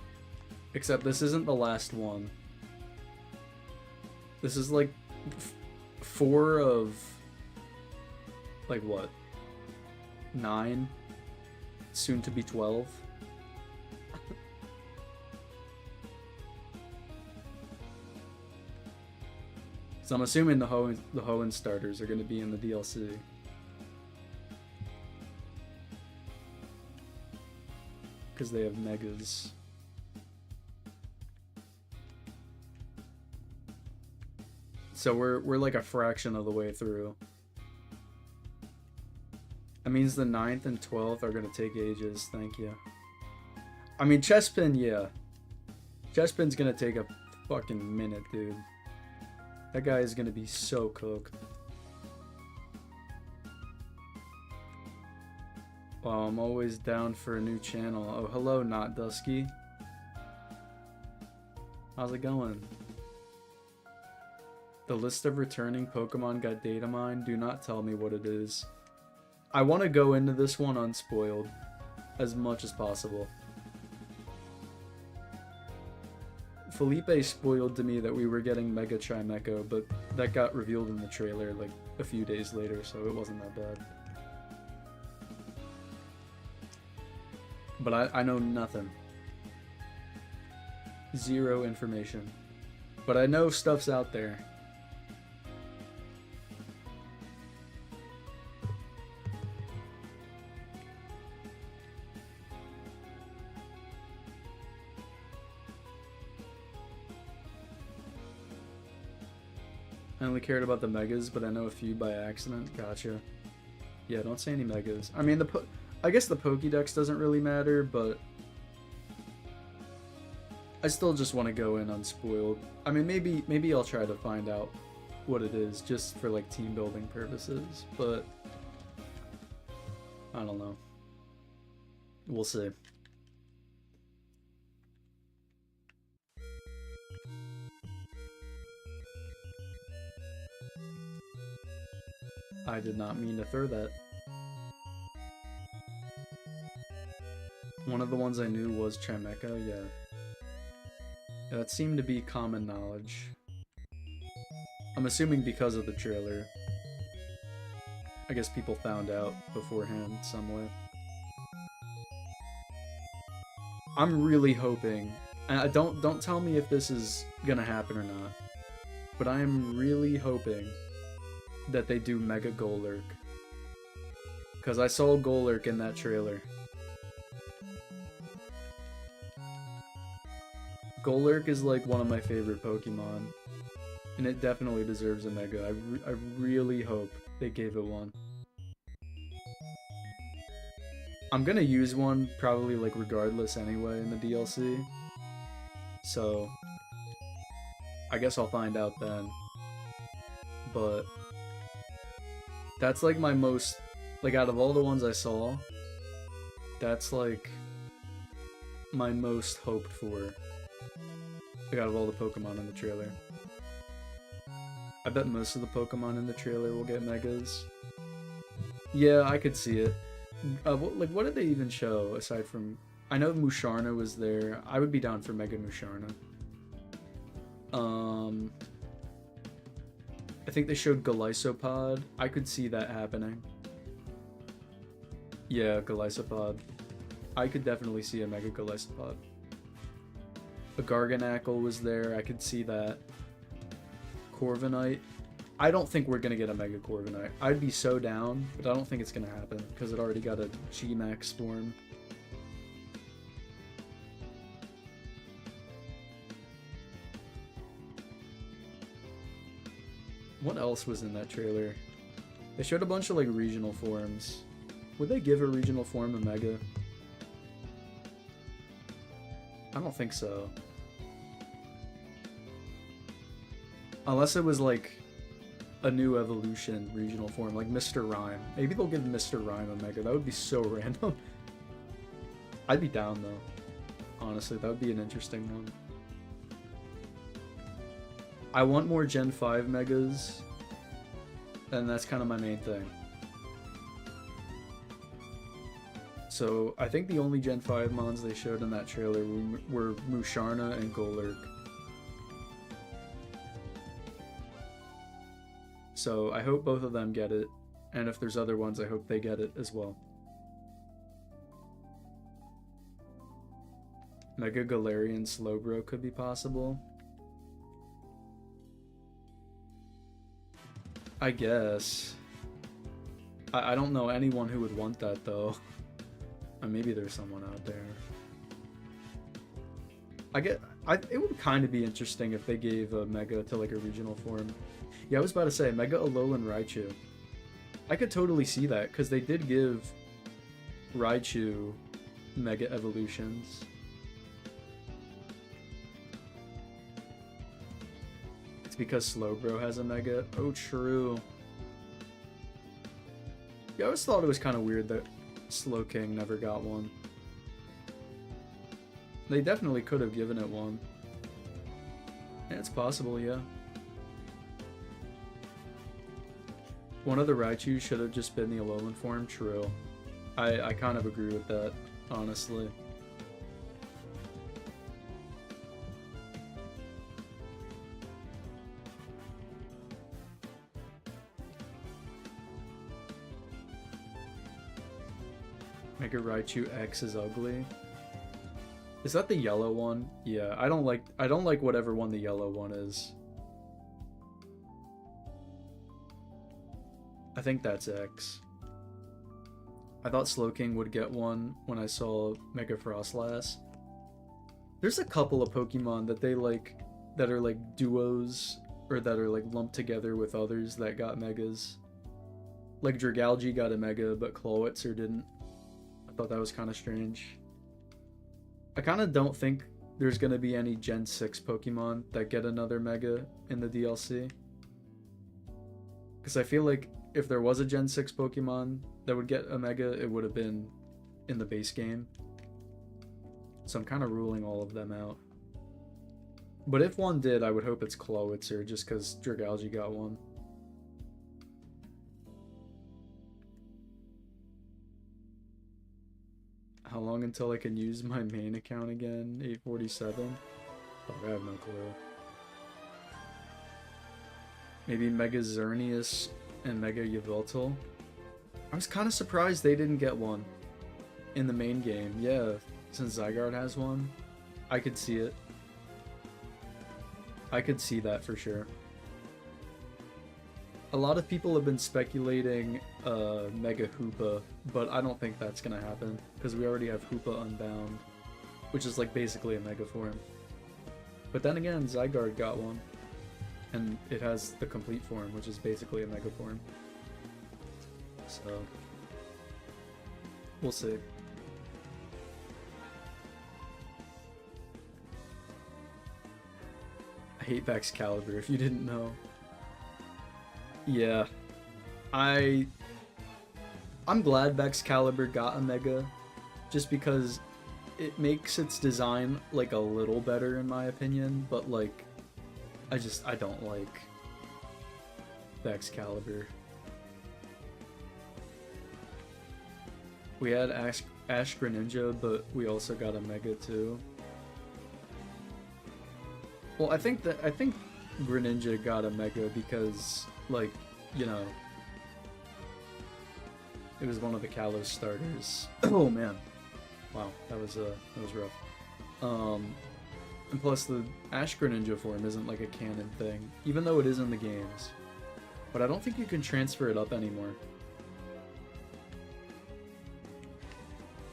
Except this isn't the last one. This is like 4 of, like what? 9? Soon to be 12? So I'm assuming the Hoenn starters are going to be in the DLC. Because they have megas. So we're like a fraction of the way through. That means the 9th and 12th are going to take ages, thank you. I mean, Chespin, yeah. Chespin's going to take a fucking minute, dude. That guy is gonna be so cooked. Well, I'm always down for a new channel. Oh, hello, Not Dusky. How's it going? The list of returning Pokemon got data mined. Do not tell me what it is. I want to go into this one unspoiled as much as possible. Felipe spoiled to me that we were getting Mega Chimecho, but that got revealed in the trailer like a few days later, so it wasn't that bad. But I know nothing. 0 information. But I know stuff's out there. I only cared about the megas, but I know a few by accident. Gotcha. Yeah, don't say any megas. I mean, I guess the Pokédex doesn't really matter, but I still just want to go in unspoiled. I mean, maybe I'll try to find out what it is just for like team building purposes, but I don't know. We'll see. I did not mean to throw that. One of the ones I knew was Chimecha, yeah. That seemed to be common knowledge. I'm assuming because of the trailer. I guess people found out beforehand some way. I'm really hoping, and don't tell me if this is gonna happen or not, but I am really hoping that they do Mega Golurk. Because I saw Golurk in that trailer. Golurk is like one of my favorite Pokemon, and it definitely deserves a Mega. I really hope they gave it one. I'm gonna use one probably like regardless anyway in the DLC, so I guess I'll find out then. But that's like my most, like out of all the ones I saw, that's like my most hoped for. Like out of all the Pokemon in the trailer. I bet most of the Pokemon in the trailer will get Megas. Yeah, I could see it. What did they even show aside from... I know Musharna was there. I would be down for Mega Musharna. I think they showed Golisopod. I could see that happening. Yeah, Golisopod. I could definitely see a Mega Golisopod. A Garganacl was there. I could see that. Corviknight. I don't think we're gonna get a Mega Corviknight. I'd be so down, but I don't think it's gonna happen because it already got a G-Max form. What else was in that trailer? They showed a bunch of like regional forms. Would they give a regional form a Mega? I don't think so. Unless it was like a new evolution regional form, like Mr. Rhyme. Maybe they'll give Mr. Rhyme a Mega. That would be so random. I'd be down though. Honestly, that would be an interesting one. I want more Gen 5 Megas, and that's kind of my main thing. So I think the only Gen 5 mons they showed in that trailer were Musharna and Golurk. So I hope both of them get it, and if there's other ones, I hope they get it as well. Mega Galarian Slowbro could be possible. I guess. I don't know anyone who would want that though. Or maybe there's someone out there. It would kind of be interesting if they gave a Mega to like a regional form. Yeah, I was about to say Mega Alolan Raichu. I could totally see that because they did give Raichu Mega Evolutions. It's because Slowbro has a Mega. Oh, true. Yeah, I always thought it was kind of weird that Slowking never got one. They definitely could have given it one. Yeah, it's possible, yeah. One of the Raichu should have just been the Alolan form, true. I kind of agree with that, honestly. Mega Raichu X is ugly. Is that the yellow one? Yeah, I don't like whatever one the yellow one is. I think that's X. I thought Slowking would get one when I saw Mega Frostlass. There's a couple of Pokemon that they like that are like duos or that are like lumped together with others that got Megas. Like Dragalge got a Mega, but Clawitzer didn't. thought that was kind of strange. I kind of don't think there's going to be any Gen 6 Pokemon that get another Mega in the DLC. Because I feel like if there was a Gen 6 Pokemon that would get a Mega, it would have been in the base game. So I'm kind of ruling all of them out. But if one did, I would hope it's Klawitzer, just because Dragalge got one. How long until I can use my main account again? 847? Oh, I have no clue. Maybe Mega Xerneas and Mega Yveltal? I was kind of surprised they didn't get one in the main game. Yeah, since Zygarde has one, I could see it. I could see that for sure. A lot of people have been speculating Mega Hoopa, but I don't think that's gonna happen because we already have Hoopa Unbound, which is like basically a Mega form. But then again, Zygarde got one, and it has the complete form, which is basically a Mega form. So we'll see. I hate Excalibur, if you didn't know. Yeah. I'm glad Excalibur got a Mega, just because it makes its design like a little better in my opinion, but like I don't like Excalibur. We had Ash Greninja, but we also got a Mega too. Well, I think Greninja got a Mega because, like, you know, it was one of the Kalos starters. Oh man, wow, that was rough. And plus the Ash Greninja form isn't like a canon thing, even though it is in the games. But I don't think you can transfer it up anymore.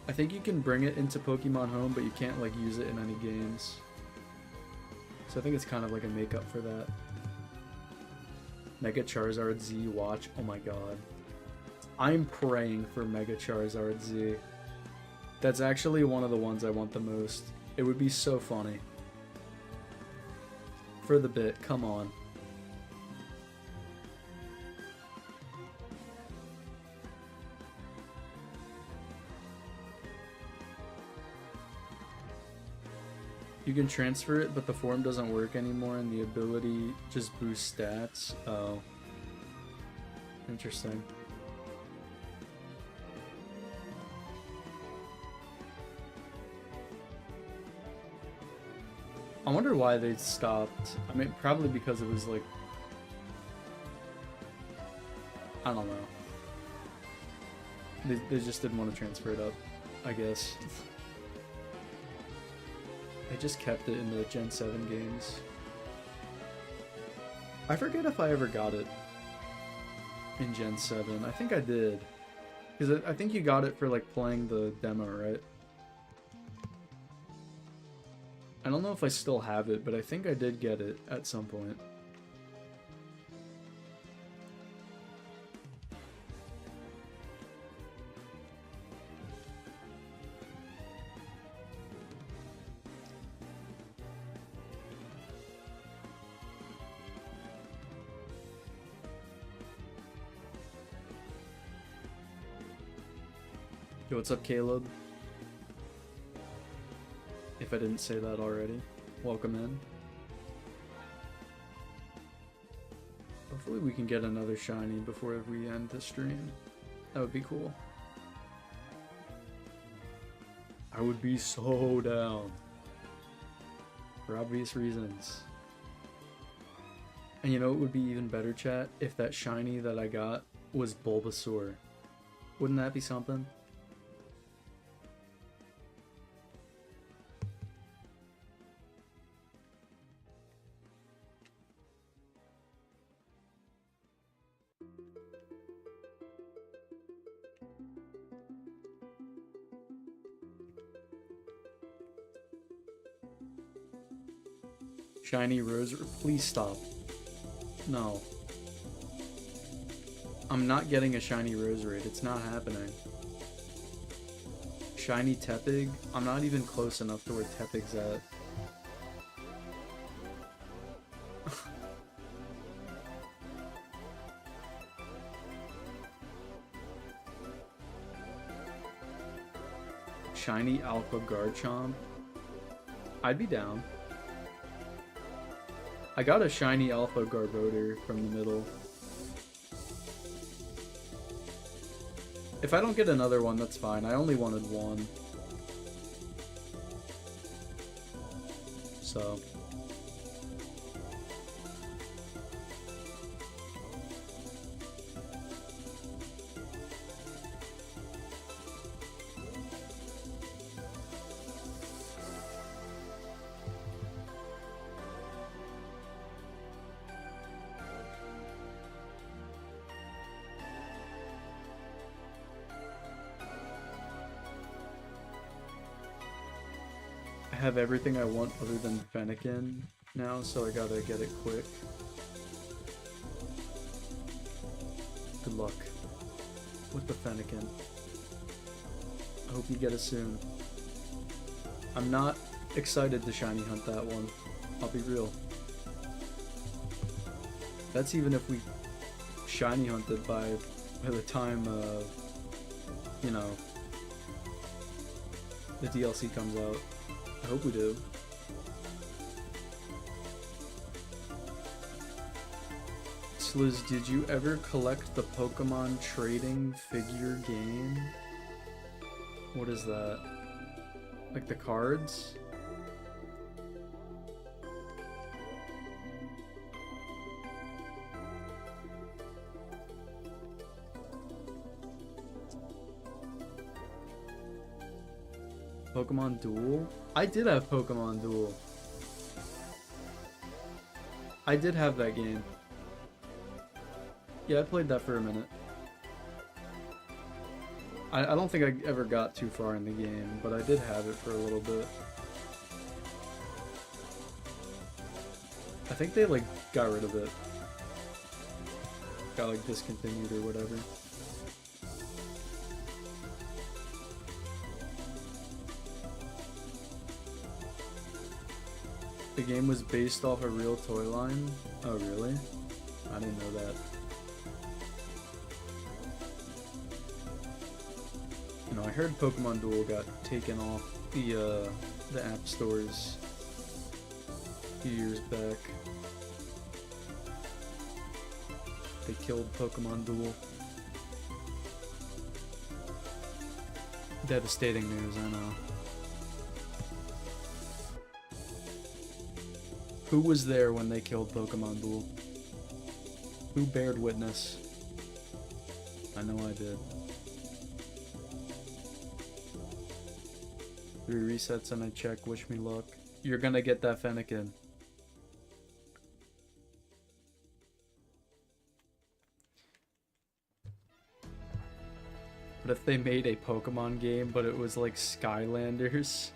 I think you can bring it into Pokemon Home, but you can't like use it in any games. So I think it's kind of like a makeup for that. Mega Charizard Z watch. Oh my god. I'm praying for Mega Charizard Z. That's actually one of the ones I want the most. It would be so funny. For the bit, come on. You can transfer it, but the form doesn't work anymore, and the ability just boosts stats. Oh. Interesting. I wonder why they stopped. I mean, probably because it was like... I don't know. They just didn't want to transfer it up, I guess. They just kept it in the Gen 7 games. I forget if I ever got it in Gen 7. I think I did. Because I think you got it for like playing the demo, right? I don't know if I still have it, but I think I did get it at some point. Yo, what's up, Caleb? If I didn't say that already, welcome in. Hopefully we can get another shiny before we end the stream. That would be cool. I would be so down. For obvious reasons. And you know it would be even better, chat, if that shiny that I got was Bulbasaur. Wouldn't that be something? Shiny Rose, please stop. No. I'm not getting a shiny Roserade, it's not happening. Shiny Tepig. I'm not even close enough to where Tepig's at. Shiny Alpha Garchomp. I'd be down. I got a shiny Alpha Garbodor from the middle. If I don't get another one, that's fine. I only wanted one. So. I have everything I want other than Fennekin now, so I gotta get it quick. Good luck with the Fennekin. I hope you get it soon. I'm not excited to shiny hunt that one. I'll be real. That's even if we shiny hunted by the time, you know, the DLC comes out. I hope we do. Sliz, did you ever collect the Pokemon trading figure game? What is that? Like the cards? Pokemon Duel? I did have Pokemon Duel. I did have that game. Yeah, I played that for a minute. I don't think I ever got too far in the game, but I did have it for a little bit. I think they like got rid of it. Got like discontinued or whatever. The game was based off a real toy line? Oh, really? I didn't know that. You know, I heard Pokemon Duel got taken off the app stores a few years back. They killed Pokemon Duel. Devastating news, I know. Who was there when they killed Pokemon Duel? Who bared witness? I know I did. 3 resets and I check, wish me luck. You're gonna get that Fennekin. But if they made a Pokemon game, but it was like Skylanders,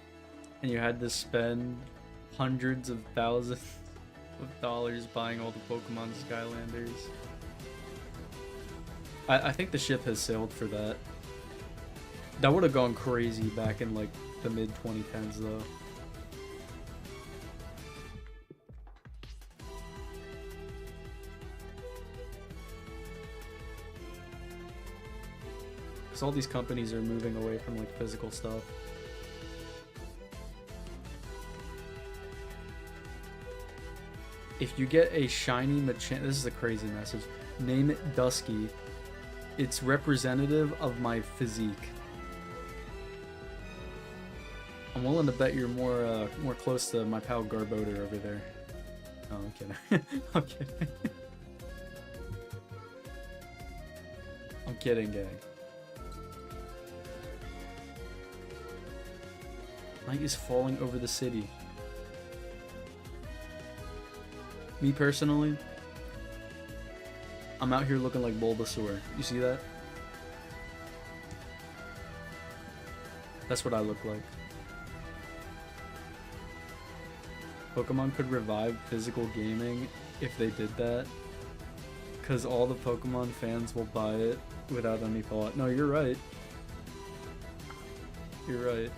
and you had to spend hundreds of thousands of dollars buying all the Pokemon Skylanders. I think the ship has sailed for that. That would have gone crazy back in like the mid 2010s though. Because all these companies are moving away from like physical stuff. If you get a shiny Machamp, this is a crazy message. Name it Dusky. It's representative of my physique. I'm willing to bet you're more close to my pal Garbodor over there. Oh, I'm kidding. I'm kidding. I'm kidding, gang. Night is falling over the city. Me personally, I'm out here looking like Bulbasaur. You see that? That's what I look like. Pokemon could revive physical gaming if they did that, because all the Pokemon fans will buy it without any thought. No, you're right. You're right.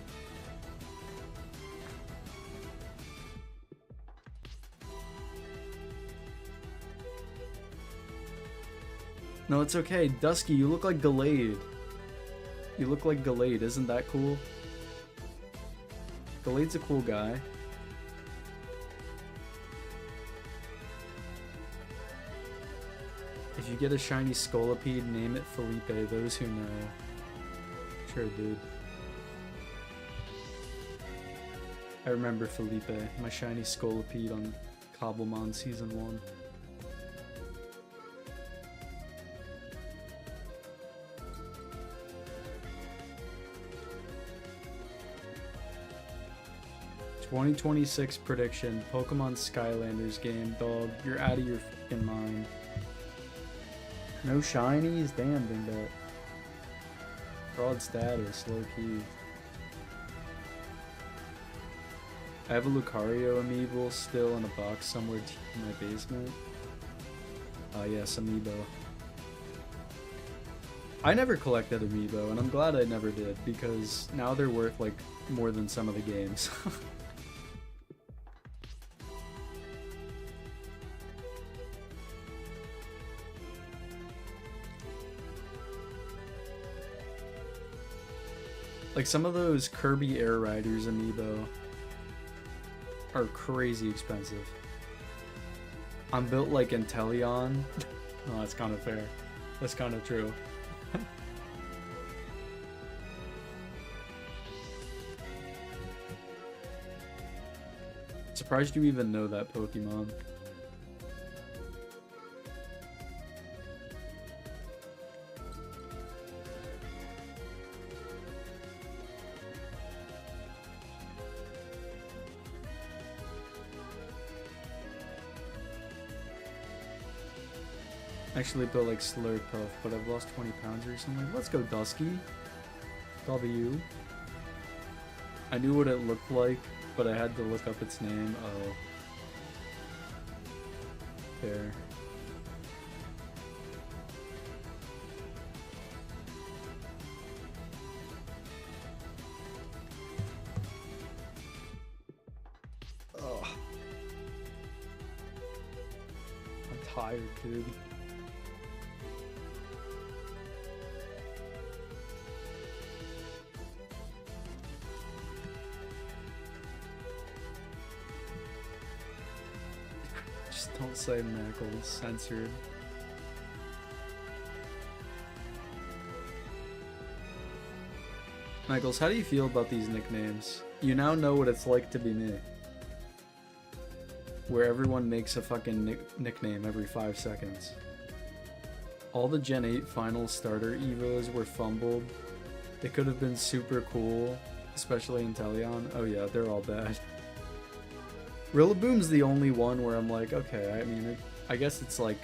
No, it's okay. Dusky, you look like Gallade. You look like Gallade. Isn't that cool? Gallade's a cool guy. If you get a shiny Scolipede, name it Felipe. Those who know. Sure, dude. I remember Felipe, my shiny Scolipede on Cobblemon Season 1. '2026 prediction, Pokemon Skylanders game, dog. You're out of your fucking mind. No shinies? Damn, Dingbat. Fraud status, low key. I have a Lucario amiibo still in a box somewhere in my basement. Yes, amiibo. I never collected amiibo, and I'm glad I never did, because now they're worth, like, more than some of the games. Like, some of those Kirby Air Riders amiibo are crazy expensive. I'm built like Inteleon. Oh, that's kind of fair. That's kind of true. Surprised you even know that Pokemon. Actually built like Slurpuff, but I've lost 20 pounds recently. Let's go, Dusky. W. I knew what it looked like, but I had to look up its name. Oh. Fair. Oh. I'm tired, dude. Don't say Knuckles, censored. Michaels, how do you feel about these nicknames? You now know what it's like to be me. Where everyone makes a fucking nickname every 5 seconds. All the Gen 8 final starter Evos were fumbled. They could have been super cool, especially Inteleon. Oh yeah, they're all bad. Rillaboom's the only one where I'm like, okay, I mean, I guess it's like,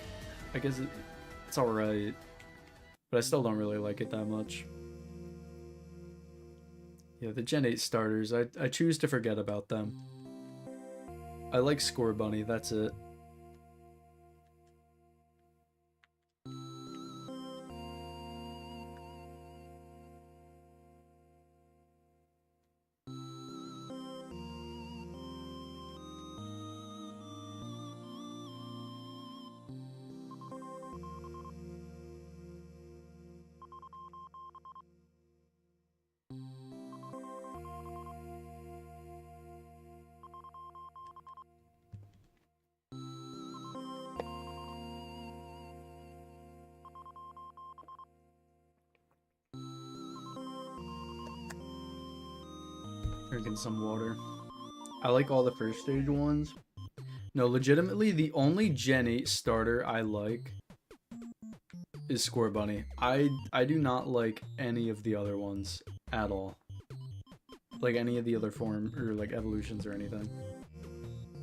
it's alright. But I still don't really like it that much. Yeah, the Gen 8 starters, I choose to forget about them. I like Scorbunny, that's it. Drinking some water. I like all the first stage ones. No, legitimately, the only Gen 8 starter I like is Scorbunny. I do not like any of the other ones at all. Like any of the other form or like evolutions or anything.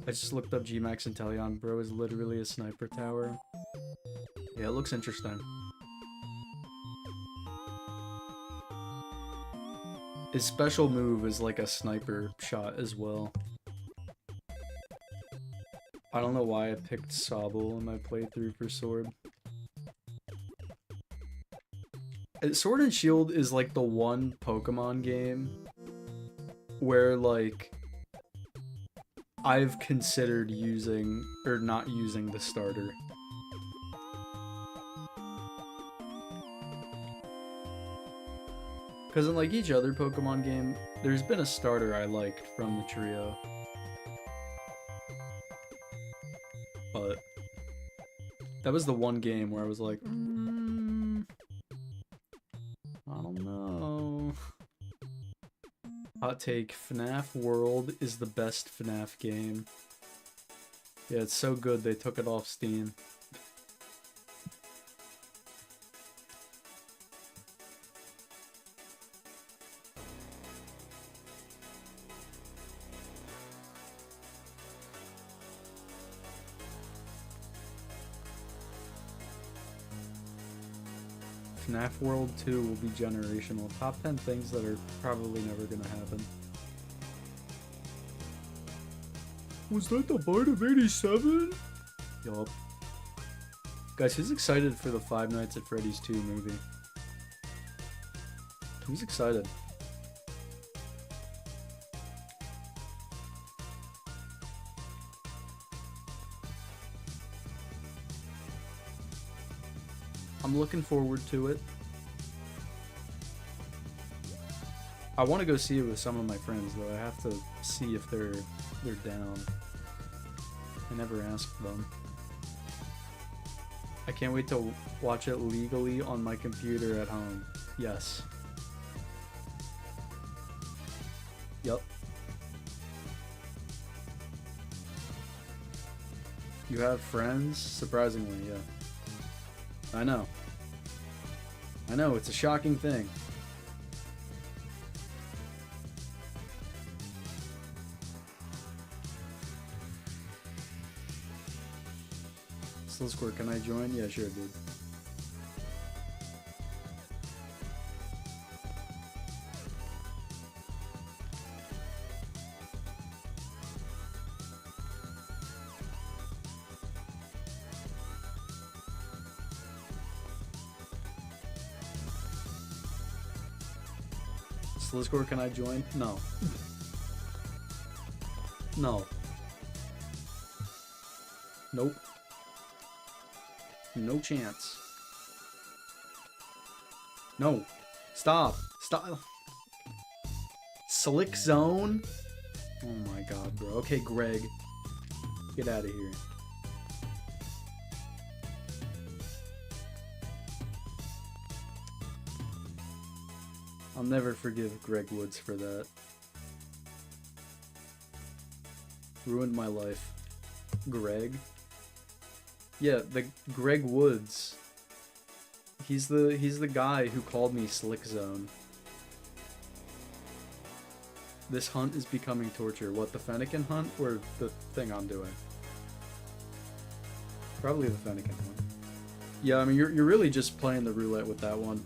I just looked up Gmax and Inteleon. Bro is literally a sniper tower. Yeah, it looks interesting. His special move is like a sniper shot as well. I don't know why I picked Sobble in my playthrough for Sword. Sword and Shield is like the one Pokemon game where like I've considered using or not using the starter. Because in like each other Pokemon game, there's been a starter I liked from the trio. But that was the one game where I was like, I don't know. Hot take, FNAF World is the best FNAF game. Yeah, it's so good they took it off Steam. FNAF World 2 will be generational. Top 10 things that are probably never gonna happen. Was that the Bite of 87? Yup. Guys, who's excited for the Five Nights at Freddy's 2 movie? Who's excited? I'm looking forward to it. I want to go see it with some of my friends, though. I have to see if they're down. I never asked them. I can't wait to watch it legally on my computer at home. Yes. Yup. You have friends? Surprisingly, yeah. I know. I know, it's a shocking thing. Discord, can I join? Yeah, sure, dude. Discord, can I join? No. No. Nope. No chance. No. Stop. Stop. Slick Zone? Oh my god, bro. Okay, Greg. Get out of here. I'll never forgive Greg Woods for that. Ruined my life. Greg? Yeah, the Greg Woods. He's the guy who called me Slick Zone. This hunt is becoming torture. What, the Fennekin hunt or the thing I'm doing? Probably the Fennekin hunt. Yeah, I mean you're really just playing the roulette with that one.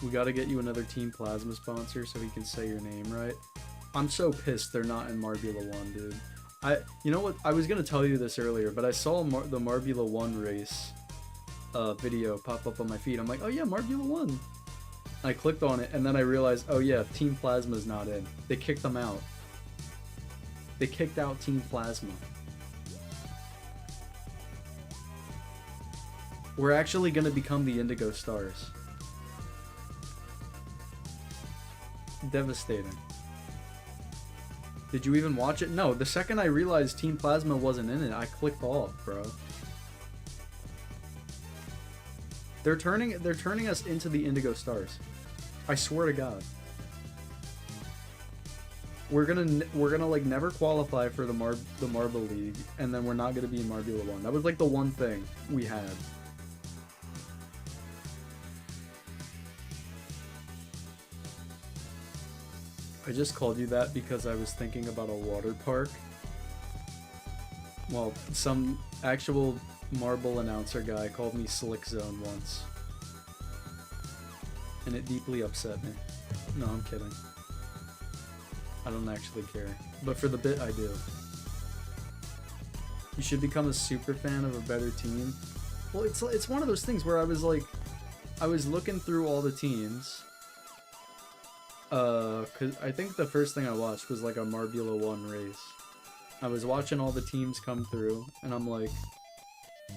We gotta get you another Team Plasma sponsor so he can say your name right. I'm so pissed they're not in Marbula 1, dude. You know what? I was gonna tell you this earlier, but I saw the Marbula 1 race video pop up on my feed. I'm like, oh yeah, Marbula 1. I clicked on it, and then I realized, oh yeah, Team Plasma's not in. They kicked them out. They kicked out Team Plasma. We're actually gonna become the Indigo Stars. Devastating. Did you even watch it? No, the second I realized Team Plasma wasn't in it, I clicked off, bro. They're turning us into the Indigo Stars. I swear to God. We're gonna like never qualify for the Marble League, and then we're not gonna be in Marbula 1. That was like the one thing we had. I just called you that because I was thinking about a water park. Well, some actual Marble announcer guy called me Slick Zone once. And it deeply upset me. No, I'm kidding. I don't actually care. But for the bit, I do. You should become a super fan of a better team. Well, it's one of those things where I was looking through all the teams. Cause I think the first thing I watched was like a Marbula 1 race. I was watching all the teams come through, and I'm like,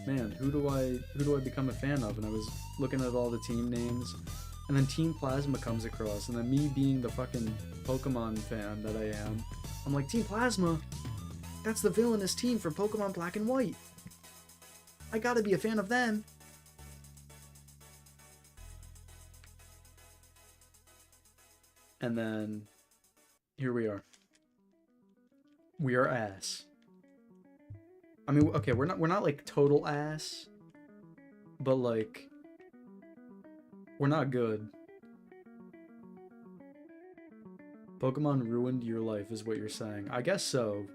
man, who do I become a fan of? And I was looking at all the team names, and then Team Plasma comes across, and then me being the fucking Pokemon fan that I am, I'm like, Team Plasma? That's the villainous team for Pokemon Black and White. I gotta be a fan of them. And then here we are. We are ass. I mean, okay, we're not like total ass, but like we're not good. Pokemon ruined your life is what you're saying. I guess so.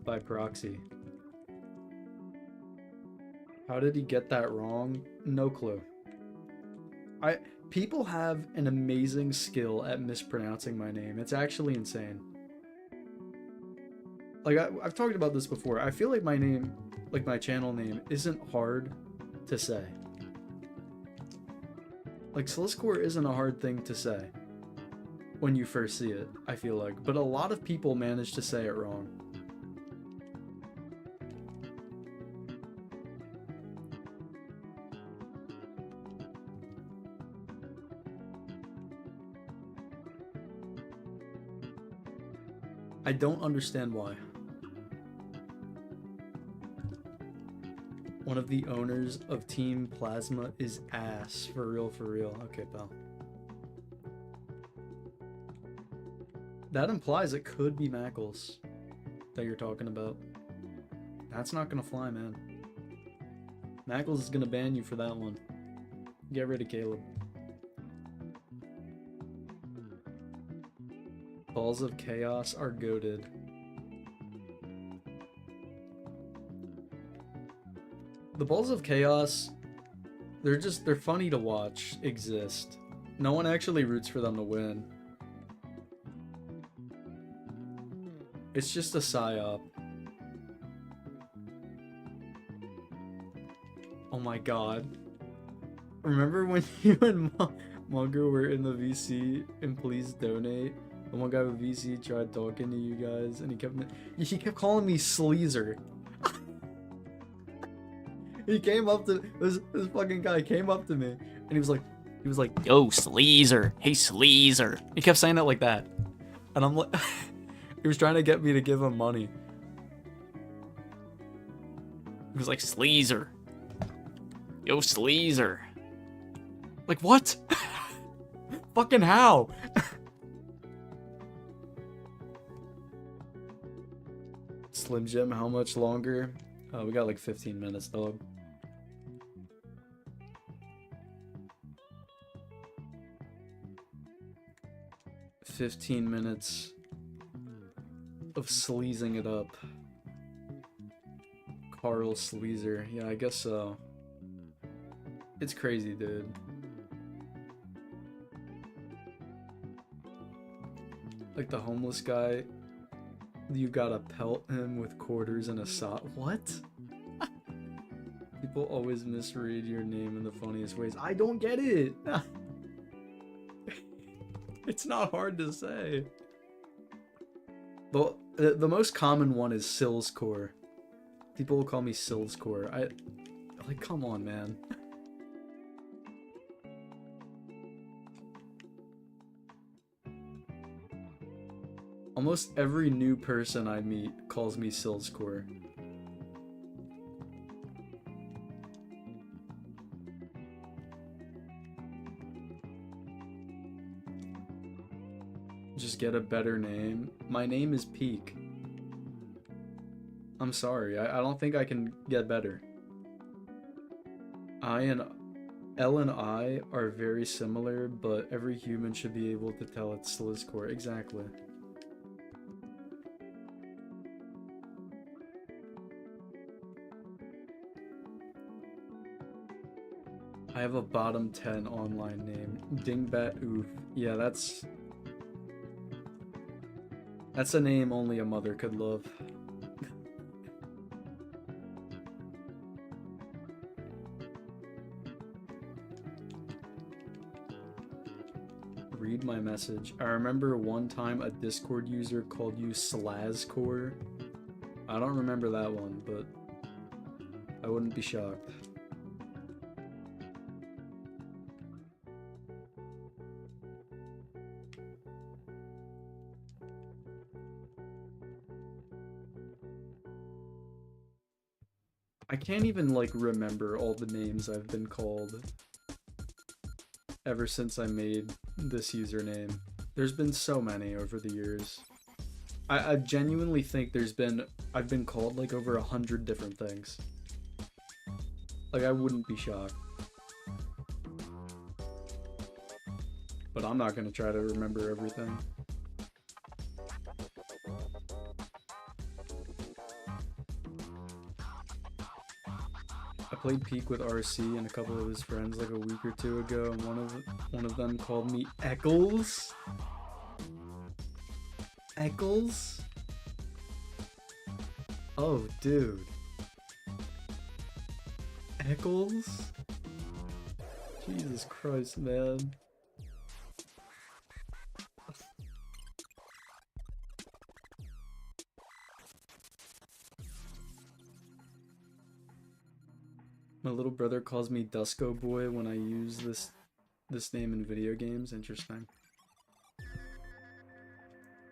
By proxy. How did he get that wrong? No clue. People have an amazing skill at mispronouncing my name. It's actually insane. Like, I've talked about this before. I feel like my name, like my channel name, isn't hard to say. Like, Sliscore isn't a hard thing to say when you first see it, I feel like. But a lot of people manage to say it wrong. I don't understand why. One of the owners of Team Plasma is ass. For real, for real. Okay, pal. That implies it could be Mackles that you're talking about. That's not gonna fly, man. Mackles is gonna ban you for that one. Get rid of Caleb. Balls of Chaos are goated. The Balls of Chaos, they're funny to watch exist. No one actually roots for them to win. It's just a psyop. Oh my god. Remember when you and Munger were in the VC and Please Donate? The one guy with VC tried talking to you guys, and he kept calling me Sleazer. He came up to this fucking guy came up to me, and he was like, Yo, Sleazer. Hey, Sleazer. he kept saying it like that, and I'm like, he was trying to get me to give him money. He was like, Sleazer. Yo, Sleazer. Like, what? Fucking how? Slim Jim, how much longer? We got like 15 minutes, dog. "15 minutes of sleazing it up." Carl Sleazer. Yeah, I guess so. It's crazy, dude. Like the homeless guy, you gotta pelt him with quarters and a sock. What? People always misread your name in the funniest ways. I don't get it. It's not hard to say. But the most common one is Silscore. People will call me Silscore. Like, come on, man. Almost every new person I meet calls me Silscore. Just get a better name. My name is Peak. I'm sorry, I don't think I can get better. L and I are very similar, but every human should be able to tell it's Sliscore. Exactly. I have a bottom 10 online name. Dingbat Oof. Yeah, that's a name only a mother could love. read my message. I remember one time a Discord user called you Slazcore. I don't remember that one, but I wouldn't be shocked. I can't even, like, remember all the names I've been called ever since I made this username. There's been so many over the years. I genuinely think I've been called, like, over 100 different things. Like, I wouldn't be shocked. But I'm not gonna try to remember everything. I played Peak with RC and a couple of his friends like a week or two ago, and one of them called me Eccles. Eccles? Oh, dude. Eccles? Jesus Christ, man. My little brother calls me Dusko Boy when I use this name in video games. Interesting.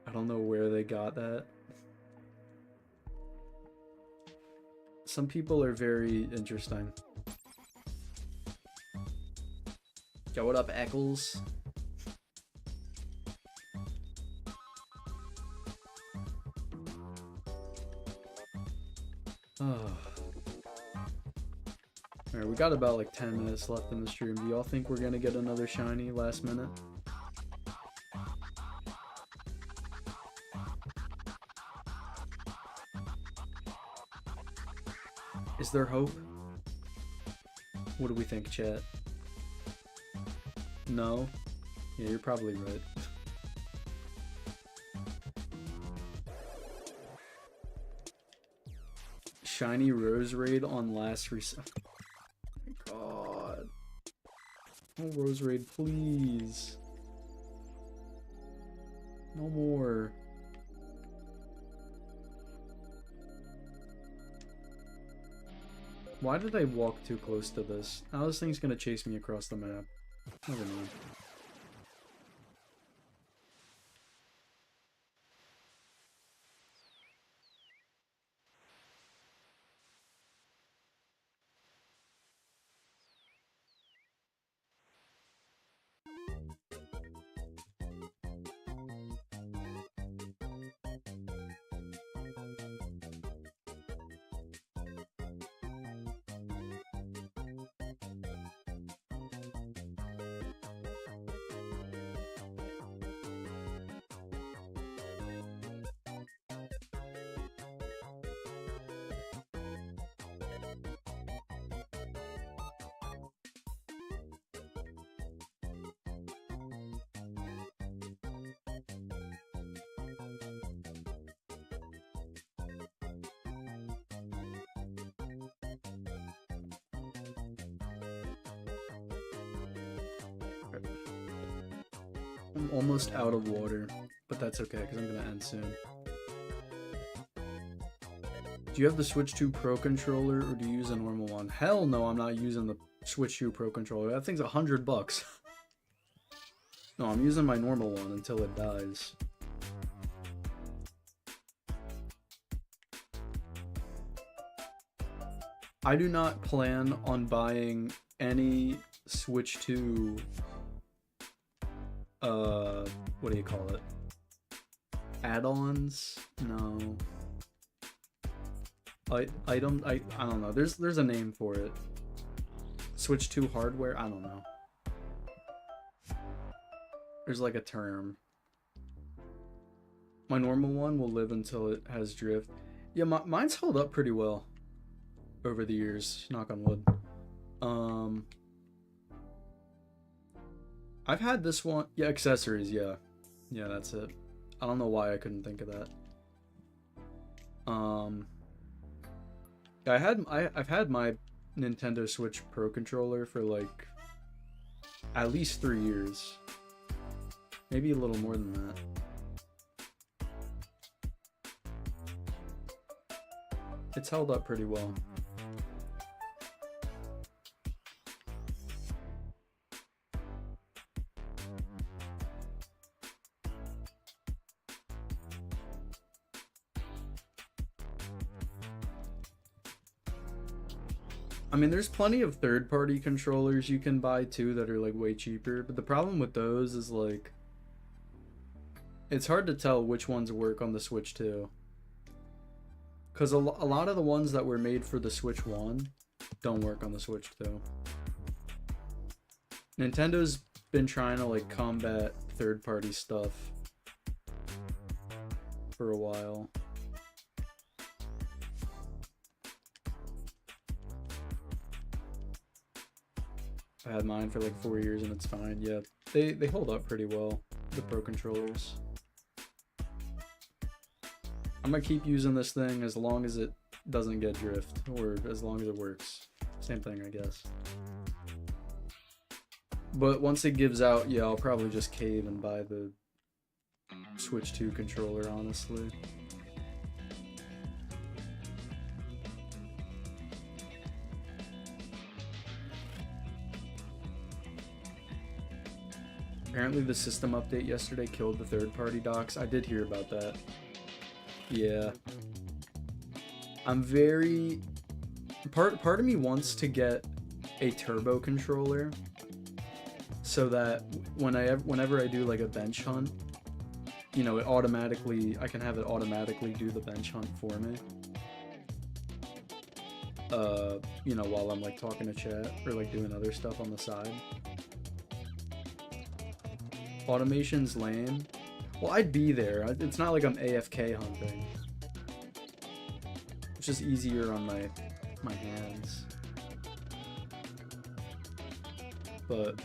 I don't know where they got that. Some people are very interesting. Yo, what up, Eccles? Oh. Alright, we got about like 10 minutes left in the stream. Do y'all think we're gonna get another shiny last minute? Is there hope? What do we think, chat? No? Yeah, you're probably right. Shiny Rose Raid on last reset. God. No Rose Raid, please. No more. Why did I walk too close to this? Now this thing's gonna chase me across the map. Never mind. I'm almost out of water, but that's okay because I'm gonna end soon. Do you have the Switch 2 Pro controller or do you use a normal one? Hell no, I'm not using the Switch 2 Pro controller. That thing's $100. No, I'm using my normal one until it dies. I do not plan on buying any Switch 2 what do you call it? Add-ons? No. I don't know. There's a name for it. Switch 2 hardware? I don't know. There's like a term. My normal one will live until it has drift. Yeah, mine's held up pretty well over the years, knock on wood. I've had this one. Yeah, accessories, yeah. Yeah, that's it. I don't know why I couldn't think of that. I've had my Nintendo Switch Pro controller for like at least 3 years. Maybe a little more than that. It's held up pretty well. I mean, there's plenty of third-party controllers you can buy too that are like way cheaper, but the problem with those is like it's hard to tell which ones work on the Switch 2. Because a lot of the ones that were made for the Switch 1 don't work on the Switch 2. Nintendo's been trying to like combat third-party stuff for a while. I had mine for like 4 years and it's fine. Yeah, they hold up pretty well, the Pro controllers. I'm gonna keep using this thing as long as it doesn't get drift, or as long as it works. Same thing, I guess. But once it gives out, yeah, I'll probably just cave and buy the Switch 2 controller, honestly. Apparently the system update yesterday killed the third-party docks. I did hear about that. Yeah. I'm very... Part of me wants to get a turbo controller so that whenever I do like a bench hunt, you know, I can have it automatically do the bench hunt for me. You know, while I'm like talking to chat or like doing other stuff on the side. Automation's lame. Well, I'd be there. It's not like I'm AFK hunting. It's just easier on my hands. But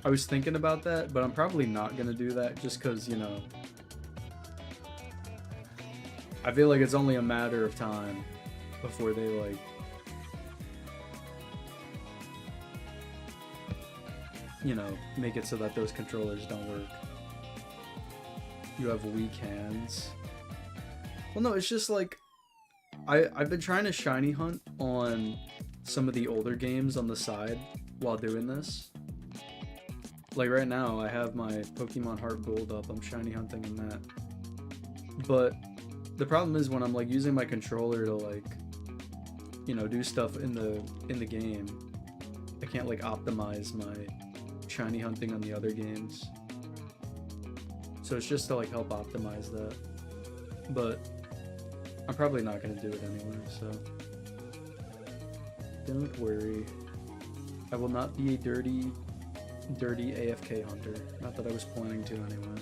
I was thinking about that, but I'm probably not gonna do that just because, you know, I feel like it's only a matter of time before they like make it so that those controllers don't work. You have weak hands. Well, no, it's just like I've been trying to shiny hunt on some of the older games on the side while doing this. Like right now, I have my Pokemon Heart Gold up. I'm shiny hunting in that. But the problem is when I'm like using my controller to like, you know, do stuff in the game, I can't like optimize my shiny hunting on the other games. So it's just to like help optimize that. But I'm probably not gonna do it anyway, so don't worry. I will not be a dirty AFK hunter. Not that I was planning to anyway.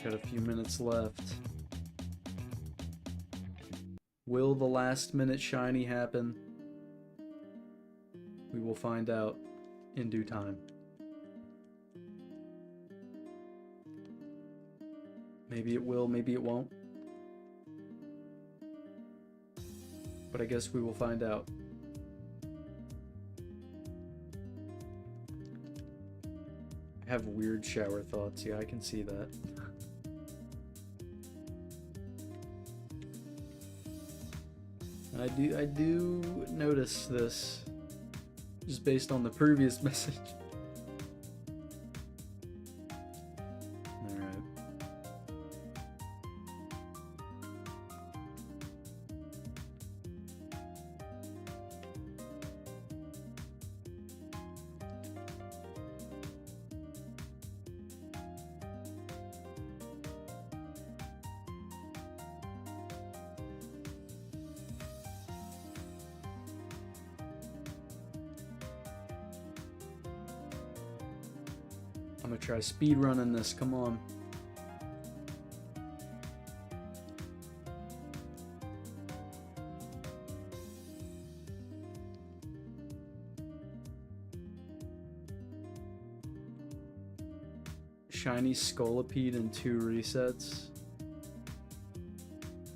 Got a few minutes left. Will the last minute shiny happen? We will find out in due time. Maybe it will, maybe it won't. But I guess we will find out. I have weird shower thoughts, yeah, I can see that. I do notice this, just based on the previous message. Alright. I'm gonna try speed running this. Come on. Shiny Scolipede and 2 resets.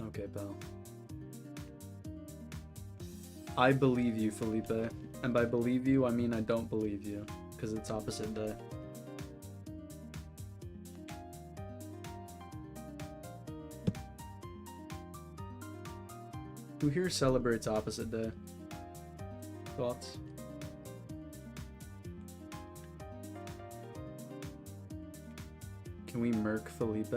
Okay, pal. I believe you, Felipe. And by believe you, I mean I don't believe you. Because it's opposite day. Who here celebrates opposite day? Thoughts? Can we murk Felipe?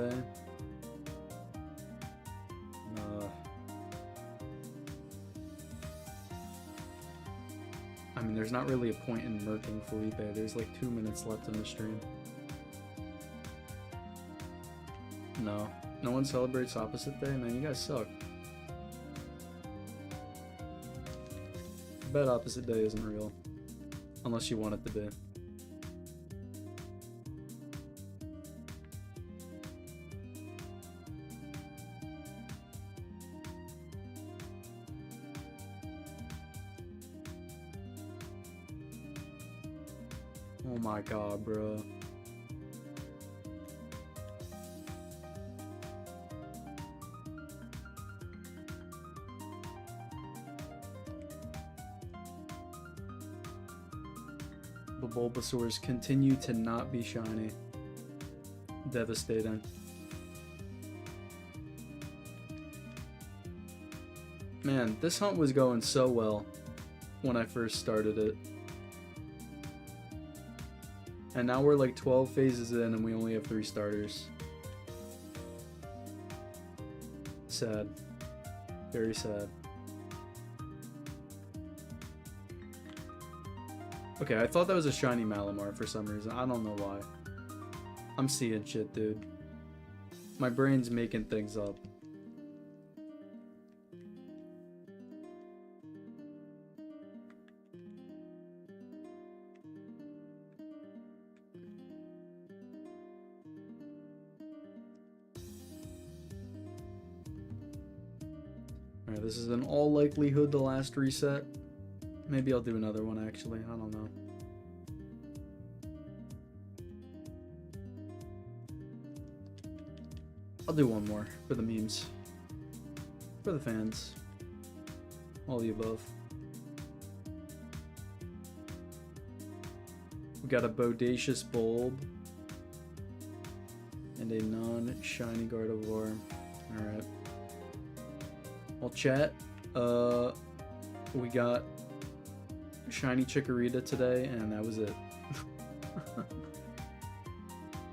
I mean, there's not really a point in murking Felipe. There's like 2 minutes left in the stream. No. No one celebrates opposite day? Man, you guys suck. I bet opposite day isn't real. Unless you want it to be. Oh my god, bro. The Bulbasaurs continue to not be shiny. Devastating. Man, this hunt was going so well when I first started it. And now we're like 12 phases in and we only have 3 starters. Sad. Very sad. Okay, I thought that was a shiny Malamar for some reason. I don't know why. I'm seeing shit, dude. My brain's making things up. Alright, this is in all likelihood the last reset. Maybe I'll do another one actually, I don't know. I'll do one more for the memes. For the fans. All the above. We got a Bodacious Bulb. And a non-shiny Gardevoir. Alright. Well, chat, we got shiny Chikorita today, and that was it.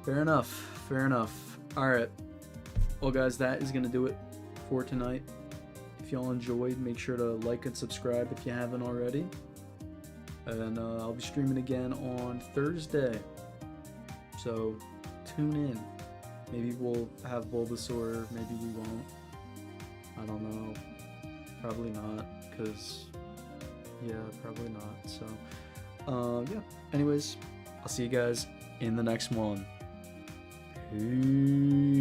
Fair enough, fair enough. Alright. Well, guys, that is going to do it for tonight. If y'all enjoyed, make sure to like and subscribe if you haven't already. And I'll be streaming again on Thursday. So, tune in. Maybe we'll have Bulbasaur, maybe we won't. I don't know. Probably not, because, yeah, probably not. So, yeah. Anyways, I'll see you guys in the next one. Peace.